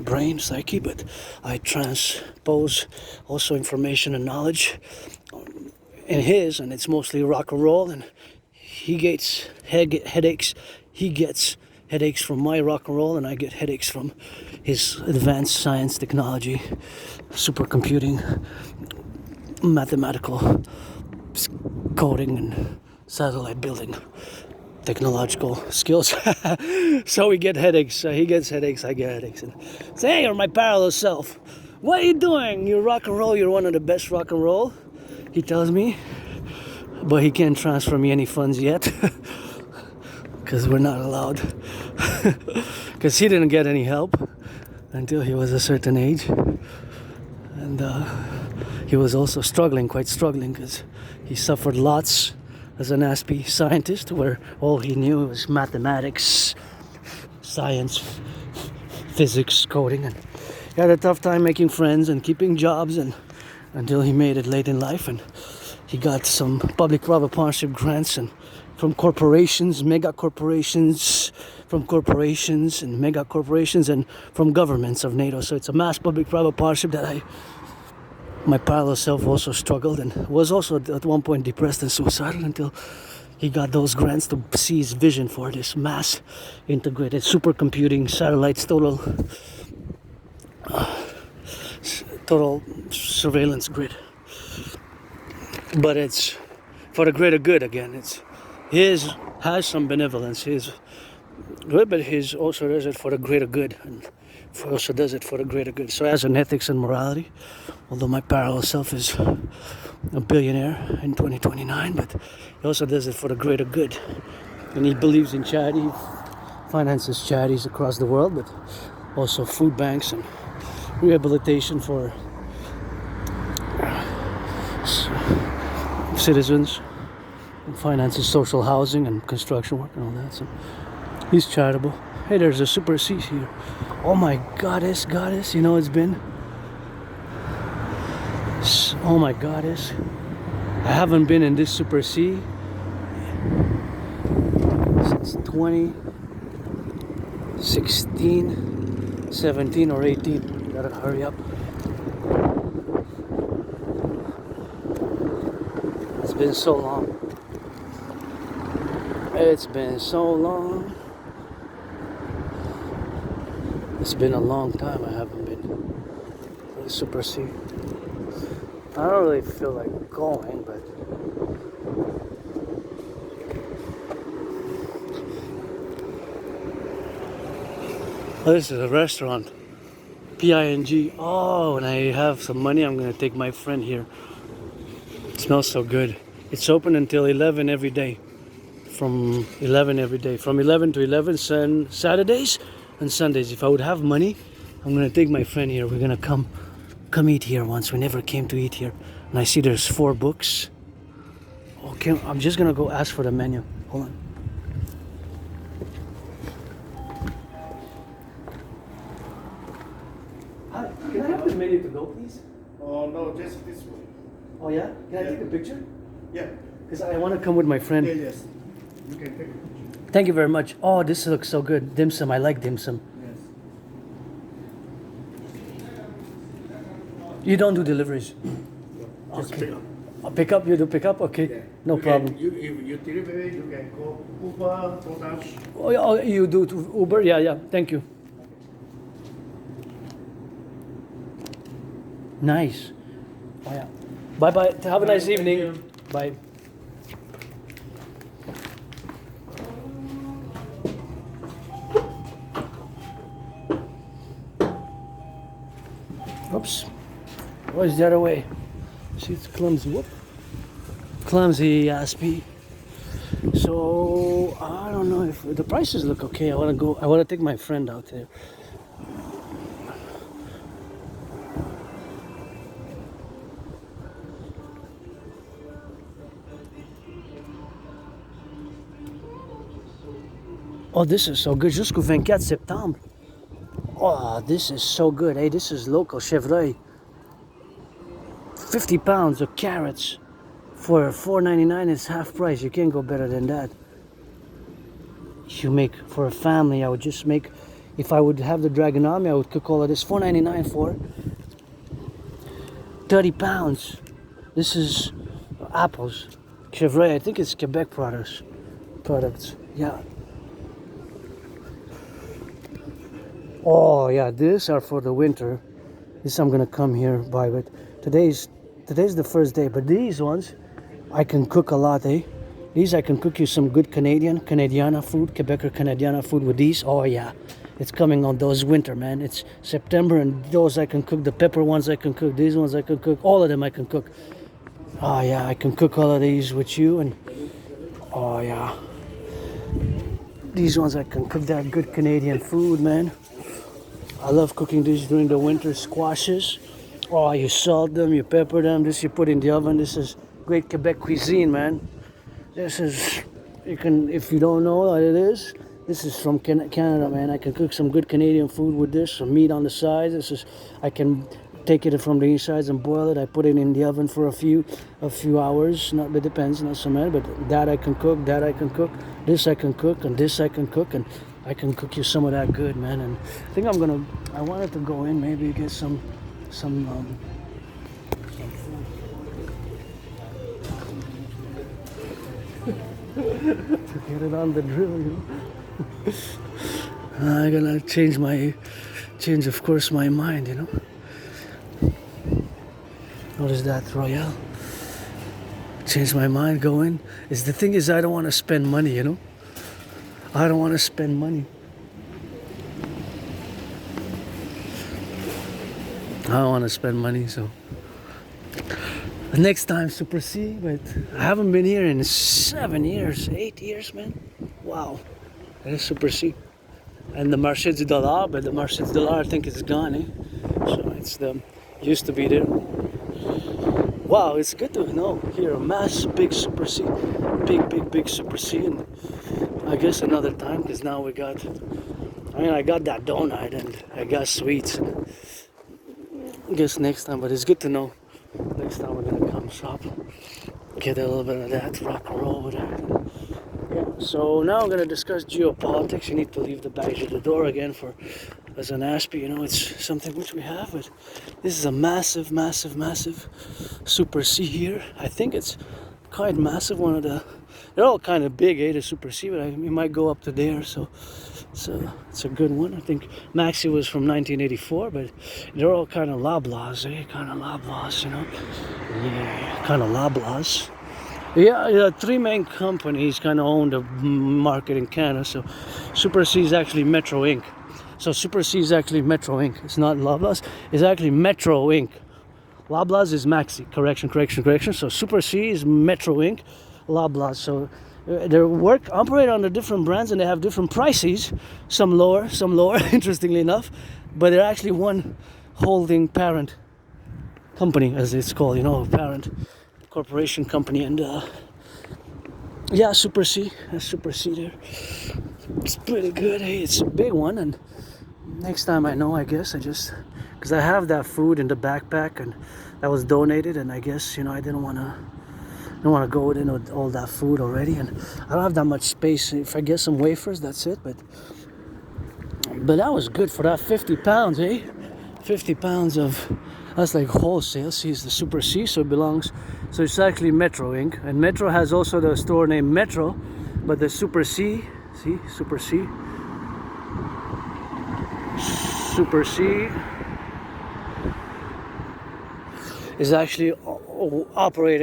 brain, psyche, but I transpose also information and knowledge in his, and it's mostly rock and roll, and he gets headaches. He gets headaches from my rock and roll, and I get headaches from his advanced science, technology, supercomputing, mathematical coding, and satellite building technological skills. So we get headaches. He gets headaches, I get headaches. And say, hey, you're my parallel self. What are you doing? You rock and roll. You're one of the best rock and roll, he tells me. But he can't transfer me any funds yet. Because we're not allowed. Because he didn't get any help until he was a certain age. And he was also quite struggling, because he suffered lots as an Aspie scientist, where all he knew was mathematics, science, physics, coding, and he had a tough time making friends and keeping jobs, and until he made it late in life, and he got some public-private partnership grants and from corporations, mega corporations, from corporations and mega corporations, and from governments of NATO. So it's a mass public-private partnership that my parallel self also struggled and was also at one point depressed and suicidal, until he got those grants to see his vision for this mass integrated supercomputing satellites, total surveillance grid. But it's for the greater good again. His has some benevolence, his good, but his also does it for the greater good, and also does it for the greater good. So as an ethics and morality, although my parallel self is a billionaire in 2029, but he also does it for the greater good. And he believes in charity, he finances charities across the world, but also food banks and rehabilitation for citizens finances social housing and construction work and all that. So he's charitable. Hey, there's a Super C here. Oh my goddess, you know it's been. Oh my goddess, I haven't been in this Super C since 2016, 17 or 18. Gotta hurry up. It's been so long. It's been so long. It's been a long time I haven't been to the Super C. I don't really feel like going, but oh, this is a restaurant. P-I-N-G. Oh, when I have some money, I'm gonna take my friend here. It smells so good. It's open until 11 every day. From 11 every day. From 11 to 11 Saturdays and Sundays. If I would have money, I'm gonna take my friend here. We're gonna come eat here once. We never came to eat here. And I see there's 4 books. Okay, I'm just gonna go ask for the menu. Hold on. Hi, can I have the menu to go, please? Oh no, just this way. Oh yeah? Can I take a picture? Yeah. Because I want to come with my friend. Yes. You can take a picture. Thank you very much. Oh, this looks so good. Dim sum. I like dim sum. Yes. You don't do deliveries? Just Okay. pick up. Pick up? You do pick up? Okay. Yeah. No You problem. If you deliver, you can go Uber, DoorDash. Oh, yeah, oh, you do to Uber? Yeah, yeah. Thank you. Nice. Oh, yeah. Bye-bye. Have a nice evening. you. Bye. Oops. Where's the other way? See, it's clumsy. Whoop. Clumsy aspie. So I don't know if the prices look okay. I want to take my friend out there. Oh, this is so good. Jusqu'au 24 Septembre. Oh, this is so good. Hey, this is local chevreuil. 50 pounds of carrots for $4.99 is half price. You can't go better than that. You make for a family. I would just make, if I would have the Dragon Army, I would cook all of this. $4.99 for 30 pounds. This is apples. Chevreuil. I think it's Quebec products. Yeah. Oh yeah, these are for the winter. This I'm gonna come here buy, but today's the first day. But these ones, I can cook a lot, eh? These I can cook you some good Canadiana food, Quebec or Canadiana food with these. Oh yeah, it's coming on those winter, man. It's September, and those I can cook. The pepper ones I can cook. These ones I can cook. All of them I can cook. Oh yeah, I can cook all of these with you, and oh yeah, these ones I can cook that good Canadian food, man. I love cooking these during the winter. Squashes. Oh, you salt them, you pepper them. This you put in the oven. This is great Quebec cuisine, man. This is, you can, if you don't know what it is, this is from Canada, man. I can cook some good Canadian food with this. Some meat on the sides. This is, I can take it from the insides and boil it. I put it in the oven for a few hours. Not, it depends, not so much. But that I can cook. That I can cook. This I can cook, and this I can cook, and I can cook you some of that good, man. And I think I wanted to go in, maybe get some food. To get it on the drill, you know. I'm gonna change of course my mind, you know. What is that, Royale? Change my mind, go in. The thing is, I don't want to spend money, you know. I don't want to spend money. I don't want to spend money, so next time Super C. But I haven't been here in 7 years, 8 years, man. Wow, that is Super C. And the Marché du Dollar, but the Marché du Dollar, I think it's gone, eh? So it's used to be there. Wow, it's good to know here a big Super C. big Super C, and I guess another time, because now we got, I got that donut and I got sweets, and I guess next time, but it's good to know, next time we're gonna come shop, get a little bit of that, rock and roll with that. Yeah, so now I'm gonna discuss geopolitics. You need to leave the baggage at the door again for, as an ASPE, it's something which we have, but this is a massive Super C here. I think it's quite massive, they're all kind of big, the Super C, but you might go up to there, so it's a good one. I think Maxi was from 1984, but they're all kind of Loblaws, kind of Loblaws, yeah, kind of Loblaws. Yeah, three main companies kind of own the market in Canada, so Super C is actually Metro Inc. So Super C is actually Metro Inc. It's not Loblaws, it's actually Metro Inc. Loblaws is Maxi, correction. So Super C is Metro Inc. Loblaws. So they operate under different brands, and they have different prices. Some lower, interestingly enough. But they're actually one holding parent company, as it's called, parent corporation company. And yeah, Super C there. It's pretty good. Hey, it's a big one, and next time I guess because I have that food in the backpack, and that was donated, and I guess I didn't want to go with all that food already, and I don't have that much space. If I get some wafers, that's it. But that was good for that 50 pounds, 50 pounds of, that's like wholesale. See, it's the Super C, so it's actually Metro Inc. And Metro has also the store name Metro, but the Super C, see, Super C is actually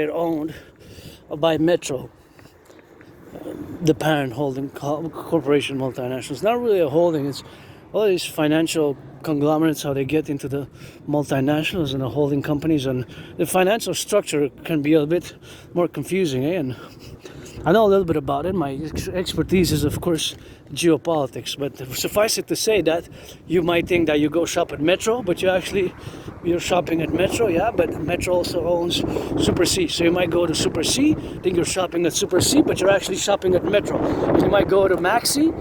owned by Metro, the parent holding corporation multinational. It's not really a holding, it's all these financial conglomerates, how they get into the multinationals and the holding companies, and the financial structure can be a bit more confusing, and I know a little bit about it. My expertise is, of course, geopolitics, but suffice it to say that you might think that you go shop at Metro, but you're shopping at Metro, yeah, but Metro also owns Super C. So you might go to Super C, think you're shopping at Super C, but you're actually shopping at Metro. And you might go to Maxi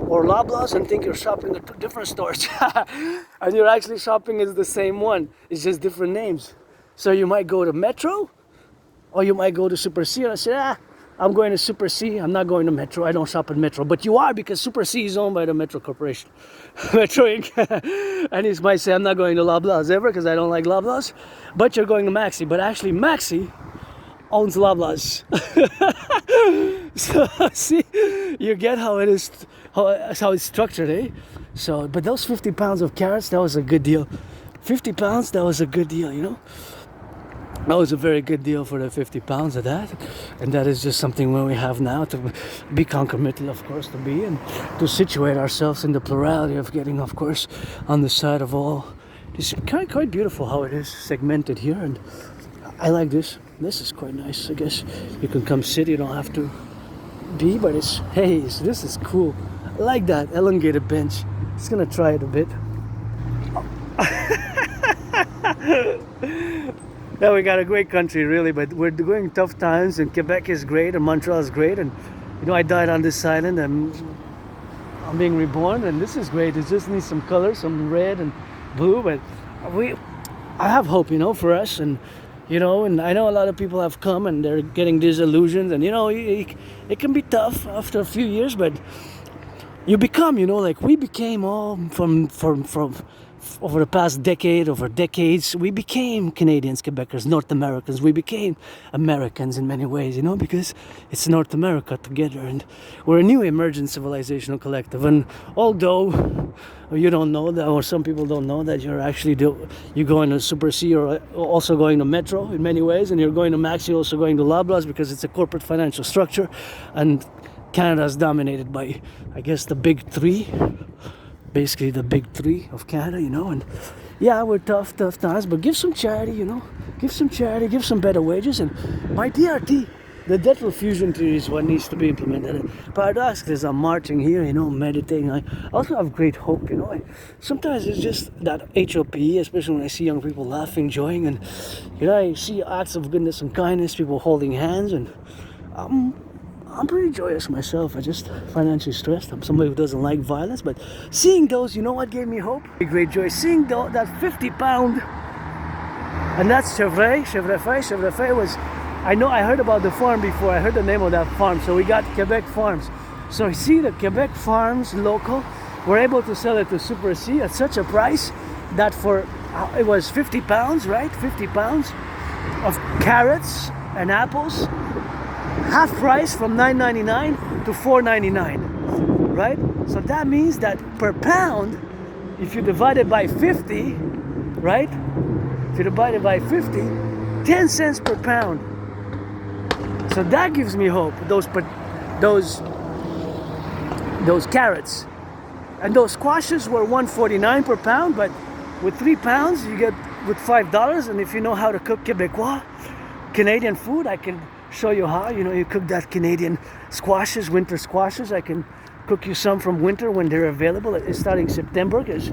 or Loblaws and think you're shopping at two different stores. And you're actually shopping at the same one. It's just different names. So you might go to Metro, or you might go to Super C, and I say, I'm going to Super C, I'm not going to Metro, I don't shop at Metro. But you are, because Super C is owned by the Metro Corporation, Metro Inc. And you might say, I'm not going to Loblaws ever, because I don't like Loblaws. But you're going to Maxi. But actually, Maxi owns Loblaws. So, see, you get how it is, how it's structured, So, but those 50 pounds of carrots, that was a good deal. 50 pounds, that was a good deal, That was a very good deal for the 50 pounds of that. And that is just something we have now to be concomitant, of course, to be, and to situate ourselves in the plurality of getting, of course, on the side of all. It's quite beautiful how it is segmented here, and I like this. This is quite nice. I guess you can come sit, you don't have to be, but this is cool. I like that elongated bench. Just gonna try it a bit. Yeah, we got a great country, really, but we're going tough times, and Quebec is great, and Montreal is great, and I died on this island, and I'm being reborn, and this is great. It just needs some color, some red and blue, but I have hope, for us, and and I know a lot of people have come and they're getting disillusioned, and it can be tough after a few years, but you become, like we became all from over the past decades, we became Canadians, Quebecers, North Americans. We became Americans in many ways, because it's North America together, and we're a new emergent civilizational collective. And although you don't know that, or some people don't know that, you're going to Super C, or also going to Metro in many ways, and you're going to Maxi, also going to Loblaws, because it's a corporate financial structure, and Canada is dominated by, I guess, the big three. Basically the big three of Canada, and yeah, we're tough times, but give some charity, give some better wages. And my DRT, The debt refusion theory is what needs to be implemented. Paradox is I'm marching here, meditating. I also have great hope, sometimes it's just that HOP, especially when I see young people laughing, enjoying, and I see acts of goodness and kindness, people holding hands, and I'm pretty joyous myself. I just financially stressed. I'm somebody who doesn't like violence, but seeing those, what gave me hope? Great joy. Seeing that 50 pound, and that's Chevre was, I heard about the farm before. I heard the name of that farm. So we got Quebec Farms. So you see the Quebec Farms local, we're able to sell it to Super C at such a price that it was 50 pounds, right? 50 pounds of carrots and apples. Half price from $9.99 to $4.99, right? So that means that per pound, if you divide it by 50, right? If you divide it by 50, 10 cents per pound. So that gives me hope. Those carrots and those squashes were $1.49 per pound, but with 3 pounds you get with $5. And if you know how to cook Quebecois, Canadian food, I can show you how. You cook that Canadian squashes, winter squashes. I can cook you some from winter when they're available. It's starting September because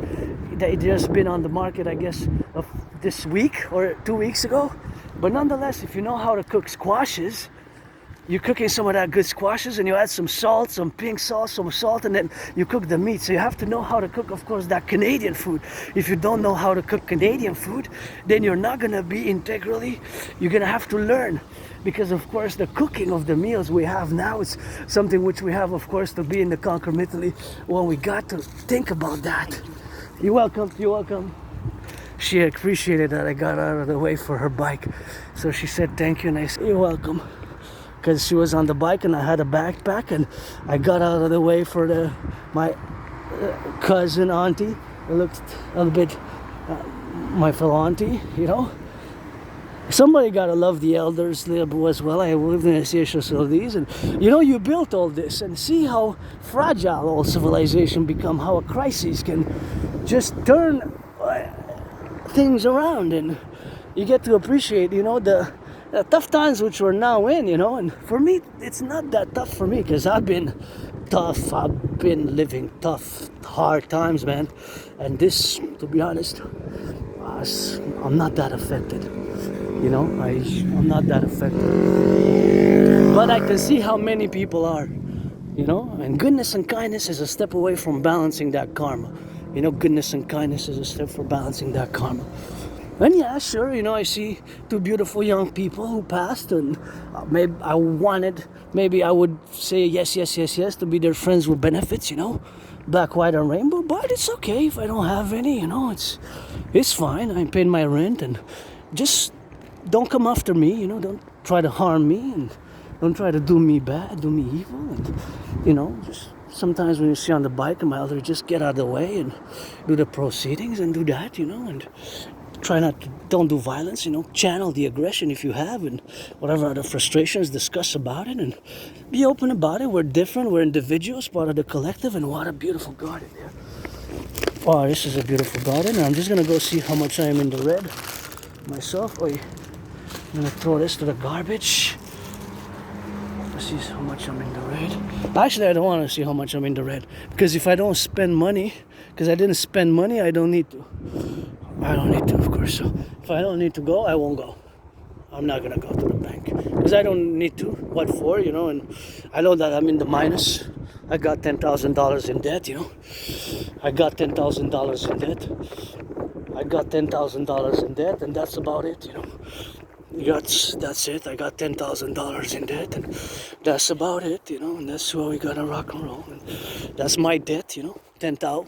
they just been on the market, I guess, of this week or 2 weeks ago. But nonetheless, if you know how to cook squashes, you're cooking some of that good squashes and you add some salt, some pink sauce, some salt, and then you cook the meat. So you have to know how to cook, of course, that Canadian food. If you don't know how to cook Canadian food, then you're not going to be integrally. You're going to have to learn. Because, of course, the cooking of the meals we have now is something which we have, of course, to be in the Conquer Italy. Well, we got to think about that. You're welcome. You're welcome. She appreciated that I got out of the way for her bike. So she said thank you, and I said, you're welcome. Because she was on the bike and I had a backpack, and I got out of the way for my cousin auntie. It looked a little bit my fellow auntie, Somebody gotta love the elders as well. I lived in association facilities, and you built all this, and see how fragile all civilization become. How a crisis can just turn things around, and you get to appreciate, the tough times which we're now in, and for me, it's not that tough for me, because I've been tough, I've been living tough, hard times, man, and this, to be honest, I'm not that affected, I'm not that affected, but I can see how many people are, and goodness and kindness is a step away from balancing that karma, goodness and kindness is a step for balancing that karma. And yeah, sure, I see two beautiful young people who passed, and maybe I would say yes to be their friends with benefits, black, white, and rainbow, but it's okay if I don't have any, it's fine. I paid my rent, and just don't come after me, don't try to harm me, and don't try to do me bad, do me evil, and, just sometimes when you see on the bike and my elder, just get out of the way and do the proceedings and do that, and don't do violence, channel the aggression if you have, and whatever other frustrations, discuss about it, and be open about it. We're different, we're individuals, part of the collective, and what a beautiful garden there. Oh, this is a beautiful garden, and I'm just gonna go see how much I am in the red myself. I'm gonna throw this to the garbage. Let's see how much I'm in the red. Actually, I don't want to see how much I'm in the red, because if I don't spend money, because I didn't spend money, I don't need to, of course. So if I don't need to go, I won't go. I'm not gonna go to the bank because I don't need to. What for, and I know that I'm in the minus. I got $10,000 in debt, I got $10,000 in debt. I got $10,000 in debt, and that's about it, That's it. I got $10,000 in debt, and that's about it, and that's why we gotta rock and roll. And that's my debt, $10,000.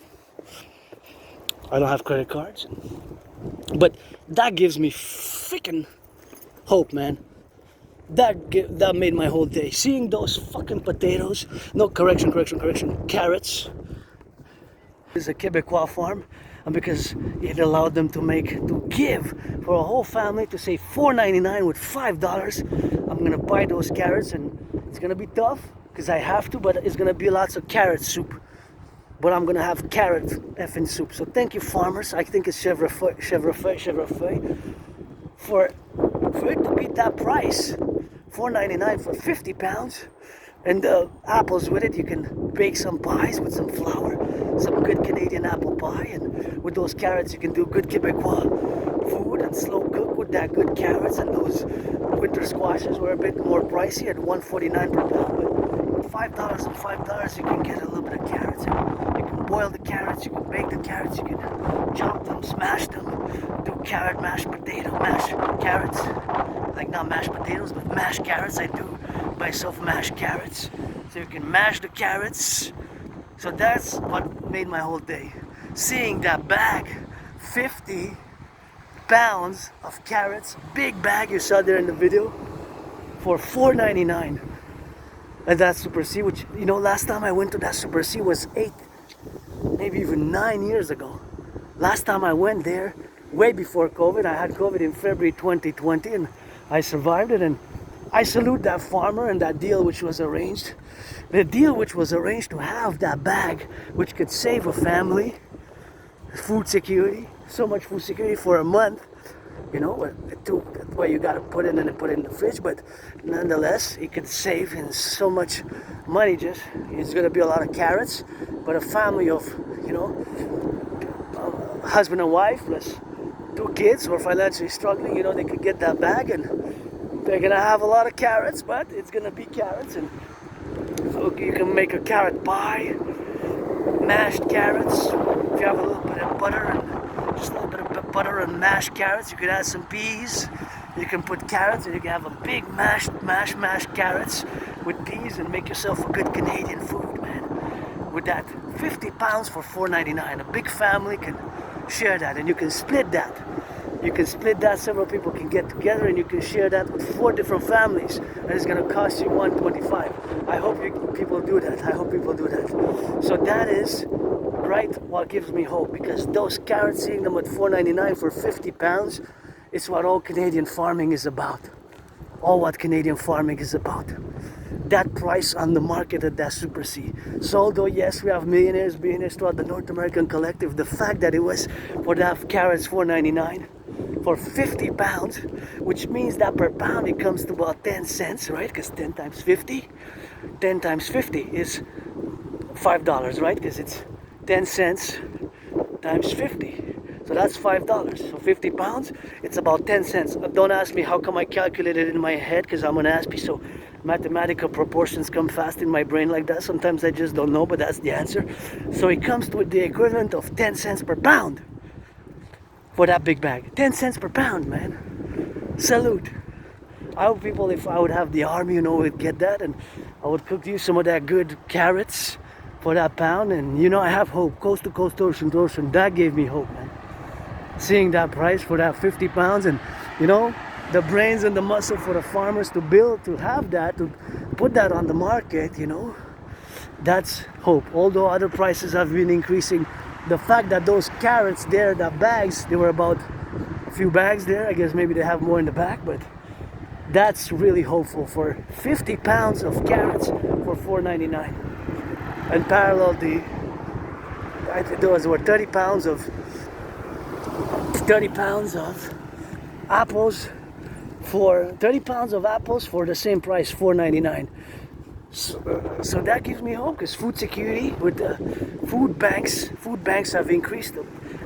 I don't have credit cards, but that gives me freaking hope, man. That made my whole day. Seeing those fucking potatoes, no correction, carrots. It's a Quebecois farm, and because it allowed them to give for a whole family to save $4.99 with $5. I'm gonna buy those carrots, and it's gonna be tough because I have to, but it's gonna be lots of carrot soup. But I'm gonna have carrot effing soup. So thank you, farmers. I think it's Chevre for it to be that price $4.99 for 50 pounds. And the apples with it, you can bake some pies with some flour, some good Canadian apple pie, and with those carrots you can do good Quebecois food and slow cook with that good carrots. And those winter squashes were a bit more pricey at $1.49 per pound, but with $5 and $5 you can get a little bit of carrots. And you can boil the carrots, you can bake the carrots, you can chop them, smash them, do carrot mashed potato, mashed carrots, like not mashed potatoes but mashed carrots. I do myself mashed carrots, so you can mash the carrots. So that's what made my whole day, seeing that bag, 50 pounds of carrots, big bag you saw there in the video, for $4.99 at that Super C, which, you know, last time I went to that Super C was 8, maybe even 9 years ago. Last time I went there, way before COVID. I had COVID in February 2020 and I survived it, and I salute that farmer and that deal which was arranged. The deal which was arranged to have that bag which could save a family, food security, so much food security for a month. You know, that's why you gotta put it in and put it in the fridge, but nonetheless, it could save in so much money. Just, it's gonna be a lot of carrots, but a family of, you know, husband and wife plus 2 kids who are financially struggling, you know, they could get that bag and they're gonna have a lot of carrots, but it's gonna be carrots. And so you can make a carrot pie, mashed carrots. If you have a little bit of butter and just a little bit of butter and mashed carrots, you could add some peas. You can put carrots and you can have a big mashed carrots with peas and make yourself a good Canadian food, man. With that 50 pounds for $4.99, a big family can share that, and you can split that. You can split that, several people can get together and you can share that with 4 different families, and it's gonna cost you $1.25. I hope people do that. I hope people do that. So that is right what gives me hope, because those carrots, seeing them at $4.99 for 50 pounds, it's what all Canadian farming is about. All what Canadian farming is about. That price on the market at that Super C. So although yes, we have millionaires, billionaires throughout the North American collective, the fact that it was for that carrots $4.99 for 50 pounds, which means that per pound it comes to about 10 cents, right? Because 10 times 50 is $5, right? Because it's 10 cents times 50. So that's $5. So 50 pounds, it's about 10 cents. Don't ask me how come I calculated it in my head, because I'm an aspie, so mathematical proportions come fast in my brain like that. Sometimes I just don't know, but that's the answer. So it comes to the equivalent of 10 cents per pound for that big bag. 10 cents per pound, man. Salute. I hope people, if I would have the army, you know, would get that, and I would cook you some of that good carrots for that pound. And you know, I have hope. Coast to coast, ocean to ocean. That gave me hope, man. Seeing that price for that 50 pounds, and you know, the brains and the muscle for the farmers to build, to have that, to put that on the market, you know, that's hope. Although other prices have been increasing, the fact that those carrots there, the bags, they were about a few bags there. I guess maybe they have more in the back, but that's really hopeful for 50 pounds of carrots for $4.99. And parallel, I think there were 30 pounds of apples for 30 pounds of apples for the same price, $4.99. So that gives me hope, because food security with the food banks have increased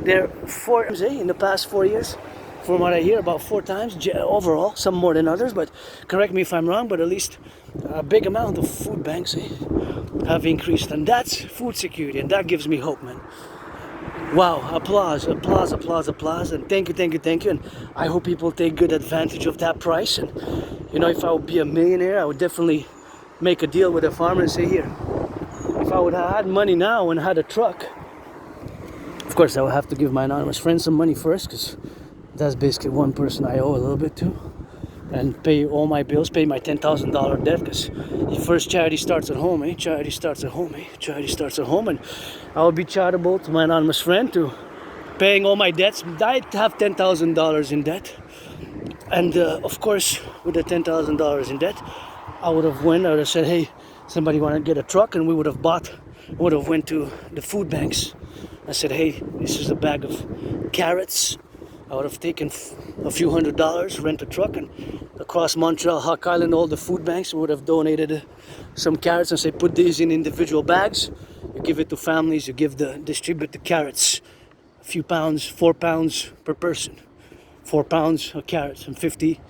their in the past 4 years. From what I hear, about 4 times overall, some more than others, but correct me if I'm wrong, but at least a big amount of food banks have increased, and that's food security, and that gives me hope, man. Wow, applause, and thank you, and I hope people take good advantage of that price. And you know, if I would be a millionaire, I would definitely make a deal with a farmer and say, here, if I would have had money now and had a truck, of course I would have to give my anonymous friend some money first, because that's basically one person I owe a little bit to, and pay all my bills, pay my $10,000 debt, because the first charity starts at home, Charity starts at home, and I will be charitable to my anonymous friend, to paying all my debts. I have $10,000 in debt, and of course, with the $10,000 in debt, I would have said, hey, somebody want to get a truck, and we would have went to the food banks. I said, hey, this is a bag of carrots, I would have taken a few $100, rent a truck, and across Montreal, Hawk Island, all the food banks would have donated some carrots and say, put these in individual bags. You give it to families, you distribute the carrots. A few pounds, 4 pounds per person. 4 pounds of carrots and 50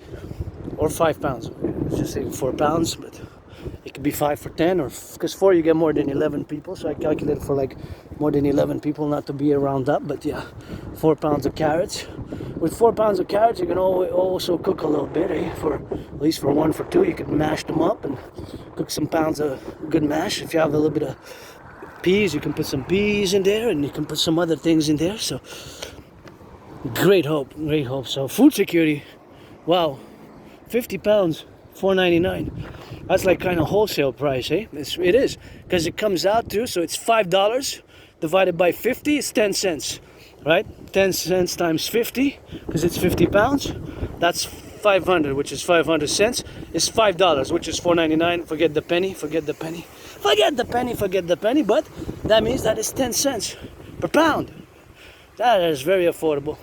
or 5 pounds. Let's just say 4 pounds, but it could be 5 for 10, or because 4 you get more than 11 people. So I calculated for like more than 11 people, not to be around up, but yeah, 4 pounds of carrots. With 4 pounds of carrots, you can also cook a little bit, for at least for 1 for 2. You can mash them up and cook some pounds of good mash. If you have a little bit of peas, you can put some peas in there, and you can put some other things in there. So great hope. So food security, wow, 50 pounds, $4.99. That's like kind of wholesale price, eh? It is, because it comes out to, so it's $5 divided by 50 is 10 cents, right? 10 cents times 50, because it's 50 pounds, that's 500, which is 500 cents, is $5, which is $4.99. Forget the penny, but that means that is 10 cents per pound. That is very affordable.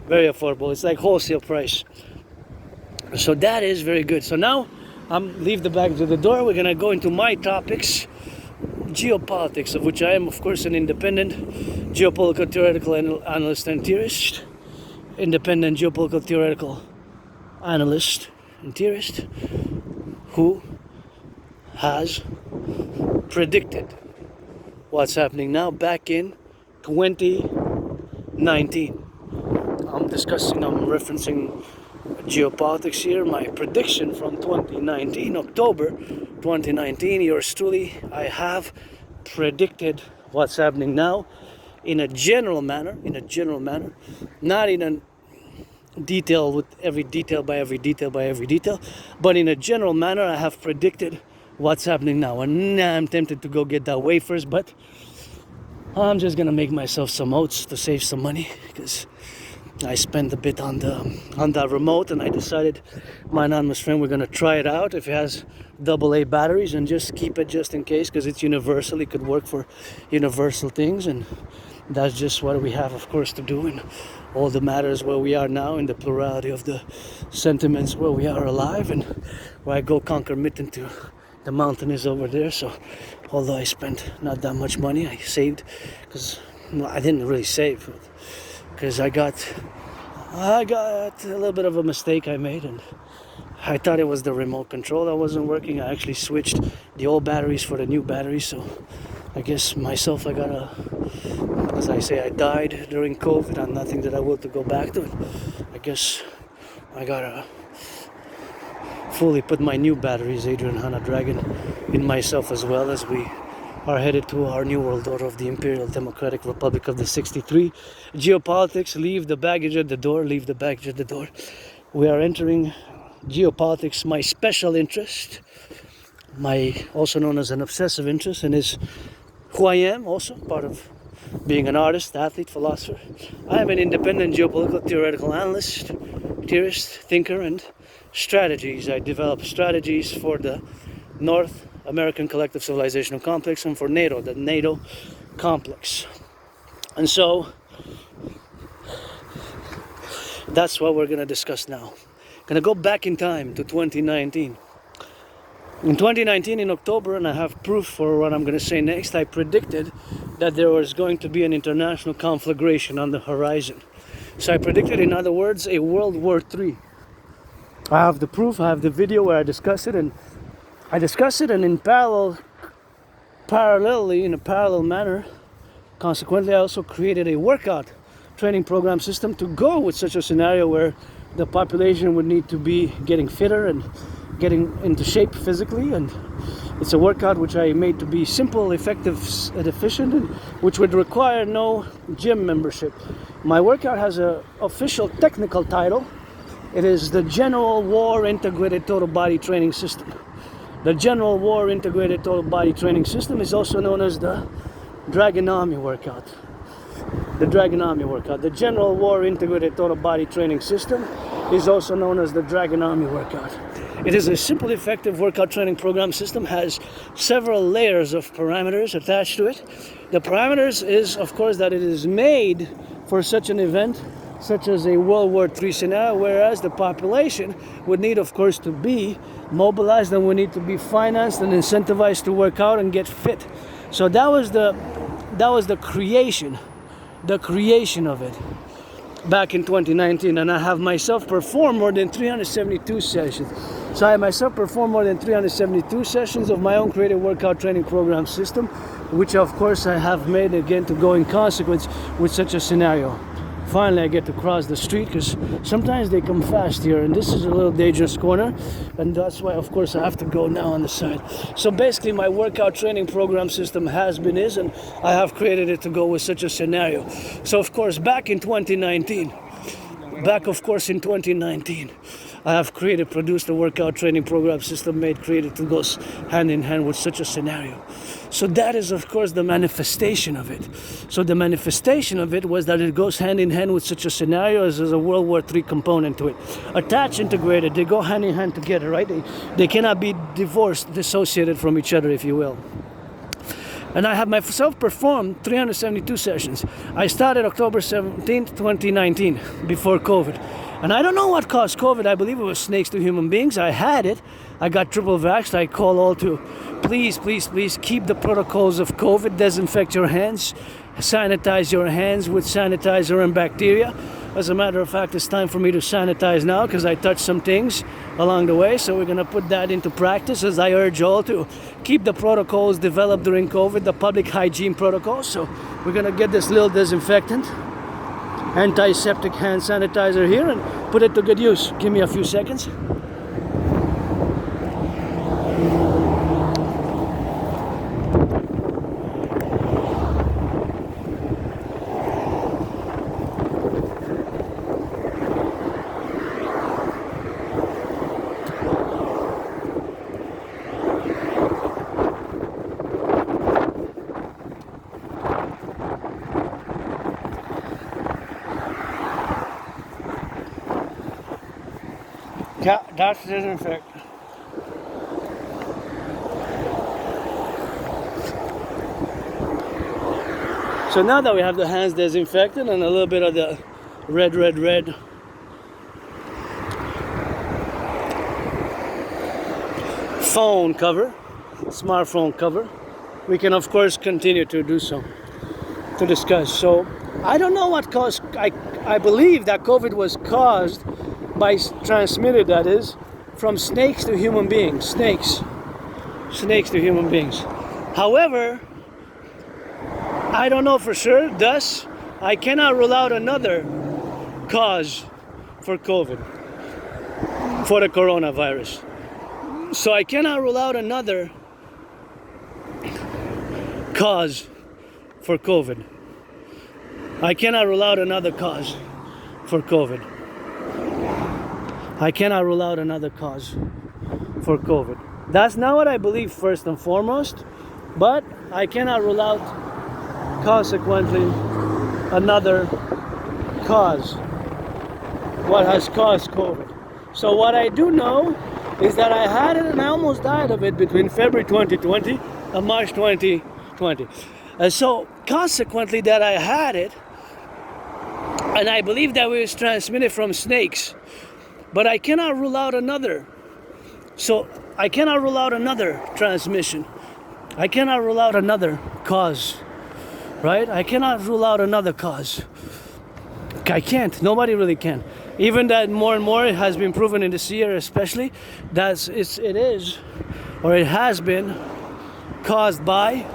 It's like wholesale price. So that is very good. So now leave the bags at the door. We're gonna go into my topics, geopolitics, of which I am, of course, an independent geopolitical theoretical analyst and theorist. Independent geopolitical theoretical analyst and theorist who has predicted what's happening now back in 2019. I'm referencing geopolitics here. My prediction from 2019, October 2019, yours truly, I have predicted what's happening now in a general manner, not in a detail with every detail, but in a general manner, I have predicted what's happening now. And I'm tempted to go get that wafers, but I'm just gonna make myself some oats to save some money, because I spent a bit on that remote, and I decided, my anonymous friend, we're gonna try it out if it has AA batteries, and just keep it just in case, because it's universal. It could work for universal things, and that's just what we have, of course, to do in all the matters where we are now, in the plurality of the sentiments where we are alive, and where I go conquer mitten to the mountain is over there. So although I spent not that much money, I saved, because I didn't really save, because I got a little bit of a mistake I made, and I thought it was the remote control that wasn't working. I actually switched the old batteries for the new batteries. So I guess myself, as I say, I died during COVID, and nothing that I will to go back to it. I guess I gotta fully put my new batteries, Adrian Hanna Dragon, in myself, as well, as we are headed to our new world order of the Imperial Democratic Republic of the 63. Geopolitics, leave the baggage at the door. We are entering geopolitics, my special interest, also known as an obsessive interest, and is who I am, also part of being an artist, athlete, philosopher. I am an independent geopolitical theoretical analyst, theorist, thinker, and strategies. I develop strategies for the North American Collective Civilizational Complex, and for NATO, the NATO complex. And so that's what we're going to discuss now. Going to go back in time to 2019. In 2019, in October, and I have proof for what I'm going to say next, I predicted that there was going to be an international conflagration on the horizon. So I predicted, in other words, a World War III. I have the proof, I have the video where I discuss it, and in parallelly, in a parallel manner, consequently, I also created a workout training program system to go with such a scenario where the population would need to be getting fitter and getting into shape physically. And it's a workout which I made to be simple, effective, and efficient, and which would require no gym membership. My workout has an official technical title. It is the General War Integrated Total Body Training System. The General War Integrated Total Body Training System is also known as the Draconis workout. The General War Integrated Total Body Training System is also known as the Draconis workout. It is a simple, effective workout training program system, has several layers of parameters attached to it. The parameters is, of course, that it is made for such an event, such as a World War III scenario, whereas the population would need, of course, to be mobilized and would need to be financed and incentivized to work out and get fit. So that was the creation of it back in 2019, and I have myself performed more than 372 sessions. So I myself performed more than 372 sessions of my own creative workout training program system, which of course I have made again to go in consequence with such a scenario. Finally I get to cross the street, because sometimes they come fast here, and this is a little dangerous corner, and that's why of course I have to go now on the side. So basically my workout training program system has been and I have created it to go with such a scenario. So of course back in 2019, I have produced a workout training program system created to go hand in hand with such a scenario. So that is, of course, the manifestation of it. So the manifestation of it was that it goes hand in hand with such a scenario as a World War III component to it. Attached, integrated, they go hand in hand together, right? They cannot be divorced, dissociated from each other, if you will. And I have myself performed 372 sessions. I started October 17th, 2019, before COVID. And I don't know what caused COVID. I believe it was snakes to human beings. I had it. I got triple vaxxed. I call all to please keep the protocols of COVID. Disinfect your hands. Sanitize your hands with sanitizer and bacteria. As a matter of fact, it's time for me to sanitize now, because I touched some things along the way. So we're going to put that into practice, as I urge all to keep the protocols developed during COVID, the public hygiene protocols. So we're going to get this little disinfectant, antiseptic hand sanitizer here, and put it to good use. Give me a few seconds. Yeah, that's disinfect. So now that we have the hands disinfected and a little bit of the red phone cover, smartphone cover, we can of course continue to do so, to discuss. So I don't know what caused, I believe that COVID was caused transmitted, that is, from snakes to human beings. Snakes to human beings. However, I don't know for sure. Thus, I cannot rule out another cause for COVID, for the coronavirus. So I cannot rule out another cause for COVID. I cannot rule out another cause for COVID. I cannot rule out another cause for COVID. That's not what I believe first and foremost, but I cannot rule out, consequently, another cause. What has caused COVID. So what I do know is that I had it and I almost died of it between February 2020 and March 2020. And so consequently that I had it, and I believe that it was transmitted from snakes. But I cannot rule out another. So I cannot rule out another transmission. I cannot rule out another cause. Right? I cannot rule out another cause. I can't. Nobody really can. Even that more and more it has been proven in this year especially that it is, or it has been, caused by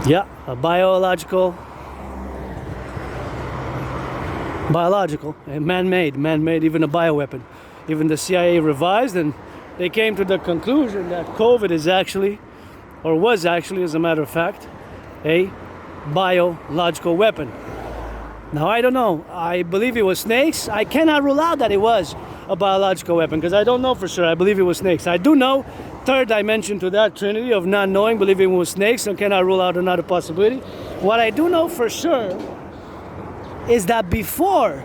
yeah, a biological, man-made, even a bioweapon. Even the CIA revised, and they came to the conclusion that COVID is actually, or was actually, as a matter of fact, a biological weapon. Now, I don't know. I believe it was snakes. I cannot rule out that it was a biological weapon, because I don't know for sure. I believe it was snakes. I do know, third dimension to that trinity of not knowing, believing it was snakes, and cannot rule out another possibility. What I do know for sure is that before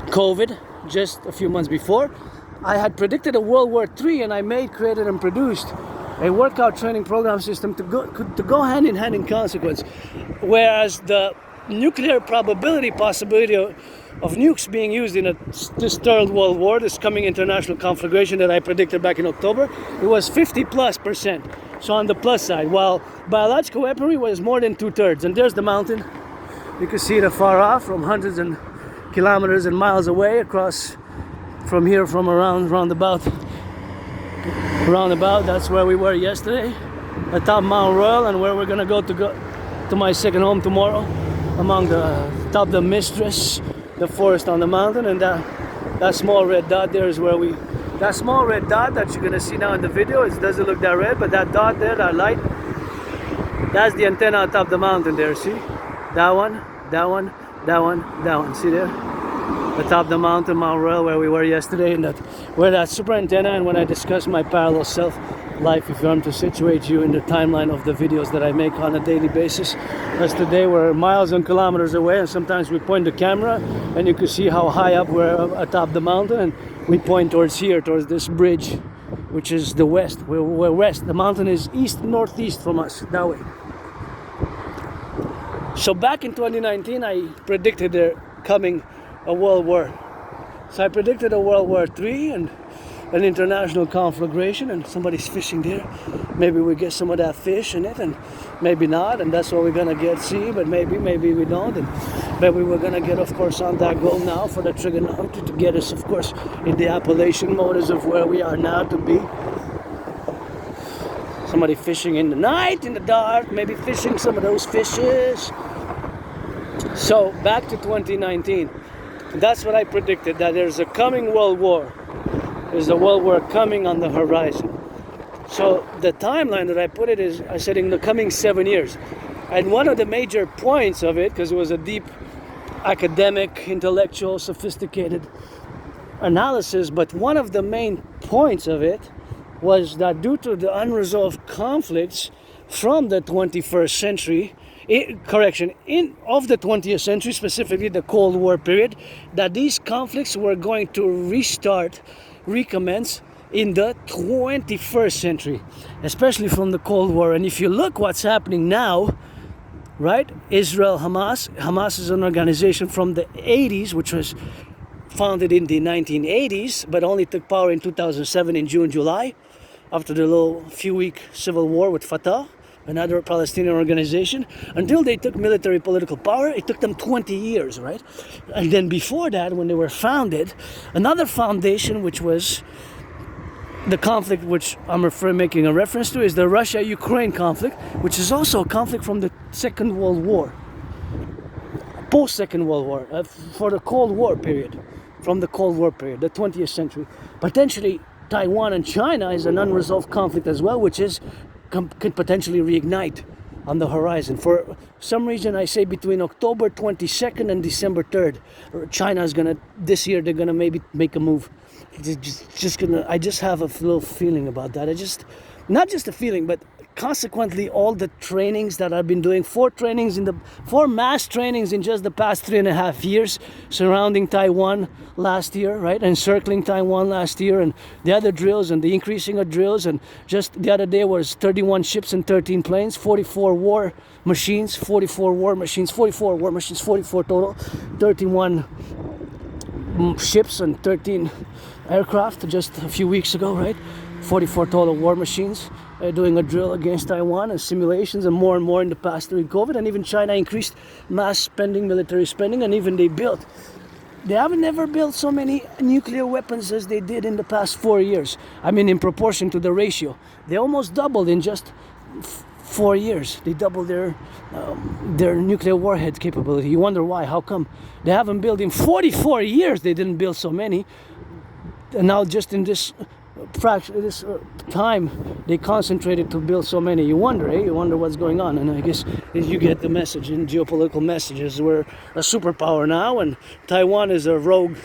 COVID, just a few months before, I had predicted a World War III, and I created, and produced a workout training program system to go hand in hand in consequence. Whereas the nuclear possibility of nukes being used in this third world war, this coming international conflagration that I predicted back in October, it was 50+%. So on the plus side, while biological weaponry was more than 2/3. And there's the mountain. You can see it afar off from hundreds and kilometers and miles away across from here, from roundabout. That's where we were yesterday, atop Mount Royal, and where we're gonna go to my second home tomorrow, among top the Mistress, the forest on the mountain. And that small red dot there is where that small red dot that you're gonna see now in the video, it doesn't look that red, but that dot there, that light, that's the antenna on top of the mountain there. See that one, see there, the top of the mountain, Mount Royal, where we were yesterday, and where that super antenna. And when I discuss my parallel self life, if I'm to situate you in the timeline of the videos that I make on a daily basis, as today we're miles and kilometers away, and sometimes we point the camera and you can see how high up we're atop the mountain, and we point towards here, towards this bridge, which is the west. We're west. The mountain is northeast from us, that way. So back in 2019, I predicted there coming a world war. So I predicted a World War III and an international conflagration, and somebody's fishing there. Maybe we get some of that fish in it, and maybe not, and that's what we're gonna see, but maybe we don't, and maybe we're gonna get, of course, on that goal now for the trigonometry to get us, of course, in the appellation modus of where we are now to be. Somebody fishing in the night, in the dark, maybe fishing some of those fishes. So back to 2019. That's what I predicted, that there's a coming world war. There's a world war coming on the horizon. So the timeline that I put it is, I said in the coming 7 years. And one of the major points of it, because it was a deep academic, intellectual, sophisticated analysis, but one of the main points of it was that due to the unresolved conflicts from the 21st century, of the 20th century, specifically the Cold War period, that these conflicts were going to recommence in the 21st century, especially from the Cold War. And if you look what's happening now, right? Israel, Hamas is an organization from the 80s, which was founded in the 1980s, but only took power in 2007 in June, July, after the little few-week civil war with Fatah, another Palestinian organization. Until they took military political power, it took them 20 years, right? And then before that, when they were founded, another foundation, which was the conflict which I'm making a reference to, is the Russia-Ukraine conflict, which is also a conflict from the Second World War, post-Second World War, for the Cold War period, from the Cold War period, the 20th century. Potentially, Taiwan and China is an unresolved conflict as well, which could potentially reignite on the horizon. For some reason, I say between October 22nd and December 3rd, China is this year, they're gonna maybe make a move. I just have a little feeling about that. Not just a feeling, but consequently all the trainings that I've been doing, 4 mass trainings in just the past 3.5 years surrounding Taiwan last year, right? Encircling Taiwan last year, and the other drills and the increasing of drills. And just the other day was 31 ships and 13 planes, 44 war machines, 44 total, 31 ships and 13 aircraft just a few weeks ago, right? 44 total war machines. Doing a drill against Taiwan and simulations, and more in the past during COVID. And even China increased mass spending, military spending, and even they haven't never built so many nuclear weapons as they did in the past 4 years. I mean, in proportion to the ratio. They almost doubled in just 4 years. They doubled their nuclear warhead capability. You wonder why, how come? They haven't built in 44 years, they didn't build so many. And now just in this time they concentrated to build so many. You wonder what's going on. And I guess you get the message in geopolitical messages. We're a superpower now, and Taiwan is a rogue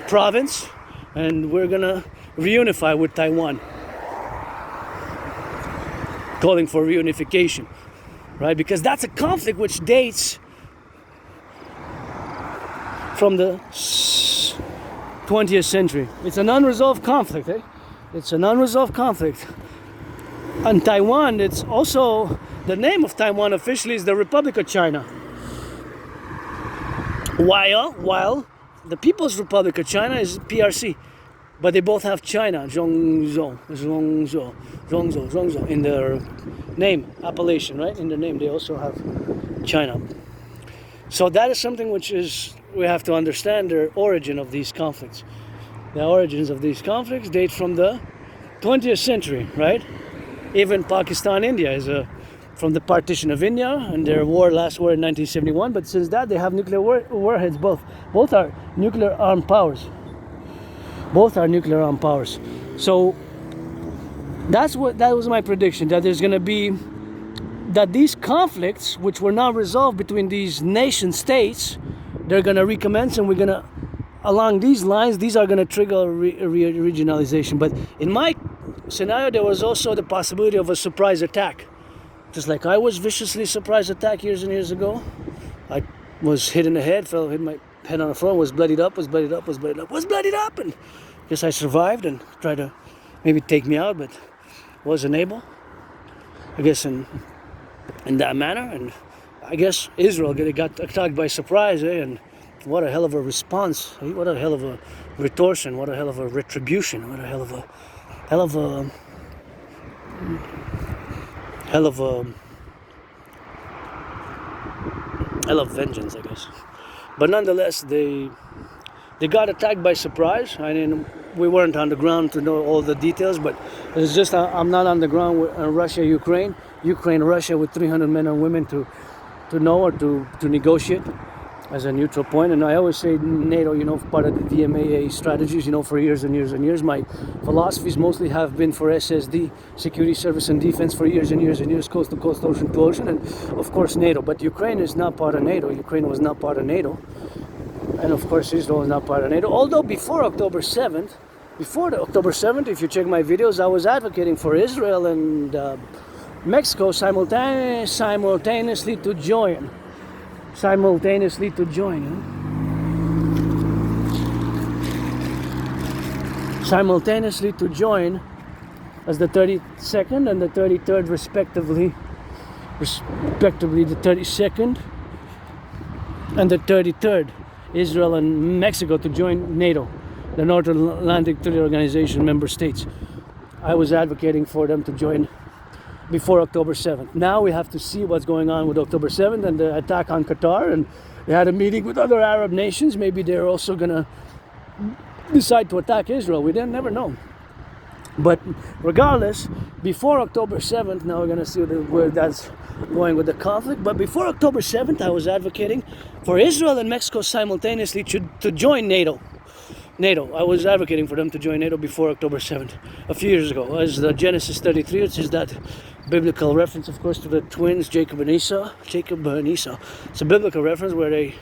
province, and we're gonna reunify with Taiwan, calling for reunification, right? Because that's a conflict which dates from the 20th century. It's an unresolved conflict, eh? It's an unresolved conflict. And Taiwan, it's also, the name of Taiwan officially is the Republic of China. While the People's Republic of China is PRC. But they both have China, Zhongzhou, in their name, appellation, right? In their name, they also have China. So that is something which is, we have to understand the origin of these conflicts. The origins of these conflicts date from the 20th century, right? Even Pakistan, India is from the partition of India, and their last war in 1971. But since that, they have nuclear warheads. Both are nuclear armed powers. Both are nuclear armed powers. So that was my prediction, that there's going to be, that these conflicts which were not resolved between these nation states, they're going to recommence, and we're going to, along these lines, these are going to trigger regionalization. But in my scenario, there was also the possibility of a surprise attack. Just like I was viciously surprise attacked years and years ago. I was hit in the head, hit my head on the floor, was bloodied up, and guess I survived and tried to maybe take me out, but wasn't able, I guess, in that manner. And I guess Israel got attacked by surprise, and what a hell of a response, what a hell of a retortion, what a hell of a retribution, what a hell of vengeance, I guess. But nonetheless, they got attacked by surprise. We weren't on the ground to know all the details, but it's just I'm not on the ground with Russia, Ukraine, Russia with 300 men and women to know or to negotiate as a neutral point. And I always say NATO, part of the DMAA strategies, for years and years and years. My philosophies mostly have been for SSD, security, service and defense, for years and years and years, coast to coast, ocean to ocean, and of course NATO. But Ukraine is not part of NATO. Ukraine was not part of NATO. And of course Israel is not part of NATO. Although before October 7th, if you check my videos, I was advocating for Israel and Mexico simultaneously to join. Simultaneously to join as the 32nd and the 33rd respectively the 32nd and the 33rd, Israel and Mexico, to join NATO, the North Atlantic Treaty Organization member states. I was advocating for them to join before October 7th. Now we have to see what's going on with October 7th and the attack on Qatar, and they had a meeting with other Arab nations. Maybe they're also gonna decide to attack Israel. We never know. But regardless, before October 7th, now we're gonna see where that's going with the conflict. But before October 7th, I was advocating for Israel and Mexico simultaneously to join NATO. I was advocating for them to join NATO before October 7th, a few years ago. As the Genesis 33, which is that biblical reference, of course, to the twins, Jacob and Esau. It's a biblical reference where they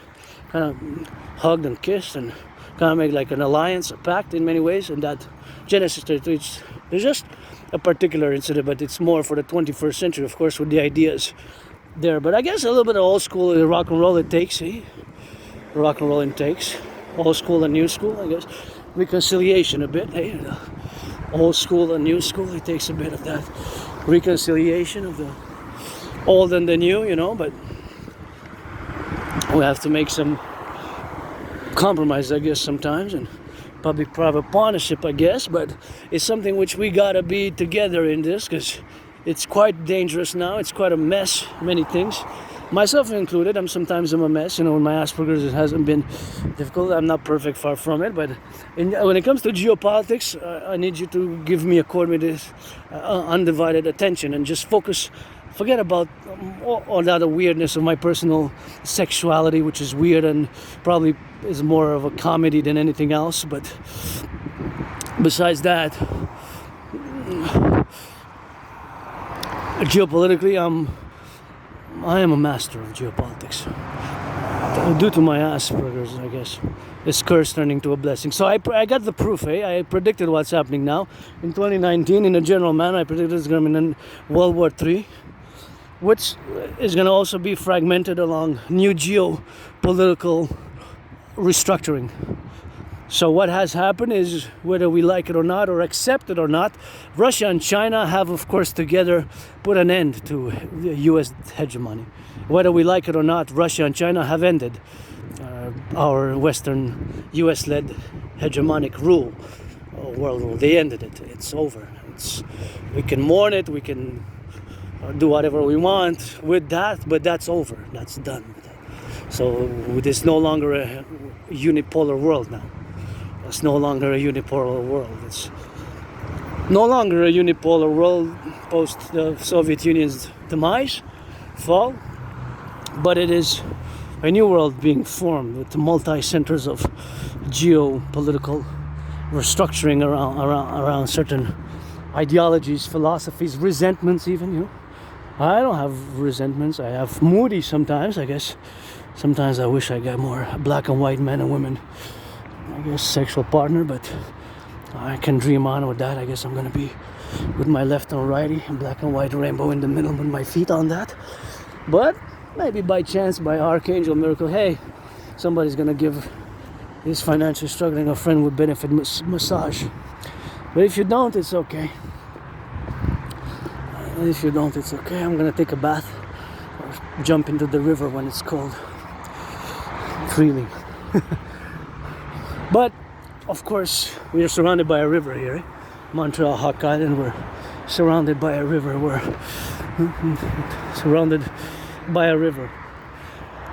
kind of hugged and kissed and kind of made like an alliance, a pact in many ways. And that Genesis 33, there's just a particular incident, but it's more for the 21st century, of course, with the ideas there. But I guess a little bit of old school rock and roll it takes, Rock and roll it takes. Old school and new school, I guess. Reconciliation a bit, Old school and new school, it takes a bit of that reconciliation of the old and the new, but we have to make some compromise, I guess, sometimes, and public-private partnership, I guess, but it's something which we gotta be together in this, because it's quite dangerous now. It's quite a mess, many things. Myself included, sometimes I'm a mess. With my Asperger's, it hasn't been difficult. I'm not perfect, far from it. But when it comes to geopolitics, I need you to accord me this undivided attention and just forget about all that weirdness of my personal sexuality, which is weird and probably is more of a comedy than anything else. But besides that, geopolitically, I am a master of geopolitics. Due to my Asperger's, I guess. This curse turning to a blessing. So I got the proof, I predicted what's happening now. In 2019, in a general manner, I predicted it's going to be in World War III, which is going to also be fragmented along new geopolitical restructuring. So what has happened is, whether we like it or not, or accept it or not, Russia and China have, of course, together put an end to the US hegemony. Whether we like it or not, Russia and China have ended our Western US-led hegemonic rule, world rule. They ended it. It's over. We can mourn it, we can do whatever we want with that, but that's over. That's done. So it's no longer a unipolar world now. It's no longer a unipolar world. It's no longer a unipolar world post the Soviet Union's demise, fall, but it is a new world being formed with the multi-centers of geopolitical restructuring around certain ideologies, philosophies, resentments even, you know. I don't have resentments. I have moody sometimes, I guess. Sometimes I wish I got more black and white men and women, I guess, sexual partner, but I can dream on with that. I guess I'm gonna be with my left and righty, black and white rainbow in the middle with my feet on that. But maybe by chance, by archangel miracle, hey, somebody's gonna give this financially struggling a friend with benefit massage. But if you don't, it's okay. If you don't, it's okay. I'm gonna take a bath or jump into the river when it's cold. Freely. But of course, we are surrounded by a river here. Montreal, Hawk Island, we're surrounded by a river. We're surrounded by a river.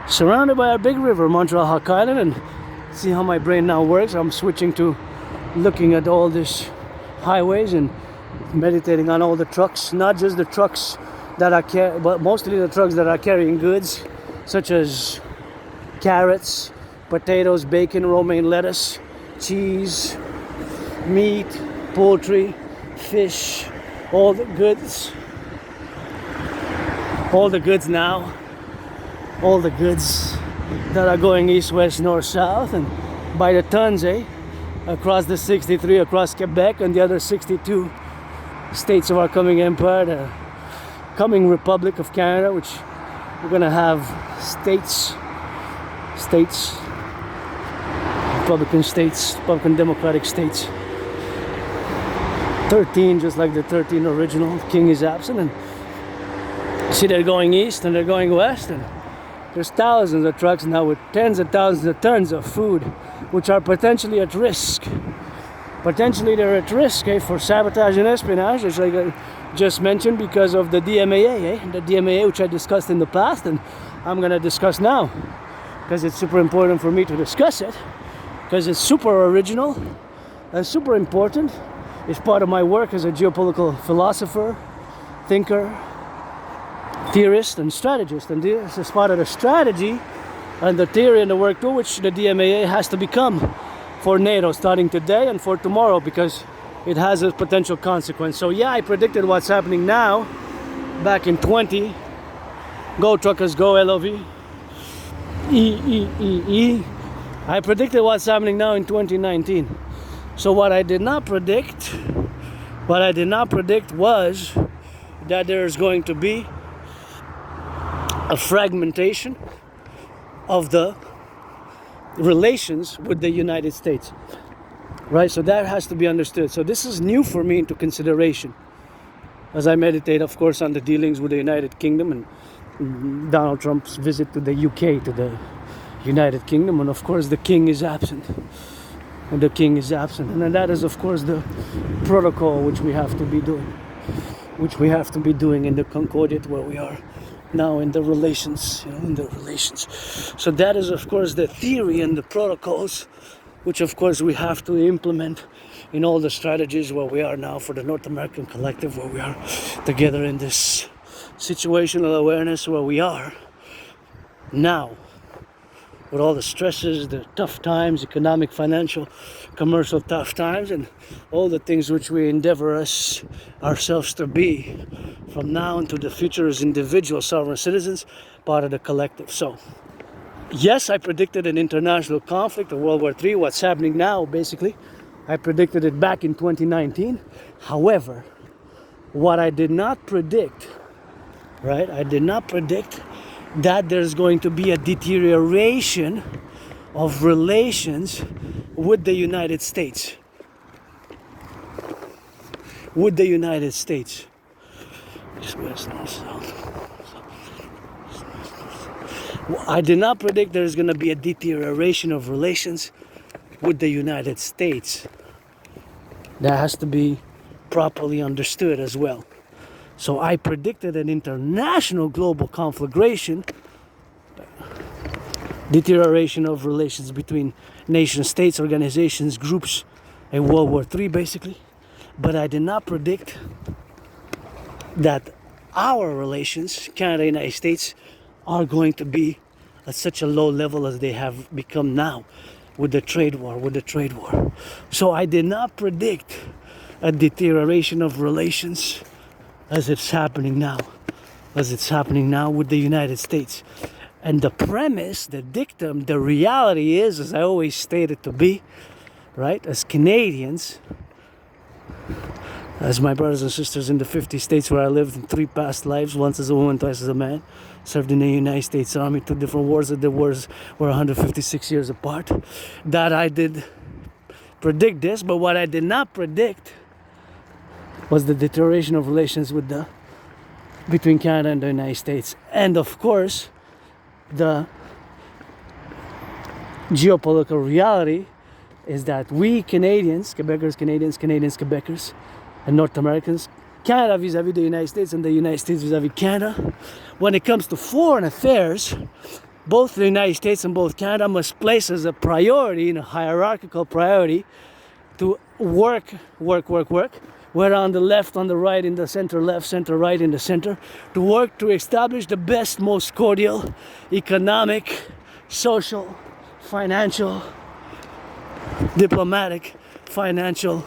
Surrounded by a big river, Montreal, Hawk Island, and see how my brain now works. I'm switching to looking at all these highways and meditating on all the trucks, not just the trucks that are but mostly the trucks that are carrying goods, such as carrots, potatoes, bacon, romaine lettuce, cheese, meat, poultry, fish, all the goods now, all the goods that are going east, west, north, south, and by the tons, across the 63, across Quebec and the other 62 states of our coming empire, the coming Republic of Canada, which we're gonna have states, Republican states, Republican Democratic states, 13, just like the 13 original. The king is absent, and see, they're going east and they're going west, and there's thousands of trucks now with tens of thousands of tons of food, which are potentially at risk. Potentially they're at risk for sabotage and espionage, as I just mentioned, because of the DMAA, the DMAA, which I discussed in the past, and I'm going to discuss now, because it's super important for me to discuss it, because it's super original and super important. It's part of my work as a geopolitical philosopher, thinker, theorist, and strategist, and this is part of the strategy and the theory and the work too, which the DMAA has to become for NATO starting today and for tomorrow, because it has a potential consequence. So yeah, I predicted what's happening now back in 20. Go truckers, go LOV. I predicted what's happening now in 2019. So what I did not predict was that there's going to be a fragmentation of the relations with the United States, right? So that has to be understood. So this is new for me into consideration as I meditate, of course, on the dealings with the United Kingdom and Donald Trump's visit to the UK, to the United Kingdom, and of course the king is absent. And the king is absent, and then that is, of course, the protocol which we have to be doing, in the Concordiate, where we are now in the relations, So that is, of course, the theory and the protocols, which, of course, we have to implement in all the strategies where we are now for the North American Collective, where we are together in this situational awareness where we are now, with all the stresses, the tough times, economic, financial, commercial tough times, and all the things which we endeavor ourselves to be from now into the future as individual sovereign citizens, part of the collective. So, yes, I predicted an international conflict, a World War III, what's happening now, basically. I predicted it back in 2019. However, what I did not predict, right? I did not predict that there's going to be a deterioration of relations would the United States, I did not predict there's going to be a deterioration of relations with the United States. That has to be properly understood as well. So I predicted an international global conflagration, deterioration of relations between nation states, organizations, groups, and World War III basically. But I did not predict that our relations, Canada and United States, are going to be at such a low level as they have become now with the trade war. So I did not predict a deterioration of relations as it's happening now with the United States. And the premise, the dictum, the reality is, as I always stated to be, right, as Canadians, as my brothers and sisters in the 50 states where I lived in 3 past lives, once as a woman, twice as a man, served in the United States Army, 2 different wars, the wars were 156 years apart, that I did predict this. But what I did not predict was the deterioration of relations between Canada and the United States. And of course, the geopolitical reality is that we Canadians, Quebecers, and North Americans, Canada vis-a-vis the United States and the United States vis-a-vis Canada, when it comes to foreign affairs, both the United States and both Canada must place as a priority, in a hierarchical priority, to work, whether on the left, on the right, in the center left, center right, in the center, to work to establish the best, most cordial economic, social, financial, diplomatic, financial,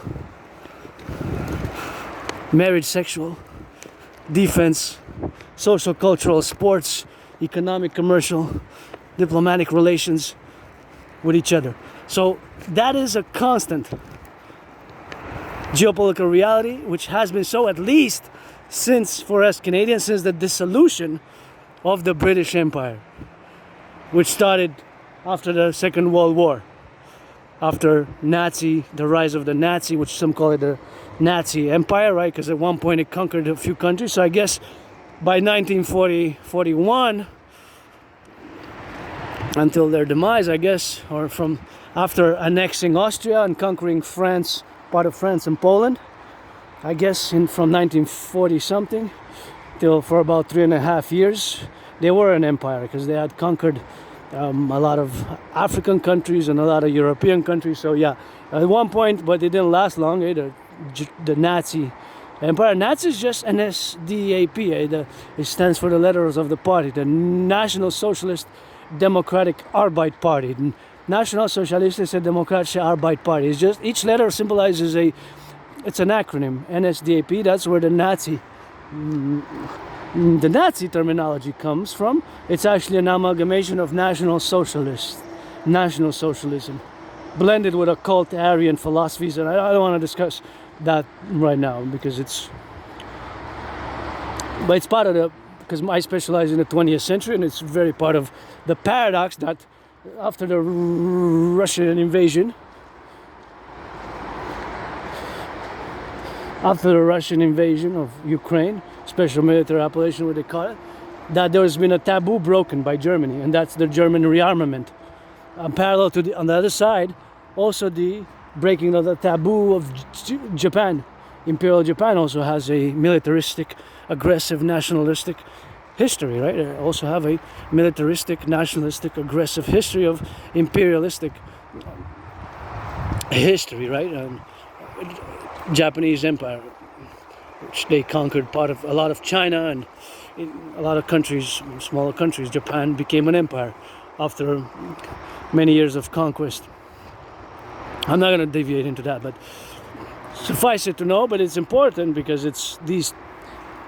marriage, sexual, defense, social, cultural, sports, economic, commercial, diplomatic relations with each other. So that is a constant geopolitical reality, which has been so at least since, for us Canadians, since the dissolution of the British Empire, which started after the Second World War, after the rise of the Nazi, which some call it the Nazi Empire, right? Because at one point it conquered a few countries. So I guess by 1940-41, until their demise, I guess, or from after annexing Austria and conquering France, part of France and Poland, I guess from 1940 something till for about 3.5 years, they were an empire because they had conquered a lot of African countries and a lot of European countries. So yeah, at one point, but it didn't last long, the Nazi Empire. Nazi is just NSDAP, it stands for the letters of the party, the National Socialist Democratic Arbeit Party. National Sozialistische Demokratische Arbeit Party. It's just, each letter symbolizes it's an acronym, NSDAP. That's where the Nazi terminology comes from. It's actually an amalgamation of National Socialism, blended with occult Aryan philosophies, and I don't want to discuss that right now because it's part of because I specialize in the 20th century, and it's very part of the paradox that after the Russian invasion of Ukraine, special military operation, what they call it, that there's been a taboo broken by Germany, and that's the German rearmament. Parallel to on the other side, also the breaking of the taboo of Japan. Imperial Japan also has a militaristic, aggressive, nationalistic history, right? They also have a militaristic, nationalistic, aggressive history of imperialistic history, right? Japanese Empire, which they conquered part of a lot of China, and in a lot of countries, smaller countries, Japan became an empire after many years of conquest. I'm not going to deviate into that, but suffice it to know, but it's important because it's these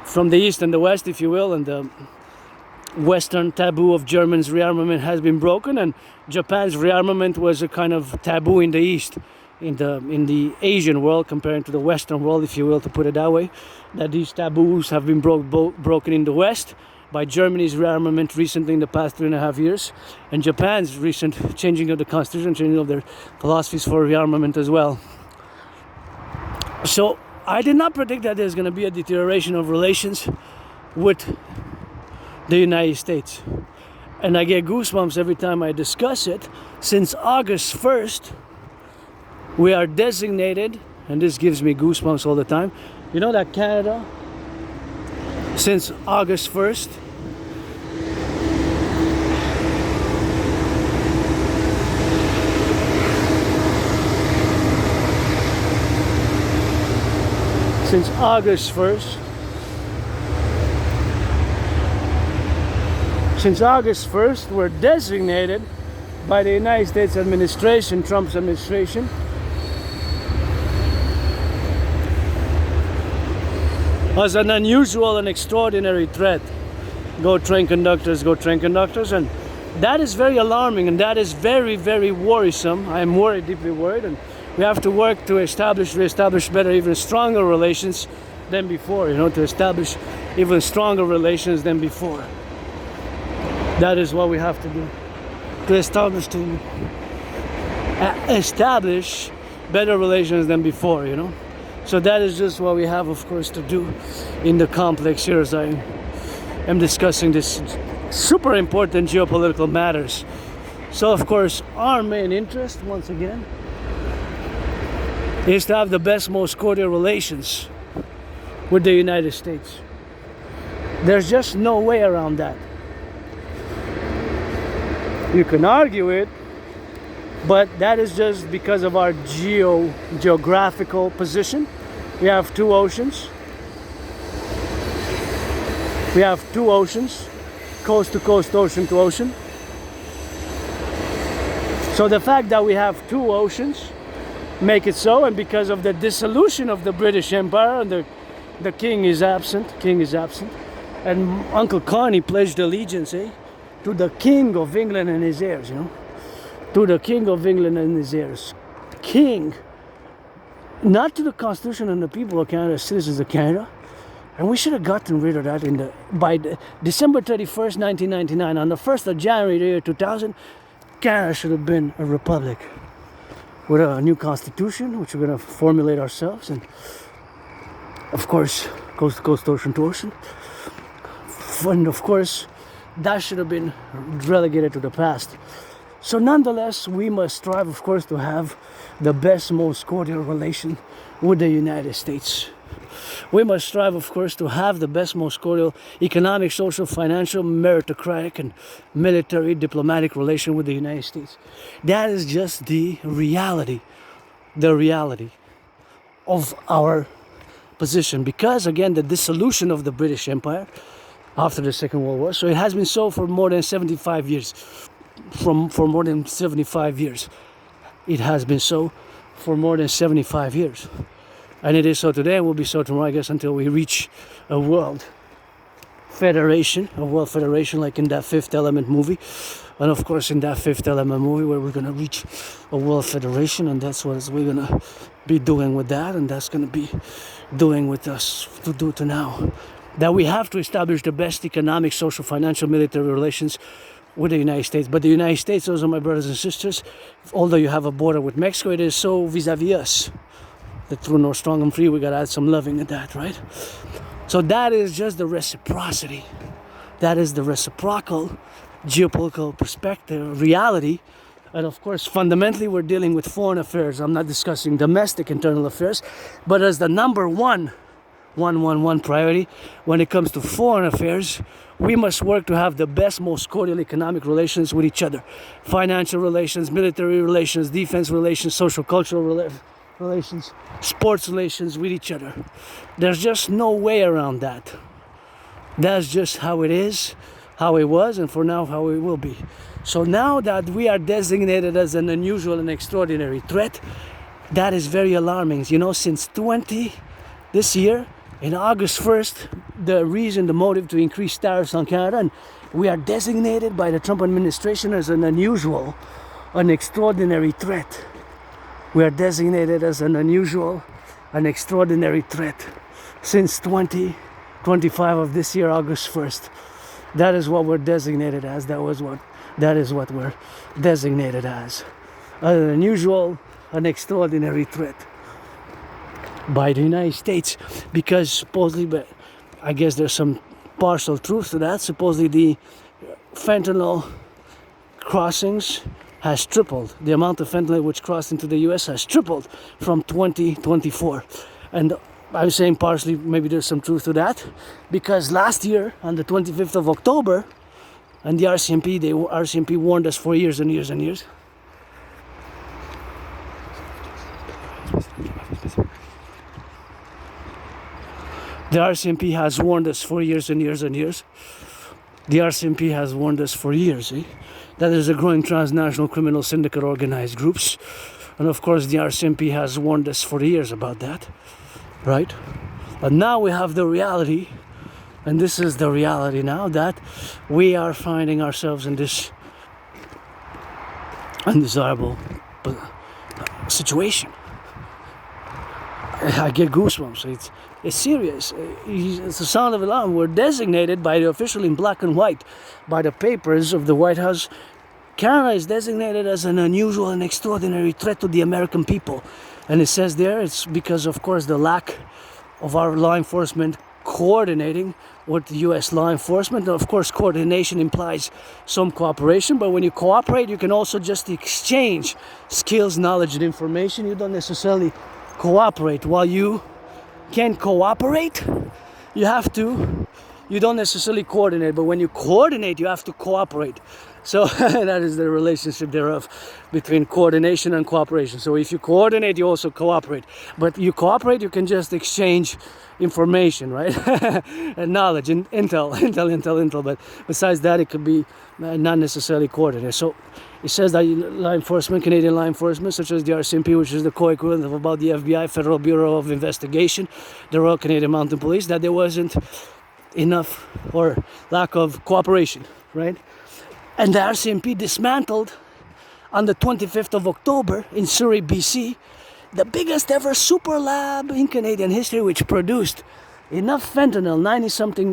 from the East and the West, if you will, and the Western taboo of Germans' rearmament has been broken, and Japan's rearmament was a kind of taboo in the East, in the Asian world, comparing to the Western world, if you will, to put it that way, that these taboos have been broken in the West. by Germany's rearmament recently in the past 3.5 years, and Japan's recent changing of the constitution, changing of their philosophies for rearmament as well. So I did not predict that there's going to be a deterioration of relations with the United States. And I get goosebumps every time I discuss it. Since August 1st, we are designated, and this gives me goosebumps all the time. You know that Canada, since August 1st, since August 1st, we're designated by the United States administration, Trump's administration, as an unusual and extraordinary threat. Go train conductors, and that is very alarming, and that is very, very worrisome. I am worried, deeply worried, and we have to work to reestablish better, even stronger relations than before, to establish even stronger relations than before. That is what we have to do, to establish better relations than before, So that is just what we have, of course, to do in the complex here as I am discussing this super important geopolitical matters. So, of course, our main interest, once again, is to have the best, most cordial relations with the United States. There's just no way around that. You can argue it, but that is just because of our geographical position. We have two oceans. Coast to coast, ocean to ocean. So the fact that we have two oceans make it so, and because of the dissolution of the British Empire, and the king is absent, and Uncle Connie pledged allegiance, to the King of England and his heirs, to the King of England and his heirs. King, not to the Constitution and the people of Canada, citizens of Canada. And we should have gotten rid of that by December 31st, 1999. On the 1st of January, the year 2000, Canada should have been a republic with a new constitution, which we're going to formulate ourselves. And, of course, coast to coast, ocean to ocean. And, of course, that should have been relegated to the past. So nonetheless, we must strive, of course, to have the best, most cordial relation with the United States. We must strive, of course, to have the best, most cordial economic, social, financial, meritocratic, and military, diplomatic relation with the United States. That is just the reality of our position. Because, again, the dissolution of the British Empire after the Second World War. So it has been so for more than 75 years. For more than 75 years. It has been so for more than 75 years. And it is so today, and will be so tomorrow, I guess, until we reach a world federation like in that Fifth Element movie. And of course, in that Fifth Element movie, where we're going to reach a world federation, and that's what we're going to be doing with that, and that's going to be doing with us to do to now. That we have to establish the best economic, social, financial, military relations with the United States. But the United States, those are my brothers and sisters, although you have a border with Mexico, it is so vis-a-vis us. That through no strong and free, we got to add some loving to that, right? So that is just the reciprocity. That is the reciprocal geopolitical perspective, reality. And of course, fundamentally, we're dealing with foreign affairs. I'm not discussing domestic internal affairs, but as the number one priority when it comes to foreign affairs, we must work to have the best, most cordial economic relations with each other. Financial relations, military relations, defense relations, social, cultural relations, sports relations with each other. There's just no way around that. That's just how it is, how it was, and for now, how it will be. So now that we are designated as an unusual and extraordinary threat, that is very alarming. Since this year, in August 1st, the motive to increase tariffs on Canada, and we are designated by the Trump administration as an unusual, an extraordinary threat. We are designated as an unusual, an extraordinary threat since 2025 of this year, August 1st. That is what we're designated as. That is what we're designated as. An unusual, an extraordinary threat by the United States, because supposedly, but I guess there's some partial truth to that. Supposedly the fentanyl crossings has tripled. The amount of fentanyl which crossed into the US has tripled from 2024. And I'm saying partially maybe there's some truth to that, because last year on the 25th of October, and the RCMP warned us for years and years and years. The RCMP has warned us for years and years and years. The RCMP has warned us for years, that there's a growing transnational criminal syndicate organized groups. And of course the RCMP has warned us for years about that, right? But now we have the reality, and this is the reality now, that we are finding ourselves in this undesirable situation. I get goosebumps. It's serious. It's a sound of alarm. We're designated by the official in black and white, by the papers of the White House. Canada is designated as an unusual and extraordinary threat to the American people. And it says there, it's because, of course, the lack of our law enforcement coordinating with the US law enforcement. And of course, coordination implies some cooperation, but when you cooperate, you can also just exchange skills, knowledge, and information. You don't necessarily cooperate. While you can cooperate, you don't necessarily coordinate, but when you coordinate, you have to cooperate. So that is the relationship thereof between coordination and cooperation. So if you coordinate, you also cooperate. But you cooperate, you can just exchange information, right? And knowledge and intel. But besides that, it could be not necessarily coordinated. So it says that law enforcement, Canadian law enforcement, such as the RCMP, which is the co-equivalent of about the FBI, Federal Bureau of Investigation, the Royal Canadian Mounted Police, that there wasn't enough or lack of cooperation, right? And the RCMP dismantled on the 25th of October in Surrey, BC, the biggest ever super lab in Canadian history, which produced enough fentanyl,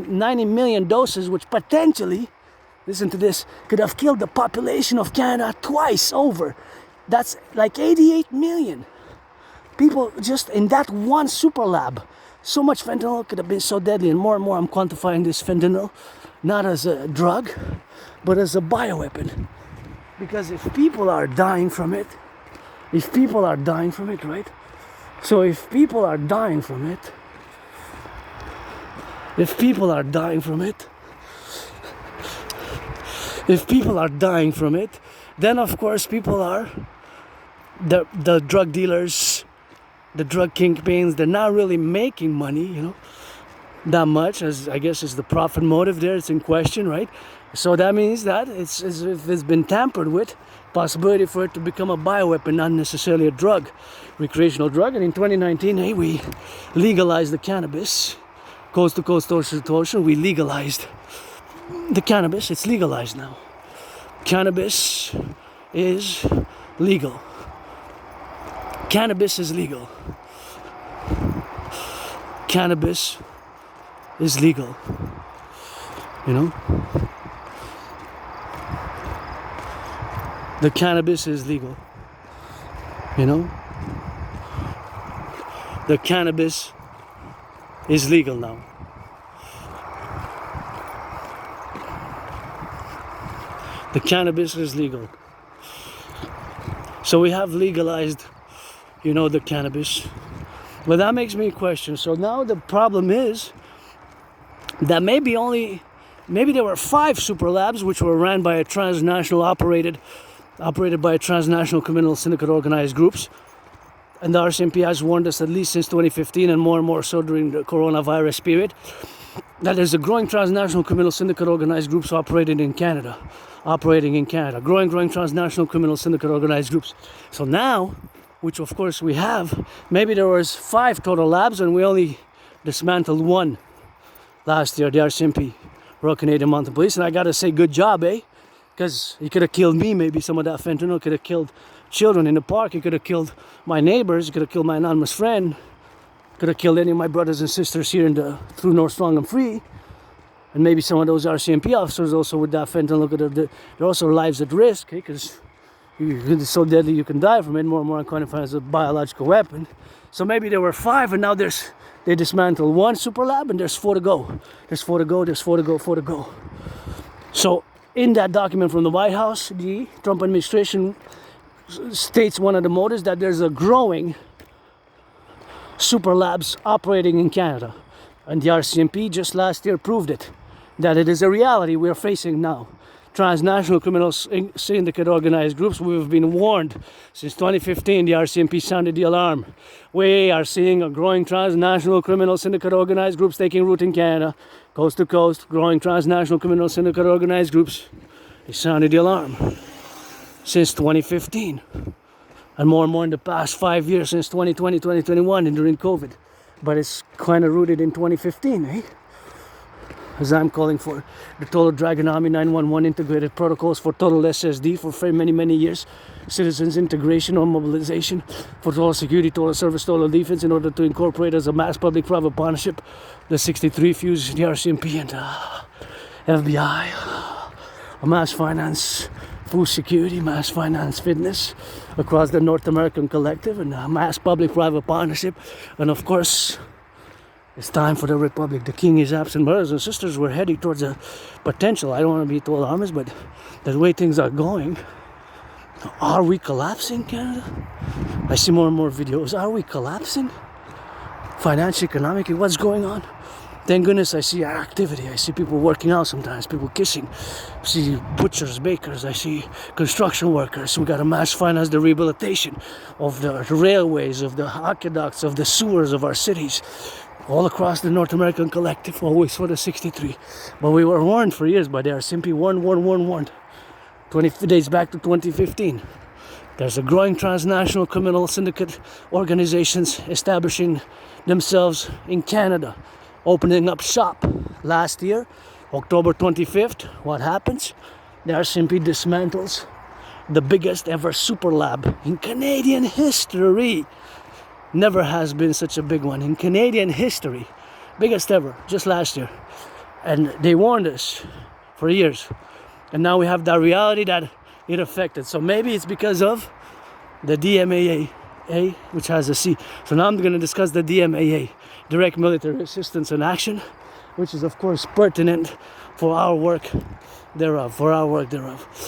90 million doses, which potentially, listen to this, could have killed the population of Canada twice over. That's like 88 million people just in that one super lab. So much fentanyl could have been so deadly, and more I'm quantifying this fentanyl not as a drug, but as a bioweapon. Because if people are dying from it, right? So if people are dying from it, then of course people are the drug dealers, the drug kingpins. They're not really making money, that much, as I guess is the profit motive there. It's in question, right? So that means that it's as if it's been tampered with, possibility for it to become a bioweapon, not necessarily a drug, recreational drug. And in 2019, we legalized the cannabis, coast to coast, ocean to ocean. We legalized the cannabis. It's legalized now. Cannabis is legal. Cannabis is legal. Cannabis is legal. The cannabis is legal. The cannabis is legal now. The cannabis is legal. So we have legalized, the cannabis. But that makes me question. So now the problem is that maybe there were 5 super labs which were ran by a transnational operated by a transnational criminal syndicate organized groups. And the RCMP has warned us, at least since 2015 and more so during the coronavirus period, that there's a growing transnational criminal syndicate organized groups operating in Canada. Growing transnational criminal syndicate organized groups. So now, which of course we have, maybe there was 5 total labs and we only dismantled 1 last year, the RCMP, Royal Canadian Mounted Police. And I gotta say, good job, because he could have killed me. Maybe some of that fentanyl could have killed children in the park. It could have killed my neighbors. It could have killed my anonymous friend. Could have killed any of my brothers and sisters here through North Strong and Free. And maybe some of those RCMP officers also with that fentanyl, look at their also lives at risk, because it's so deadly you can die from it, more and more unquantified as a biological weapon. So maybe there were 5, and now they dismantled 1 super lab, and there's 4 to go. There's 4 to go, there's 4 to go, 4 to go. So in that document from the White House, the Trump administration states one of the motives that there's a growing super labs operating in Canada. And the RCMP just last year proved it, that it is a reality we are facing now. Transnational criminal syndicate organized groups, we've been warned since 2015, the RCMP sounded the alarm. We are seeing a growing transnational criminal syndicate organized groups taking root in Canada, coast to coast, growing transnational criminal syndicate organized groups. They sounded the alarm since 2015. And more in the past 5 years, since 2020, 2021, and during COVID. But it's kind of rooted in 2015, eh? As I'm calling for the total Draconis 911 integrated protocols for total SSD for very many years, citizens integration or mobilization for total security, total service, total defense, in order to incorporate as a mass public-private partnership the 63 fuse, the RCMP and FBI, a mass finance, food security, mass finance fitness across the North American Collective, and a mass public-private partnership, and of course, it's time for the Republic. The king is absent. Brothers and sisters, we're heading towards a potential. I don't want to be too alarmist, but the way things are going, are we collapsing, Canada? I see more and more videos. Are we collapsing? Financially, economically, what's going on? Thank goodness I see activity. I see people working out sometimes, people kissing. I see butchers, bakers. I see construction workers. We got to mass finance the rehabilitation of the railways, of the aqueducts, of the sewers of our cities. All across the North American Collective, always for the 63. But we were warned for years by the RCMP, warned. 20 days back to 2015. There's a growing transnational criminal syndicate organizations establishing themselves in Canada, opening up shop. Last year, October 25th, what happens? The RCMP dismantles the biggest ever super lab in Canadian history. Never has been such a big one in Canadian history. Biggest ever, just last year. And they warned us for years. And now we have that reality that it affected. So maybe it's because of the DMAA, which has a C. So now I'm going to discuss the DMAA, Direct Military Assistance and Action, which is of course pertinent for our work thereof.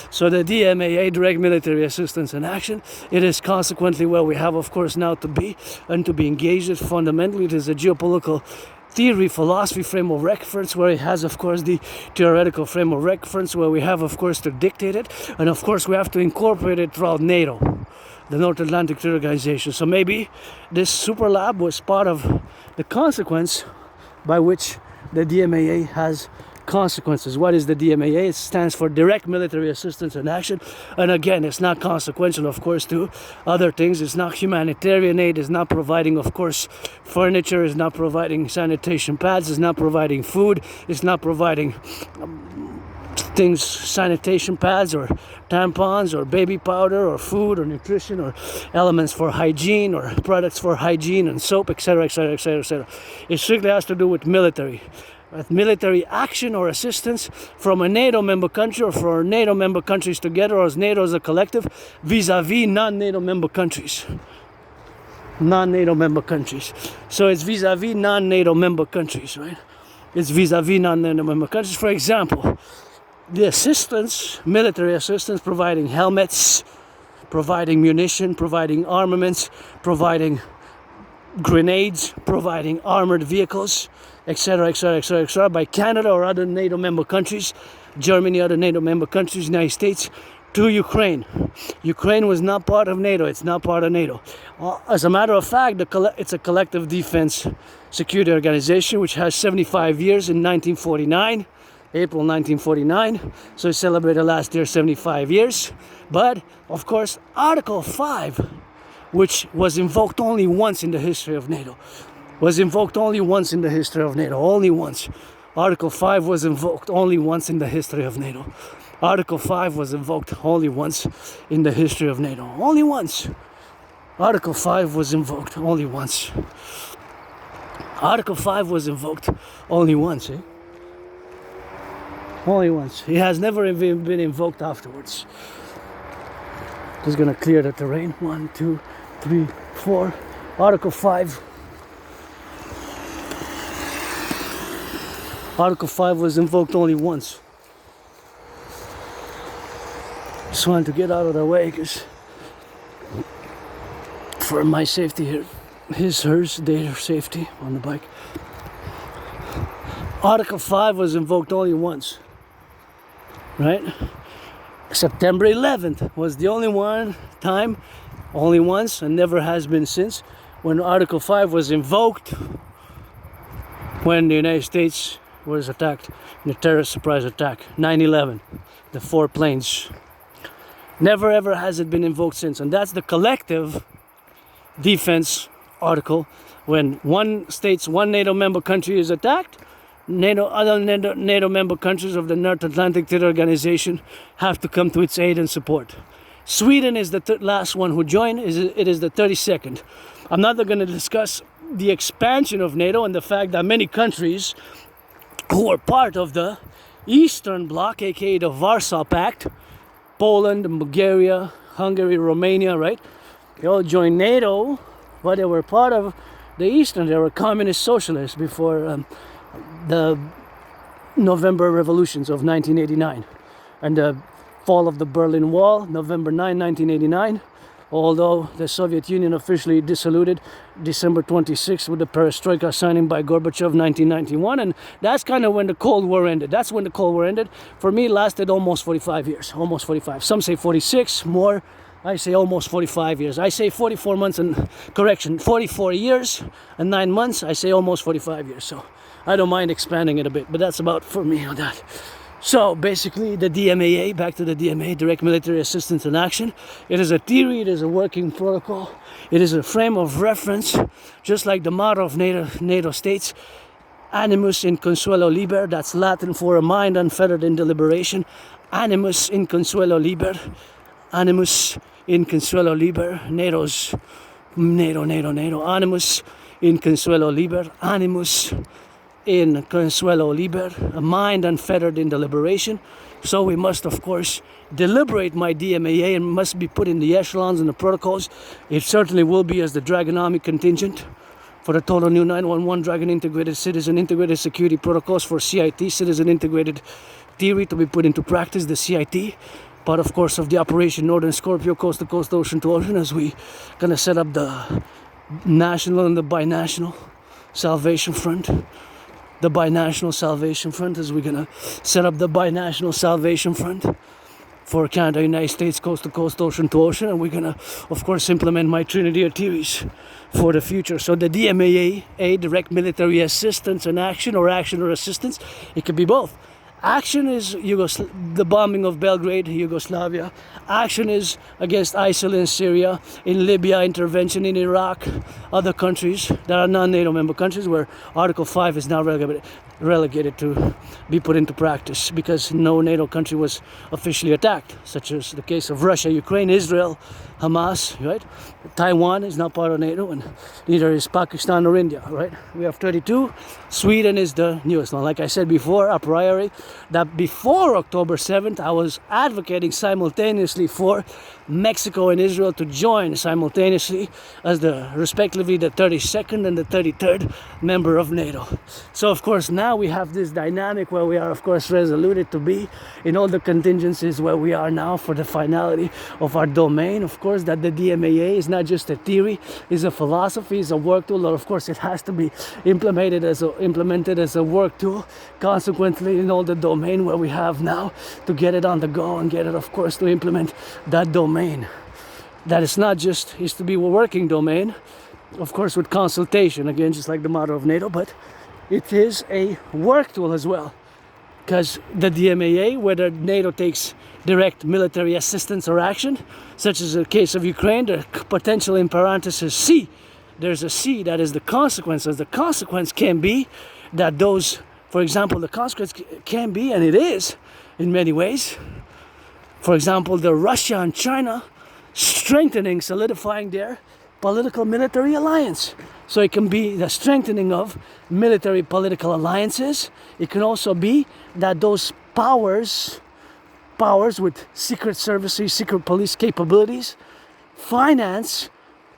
So the DMAA, Direct Military Assistance and Action, it is consequently where we have of course now to be and to be engaged. Fundamentally, it is a geopolitical theory, philosophy frame of reference, where it has of course the theoretical frame of reference, where we have of course to dictate it, and of course we have to incorporate it throughout NATO, the North Atlantic Treaty Organization. So maybe this super lab was part of the consequence by which the DMAA has consequences. What is the DMAA? It stands for Direct Military Assistance and Action. And again, it's not consequential, of course, to other things. It's not humanitarian aid. It's not providing, of course, furniture. It's not providing sanitation pads. It's not providing food. It's not providing things, sanitation pads or tampons or baby powder or food or nutrition or elements for hygiene or products for hygiene and soap, etc., etc., etc., etc. It strictly has to do with military action or assistance from a NATO member country, or for NATO member countries together, or as NATO as a collective, vis-a-vis non-NATO member countries. So it's vis-a-vis non-NATO member countries, right? It's vis-a-vis non-NATO member countries. For example, the assistance, military assistance, providing helmets, providing munition, providing armaments, providing grenades, providing armored vehicles, etc., etc., etc., etc., by Canada or other NATO member countries, Germany, other NATO member countries, United States, to Ukraine. Ukraine was not part of NATO. It's not part of NATO. As a matter of fact, it's a collective defense security organization which has 75 years in 1949, April 1949. So it celebrated last year 75 years. But, of course, Article 5, which was invoked only once in the history of NATO, only once. Article 5 was invoked only once in the history of NATO. Article 5 was invoked only once in the history of NATO. Only once. Article 5 was invoked only once. Article 5 was invoked only once, eh? Only once. It has never even been invoked afterwards. Just gonna clear the terrain. 1, 2, 3, 4. Article 5. Article 5 was invoked only once. Just wanted to get out of the way because for my safety here, hers, their safety on the bike. Article 5 was invoked only once, right? September 11th was the only one time, only once, and never has been since, when Article 5 was invoked when the United States was attacked in a terrorist surprise attack. 9/11, the 4 planes. Never ever has it been invoked since, and that's the collective defense article. When one NATO member country is attacked, other NATO member countries of the North Atlantic Treaty Organization have to come to its aid and support. Sweden is the last one who joined. It is the 32nd. I'm not going to discuss the expansion of NATO and the fact that many countries who are part of the Eastern Bloc, aka the Warsaw Pact, Poland, Bulgaria, Hungary, Romania, right? They all joined NATO, but they were part of the Eastern. They were communist socialists before the November revolutions of 1989 and the fall of the Berlin Wall, November 9, 1989. Although the Soviet Union officially dissolved December 26 with the perestroika signing by Gorbachev 1991, and that's kind of when the Cold War ended. That's when the Cold War ended. For me, it lasted almost 45 years, almost 45. Some say 46, more. I say almost 45 years. I say 44 months and, correction, 44 years and 9 months. I say almost 45 years. So I don't mind expanding it a bit, but that's about for me on that. So basically the DMAA, back to the DMA, Direct Military Assistance in Action. It is a theory, it is a working protocol. It is a frame of reference, just like the motto of NATO states, Animus in consuelo liber, that's Latin for a mind unfettered in deliberation. Animus in consuelo liber. Animus in consuelo liber. NATO. Animus in consuelo liber. Animus in consuelo liber, a mind unfettered in deliberation. So we must, of course, deliberate my DMAA and must be put in the echelons and the protocols. It certainly will be as the Dragonomic contingent for the total new 911 Dragon Integrated Citizen Integrated Security Protocols for CIT, Citizen Integrated Theory, to be put into practice, the CIT. Part, of course, of the Operation Northern Scorpio, Coast to Coast, Ocean to Ocean, as we gonna set up the national and the binational Salvation Front. The binational Salvation Front, as we're gonna set up the binational Salvation Front for Canada, United States, coast to coast, ocean to ocean, and we're gonna, of course, implement my Trinity of theories for the future. So the DMAA, Direct Military Assistance and Action, or Action or Assistance, it could be both. Action is the bombing of Belgrade, Yugoslavia. Action is against ISIL in Syria, in Libya, intervention in Iraq, other countries that are non-NATO member countries where Article 5 is now relegated to be put into practice because no NATO country was officially attacked, such as the case of Russia, Ukraine, Israel, Hamas, right? Taiwan is not part of NATO, and neither is Pakistan or India, right? We have 32. Sweden is the newest one. Like I said before, a priori, that before October 7th, I was advocating simultaneously for Mexico and Israel to join simultaneously as respectively the 32nd and the 33rd member of NATO. So of course now we have this dynamic where we are of course resoluted to be in all the contingencies where we are now for the finality of our domain. Of course that the DMAA is not just a theory, is a philosophy, is a work tool, or of course it has to be implemented as a work tool, consequently in all the domain where we have now to get it on the go and get it of course to implement that domain. That it's not just is to be a working domain, of course with consultation, again just like the motto of NATO, but it is a work tool as well. Because the DMAA, whether NATO takes direct military assistance or action, such as the case of Ukraine, the potential in parenthesis C, there's a C that is the consequences. The consequence can be that those, for example, the consequence can be, and it is in many ways, for example, the Russia and China strengthening, solidifying their political military alliance. So it can be the strengthening of military political alliances. It can also be that those powers with secret services, secret police capabilities, finance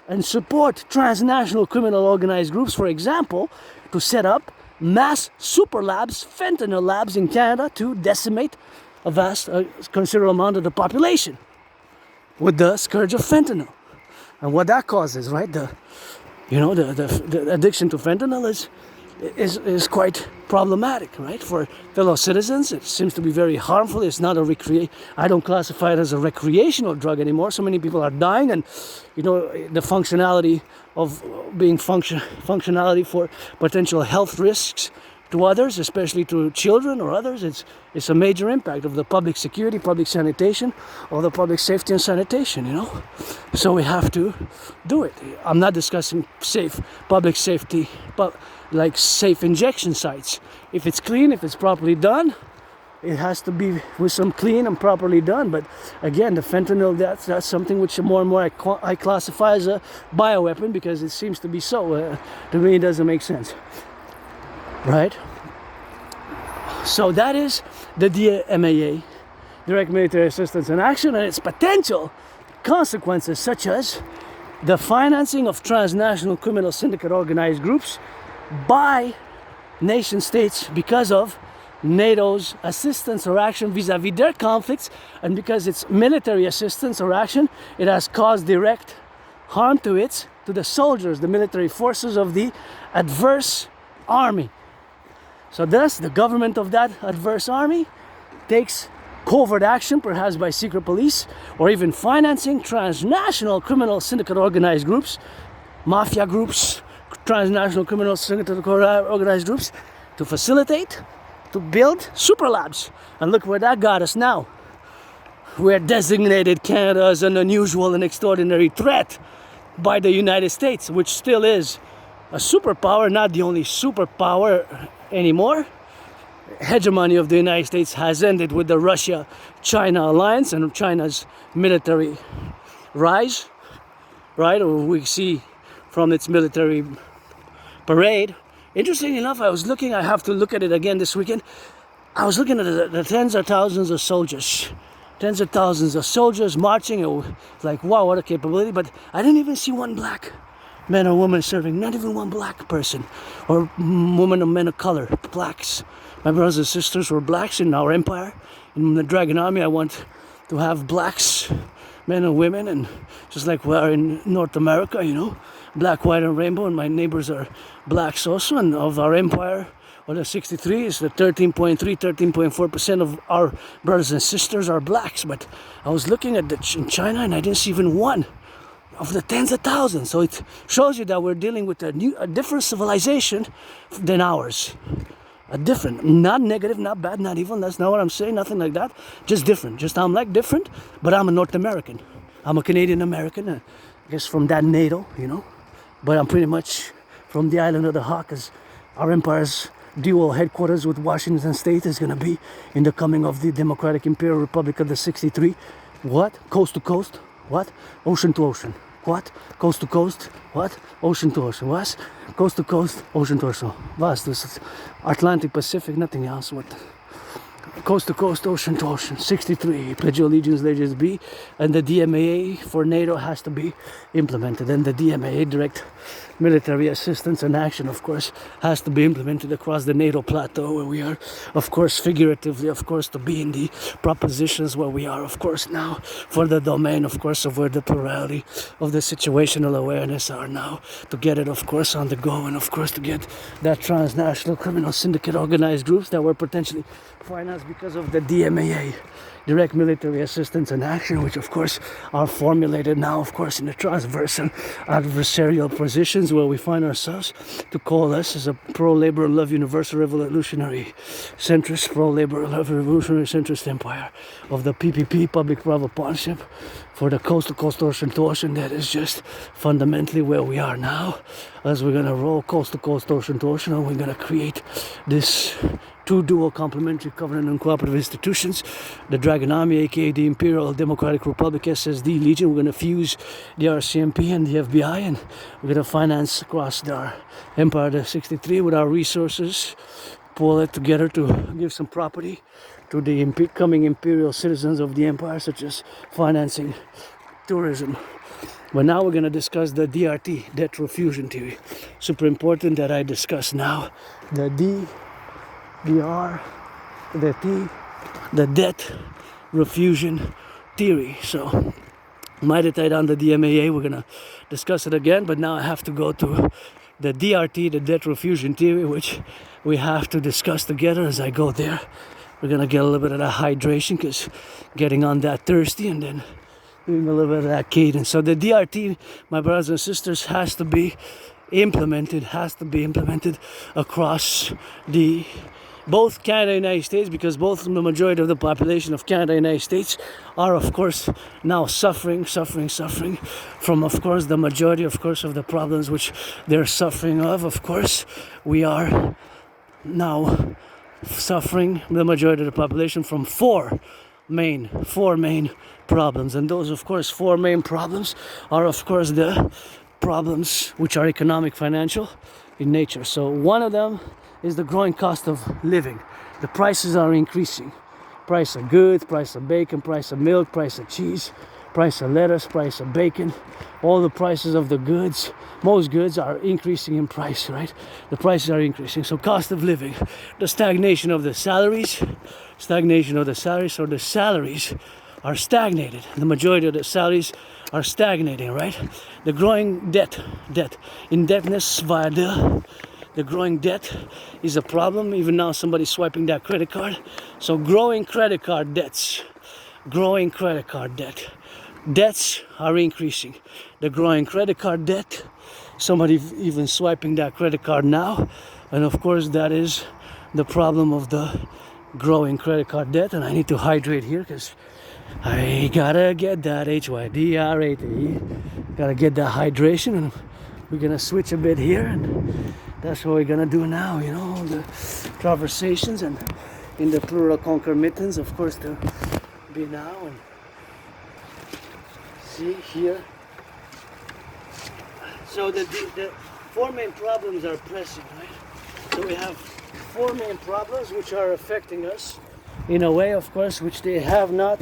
and support transnational criminal organized groups, for example, to set up mass super labs, fentanyl labs in Canada to decimate a vast, considerable amount of the population with the scourge of fentanyl. And what that causes, right? The addiction to fentanyl is quite problematic, right? For fellow citizens, it seems to be very harmful. It's not I don't classify it as a recreational drug anymore. So many people are dying, and the functionality of being functionality for potential health risks to others, especially to children or others, it's a major impact of the public security, public sanitation, or the public safety and sanitation, So we have to do it. I'm not discussing public safety, but like safe injection sites. If it's clean, if it's properly done, it has to be with some clean and properly done. But again, the fentanyl, that's something which more and more I classify as a bioweapon, because it seems to be so. To me, it doesn't make sense. Right? So that is the DMAA, Direct Military Assistance in Action, and its potential consequences, such as the financing of transnational criminal syndicate organized groups by nation states because of NATO's assistance or action vis-a-vis their conflicts, and because it's military assistance or action, it has caused direct harm to the soldiers, the military forces of the adverse army. So thus, the government of that adverse army takes covert action, perhaps by secret police, or even financing transnational criminal syndicate organized groups, mafia groups, transnational criminal syndicate organized groups, to facilitate, to build super labs. And look where that got us now. We're designated Canada as an unusual and extraordinary threat by the United States, which still is a superpower, not the only superpower anymore. Hegemony of the United States has ended with the Russia-China alliance and China's military rise, right? We see from its military parade. Interesting enough, I have to look at it again this weekend. I was looking at the tens of thousands of soldiers. Tens of thousands of soldiers marching. It was like, wow, what a capability. But I didn't even see one black man or woman serving, not even one black person, or woman or men of color, blacks. My brothers and sisters were blacks in our empire. In the Dragon Army, I want to have blacks, men and women, and just like we are in North America, black, white, and rainbow, and my neighbors are blacks also, and of our empire, or the 63 is the 13.4% of our brothers and sisters are blacks. But I was looking at in China, and I didn't see even one of the tens of thousands. So it shows you that we're dealing with a different civilization than ours. A different, not negative, not bad, not evil. That's not what I'm saying, nothing like that. Just different. Just I'm like different, but I'm a North American. I'm a Canadian American, I guess from that NATO, But I'm pretty much from the island of the Hawk, as our empire's dual headquarters with Washington State is going to be in the coming of the Democratic Imperial Republic of the 63. What? Coast to coast? What? Ocean to ocean. What? Coast to coast? What? Ocean to ocean. What? Coast to coast? Ocean to ocean. What? This is Atlantic, Pacific, nothing else. What? Coast to coast, ocean to ocean. 63. Pledge of Allegiance, Legions B. And the DMAA for NATO has to be implemented. And the DMAA, Direct Military Assistance and Action, of course, has to be implemented across the NATO plateau, where we are, of course, figuratively, of course, to be in the propositions where we are, of course, now, for the domain, of course, of where the plurality of the situational awareness are now, to get it, of course, on the go, and, of course, to get that transnational criminal syndicate organized groups that were potentially financed because of the DMAA, Direct Military Assistance and Action, which, of course, are formulated now, of course, in the transverse and adversarial positions where we find ourselves, to coalesce as a pro-labor, love, universal, revolutionary, centrist, pro-labor, love, revolutionary, centrist empire of the PPP, public-private partnership, for the coast-to-coast, ocean-to-ocean. That is just fundamentally where we are now, as we're going to roll coast-to-coast, ocean-to-ocean, and we're going to create this two dual complementary covenant and cooperative institutions, the Dragon Army, aka the Imperial Democratic Republic SSD Legion. We're going to fuse the RCMP and the FBI, and we're going to finance across our empire, the 63, with our resources, pull it together to give some property to the coming imperial citizens of the empire, such as financing tourism. But now we're going to discuss the DRT, debt refusion theory. Super important that I discuss now the D, the R, the T, the debt refusion theory. So meditate on the DMAA, we're going to discuss it again, but now I have to go to the DRT, the debt refusion theory, which we have to discuss together as I go there. We're going to get a little bit of that hydration because getting on that thirsty and then doing a little bit of that cadence. So the DRT, my brothers and sisters, has to be implemented across both Canada and United States, because both the majority of the population of Canada and United States are of course now suffering from of course the majority of course of the problems which they're suffering of. Of course we are now suffering, the majority of the population, from four main problems, and those of course four main problems are of course the problems which are economic, financial in nature. So one of them is the growing cost of living. The prices are increasing. Price of goods, price of bacon, price of milk, price of cheese, price of lettuce, price of bacon. All the prices of the goods, most goods are increasing in price, right? The prices are increasing. So cost of living, the stagnation of the salaries, so the salaries are stagnated. The majority of the salaries are stagnating, right? The growing indebtedness via the growing debt is a problem. Even now somebody's swiping that credit card. So growing credit card debt. Debts are increasing. The growing credit card debt, somebody even swiping that credit card now. And of course that is the problem of the growing credit card debt. And I need to hydrate here because I gotta get that HYDRATE. Gotta get that hydration, and we're gonna switch a bit here, and that's what we're gonna do now, you know, the conversations and in the plural concomitants, of course, to be now and see here. So the four main problems are pressing, right? So we have four main problems which are affecting us in a way, of course, which they have not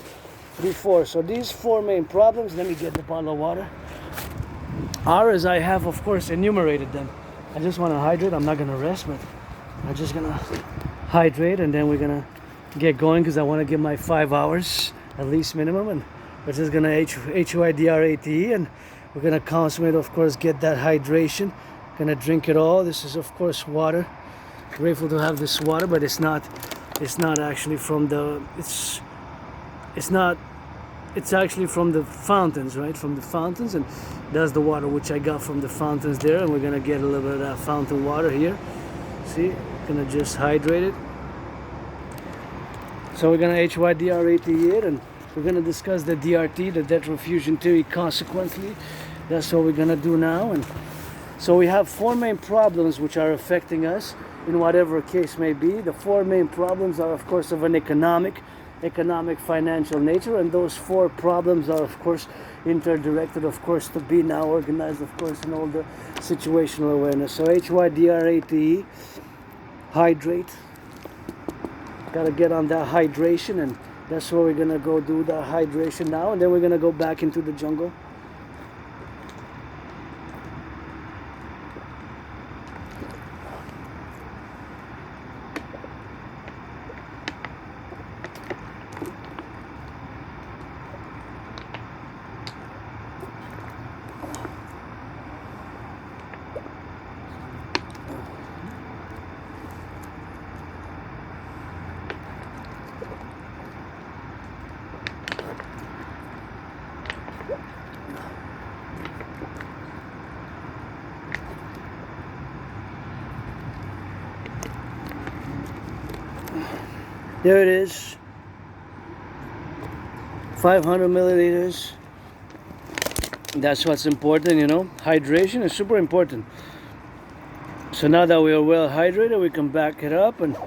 before. So these four main problems, let me get the bottle of water, are as I have, of course, enumerated them. I just want to hydrate. I'm not going to rest, but I'm just going to hydrate, and then we're going to get going because I want to get my 5 hours at least minimum, and we're just going to HYDRATE, and we're going to consummate, of course, get that hydration. Going to drink it all. This is, of course, water. Grateful to have this water, but it's not actually from the, it's actually from the fountains, right? From the fountains, and that's the water which I got from the fountains there, and we're gonna get a little bit of that fountain water here. See, gonna just hydrate it. So we're gonna HYDRATE it, and we're gonna discuss the DRT, the debt refusion theory, consequently. That's what we're gonna do now. And so we have four main problems which are affecting us in whatever case may be. The four main problems are, of course, of an economic, financial nature, and those four problems are, of course, interdirected, of course, to be now organized, of course, in all the situational awareness. So HYDRATE, hydrate. Gotta get on that hydration, and that's where we're gonna go do that hydration now, and then we're gonna go back into the jungle. There it is, 500 milliliters. That's what's important, you know. Hydration is super important. So now that we are well hydrated, we can back it up, and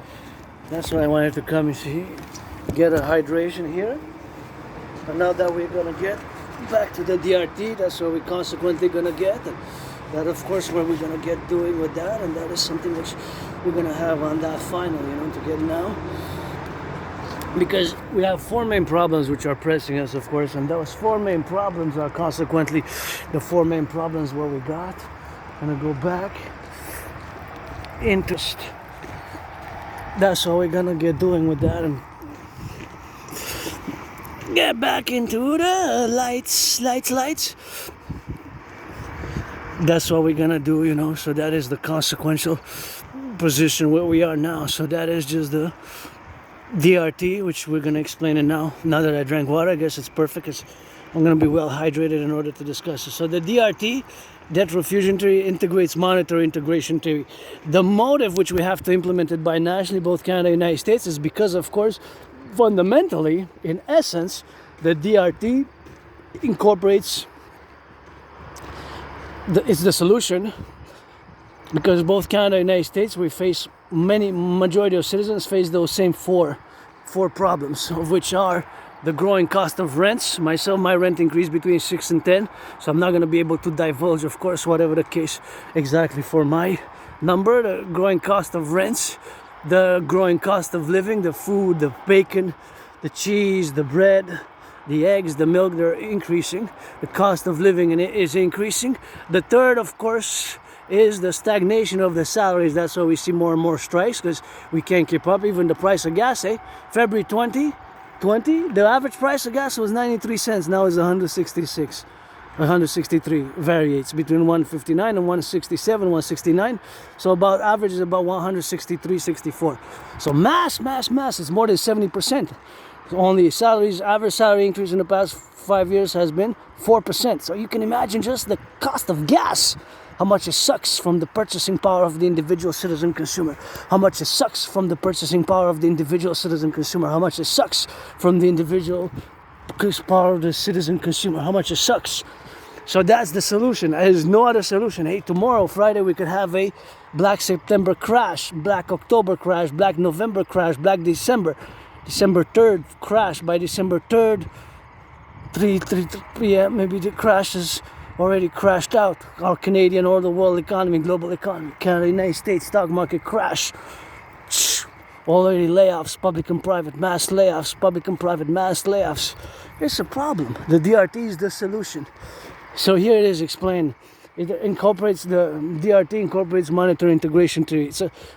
that's why I wanted to come and see, get a hydration here. And now that we're gonna get back to the DRT, that's what we're consequently gonna get. And that, of course, what we're gonna get doing with that, and that is something which we're gonna have on that final, you know, to get now. because we have four main problems which are pressing us, of course, and those four main problems are consequently the four main problems where we got. I'm gonna go back. Interest. That's what we're gonna get doing with that, and get back into the lights. That's what we're gonna do, you know. So that is the consequential position where we are now. So that is just the DRT, which we're gonna explain it now. Now that I drank water, I guess it's perfect because I'm gonna be well hydrated in order to discuss it. So the DRT, debt refusion theory, integrates monetary integration theory. The motive which we have to implement it by nationally, both Canada and United States, is because, of course, fundamentally, in essence, the DRT incorporates it's the solution, because both Canada and United States, we face majority of citizens face those same four problems, of which are the growing cost of rents. Myself, my rent increased between 6 and 10, so I'm not going to be able to divulge, of course, whatever the case exactly for my number. The growing cost of rents, the growing cost of living, the food, the bacon, the cheese, the bread, the eggs, the milk, they're increasing. The cost of living is increasing. The third, of course, is the stagnation of the salaries. That's why we see more and more strikes, because we can't keep up. Even the price of gas, February 2020, the average price of gas was 93 cents. Now it's 166, 163. Variates between 159 and 167, 169. So about average is about 163, 64. So mass. It's more than 70%. Only average salary increase in the past 5 years has been 4%. So you can imagine just the cost of gas, how much it sucks from the purchasing power of the individual citizen consumer, how much it sucks from the purchasing power of the individual citizen consumer, how much it sucks from the individual power of the citizen consumer, how much it sucks. So that's the solution. There's no other solution. Hey, tomorrow, Friday, we could have a Black September crash, Black October crash, Black November crash, Black December 3rd crash. By December 3rd, 3 p.m., maybe the crash has already crashed out. Our Canadian or the world economy, global economy, Canada, United States stock market crash. Already layoffs, public and private mass layoffs, It's a problem. The DRT is the solution. So here it is explained. The DRT incorporates monetary integration theory.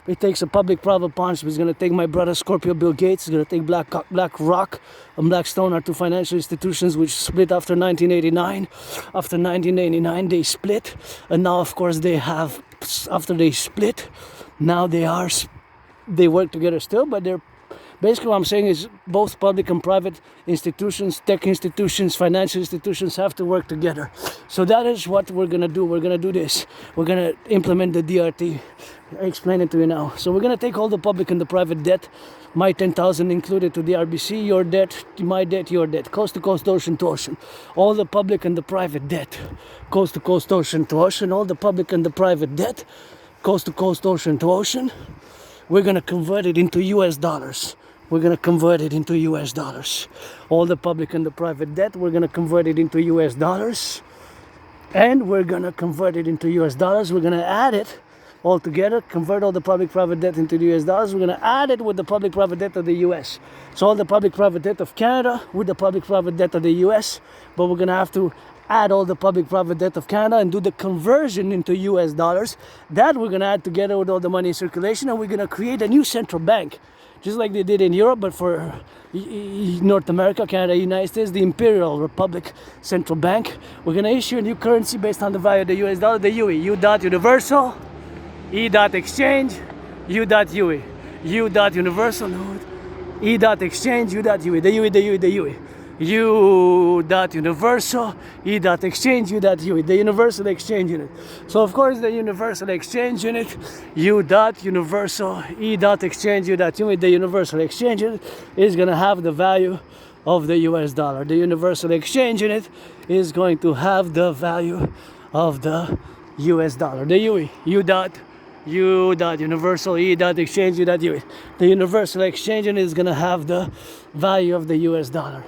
It takes a public-private partnership. It's going to take my brother Scorpio Bill Gates. It's going to take BlackRock and Blackstone, are two financial institutions which split after 1989. After 1989, they split. And now, of course, after they split, now they work together still, but they're basically what I'm saying is both public and private institutions, tech institutions, financial institutions have to work together. So that is what we're going to do. We're going to do this. We're going to implement the DRT. I explain it to you now. So we're going to take all the public and the private debt, my 10,000 included, to the RBC, your debt, my debt, your debt, coast to coast, ocean to ocean. All the public and the private debt, coast to coast, ocean to ocean. All the public and the private debt, coast to coast, ocean to ocean. We're going to convert it into US dollars. All the public and the private debt, we're going to convert it into US dollars. And we're going to convert it into US dollars. We're going to add it all together, convert all the public-private debt into the US dollars. We're going to add it with the public-private debt of the US. So all the public-private debt of Canada with the public-private debt of the US. But we're going to have to add all the public-private debt of Canada and do the conversion into US dollars. That we're going to add together with all the money in circulation, and we're going to create a new central bank. Just like they did in Europe, but for North America, Canada, United States, the Imperial Republic Central Bank. We're going to issue a new currency based on the value of the US dollar, the UE. U.universal, E.exchange, U.UE. U.universal, E.exchange, U.UE. The UE. U.universal, E.exchange, U.UE. The universal exchange unit. So of course the universal exchange unit, U.universal, E.exchange, U.UE. The universal exchange unit is going to have the value of the US dollar. The universal exchange unit is going to have the value of the US dollar. The UE. U.universal, E.exchange, U.UE. The universal exchange unit is going to have the value of the US dollar.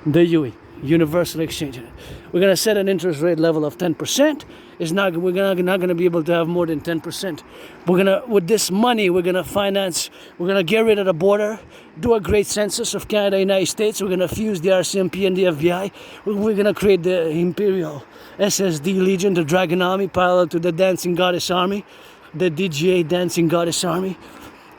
The UE, universal exchange unit. We're going to set an interest rate level of 10%. we're not gonna be able to have more than 10%. With this money, we're gonna get rid of the border, do a great census of Canada, United States. We're gonna fuse the RCMP and the FBI. We're gonna create the Imperial SSD Legion, the Dragon Army, parallel to the Dancing Goddess Army, the DGA Dancing Goddess Army.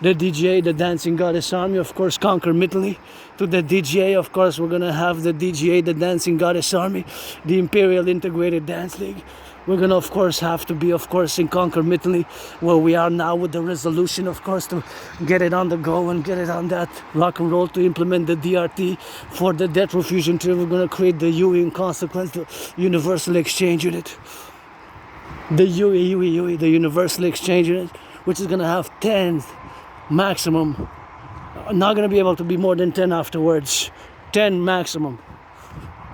The DGA, the Dancing Goddess Army, of course, conquer Italy. To the DGA, of course, we're gonna have the DGA, the Dancing Goddess Army, the Imperial Integrated Dance League. We're gonna, of course, have to be, of course, in conquer Italy, where we are now with the resolution, of course, to get it on the go and get it on that rock and roll to implement the DRT for the debt refusion tree. We're gonna create the UE in consequence, the Universal Exchange Unit. The UE, the Universal Exchange Unit, which is gonna have 10 maximum, not going to be able to be more than 10 afterwards. 10 maximum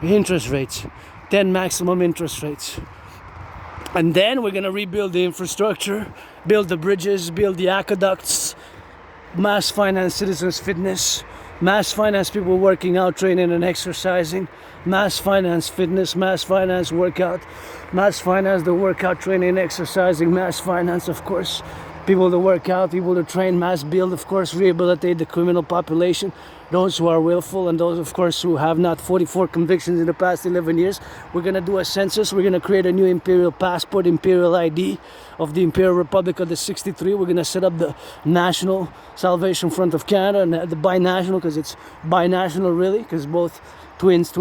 interest rates, 10 maximum interest rates. And then we're going to rebuild the infrastructure, build the bridges, build the aqueducts, mass finance citizens fitness, mass finance people working out, training and exercising, mass finance fitness, mass finance workout, mass finance the workout, training, exercising, mass finance, of course, people to work out, people to train, mass build, of course, rehabilitate the criminal population, those who are willful and those, of course, who have not 44 convictions in the past 11 years. We're going to do a census. We're going to create a new imperial passport, imperial ID of the Imperial Republic of the 63. We're going to set up the National Salvation Front of Canada and the binational, because it's binational really, because both twins,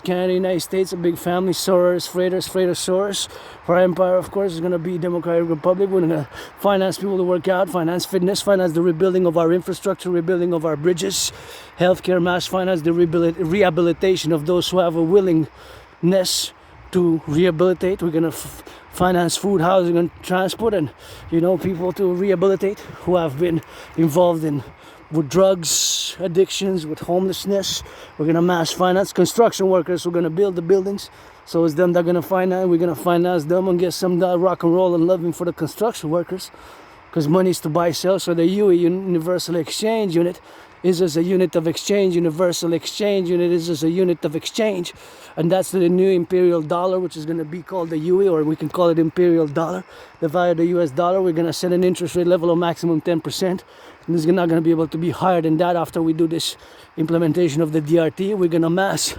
Canada, United States, a big family, soeurs, freighters, soeurs. For our empire, of course, is going to be Democratic Republic. We're going to finance people to work out, finance fitness, finance the rebuilding of our infrastructure, rebuilding of our bridges, healthcare, mass finance, the rehabilitation of those who have a willingness to rehabilitate. We're going to finance food, housing, and transport, and people to rehabilitate who have been involved with drugs, addictions, with homelessness. We're going to mass finance construction workers. We're going to build the buildings. So it's them that are going to finance. We're going to finance them and get some rock and roll and loving for the construction workers, because money is to buy, sell. So the UE, Universal Exchange Unit, is as a unit of exchange. Universal Exchange Unit is as a unit of exchange. And that's the new imperial dollar, which is going to be called the UE, or we can call it imperial dollar. The value of the US dollar, we're going to set an interest rate level of maximum 10%. And it's not going to be able to be higher than that after we do this implementation of the DRT. We're going to mass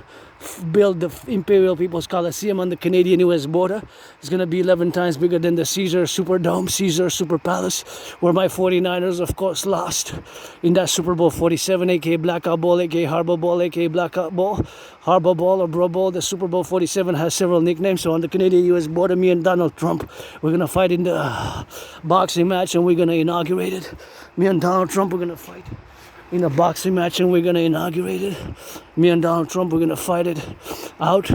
build the Imperial People's Coliseum on the Canadian-US border. It's going to be 11 times bigger than the Caesar Superdome, Caesar Super Palace, where my 49ers, of course, lost in that Super Bowl 47, aka Blackout Bowl, aka Harbor Bowl, aka Blackout Bowl, Harbor Bowl or Bro Bowl. The Super Bowl 47 has several nicknames. So on the Canadian-US border, me and Donald Trump, we're going to fight in the boxing match, and we're going to inaugurate it. Me and Donald Trump, we're going to fight in a boxing match, and we're going to inaugurate it. Me and Donald Trump, we're going to fight it out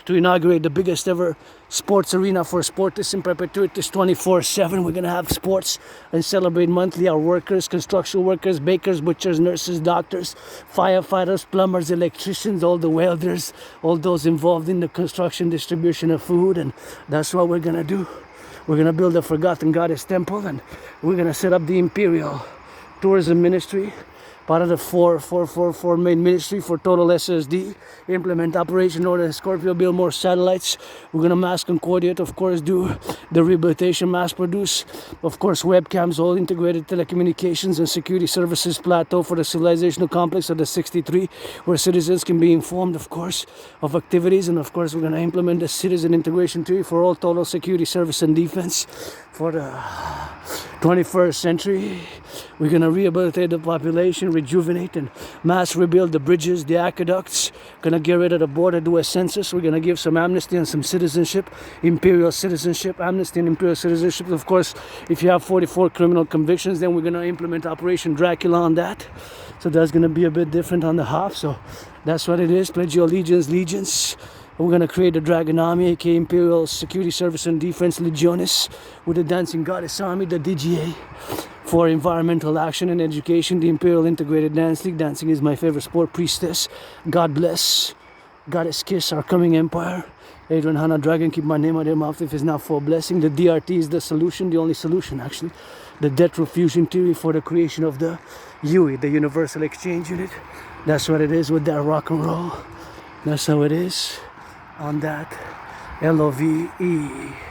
to inaugurate the biggest ever sports arena for sportists in perpetuities 24/7. We're going to have sports and celebrate monthly our workers, construction workers, bakers, butchers, nurses, doctors, firefighters, plumbers, electricians, all the welders, all those involved in the construction, distribution of food. And that's what we're going to do. We're going to build a forgotten goddess temple, and we're going to set up the Imperial Tourism Ministry, part of the four main ministry for total SSD, implement Operation Northern Scorpio, build more satellites. We're going to mass concordiate, of course, do the rehabilitation, mass produce, of course, webcams, all integrated telecommunications and security services plateau for the civilizational complex of the 63, where citizens can be informed, of course, of activities. And of course, we're going to implement the citizen integration tree for all total security service and defense for the 21st century. We're going to rehabilitate the population, rejuvenate and mass rebuild the bridges, the aqueducts. Going to get rid of the border, do a census. We're going to give some amnesty and some citizenship, imperial citizenship, amnesty and imperial citizenship. Of course, if you have 44 criminal convictions, then we're going to implement Operation Dracula on that. So that's going to be a bit different on the hop. So that's what it is. Pledge your allegiance. We're going to create the Dragon Army, aka Imperial Security Service and Defense Legionis, with the Dancing Goddess Army, the DGA, for environmental action and education, the Imperial Integrated Dance League. Dancing is my favorite sport. Priestess, God bless, Goddess kiss our coming empire. Adrian Hanna Dragon, keep my name out of their mouth if it's not for a blessing. The DRT is the solution, the only solution actually. The debt refusion theory for the creation of the UE, the Universal Exchange Unit. That's what it is with that rock and roll. That's how it is on that. LOVE.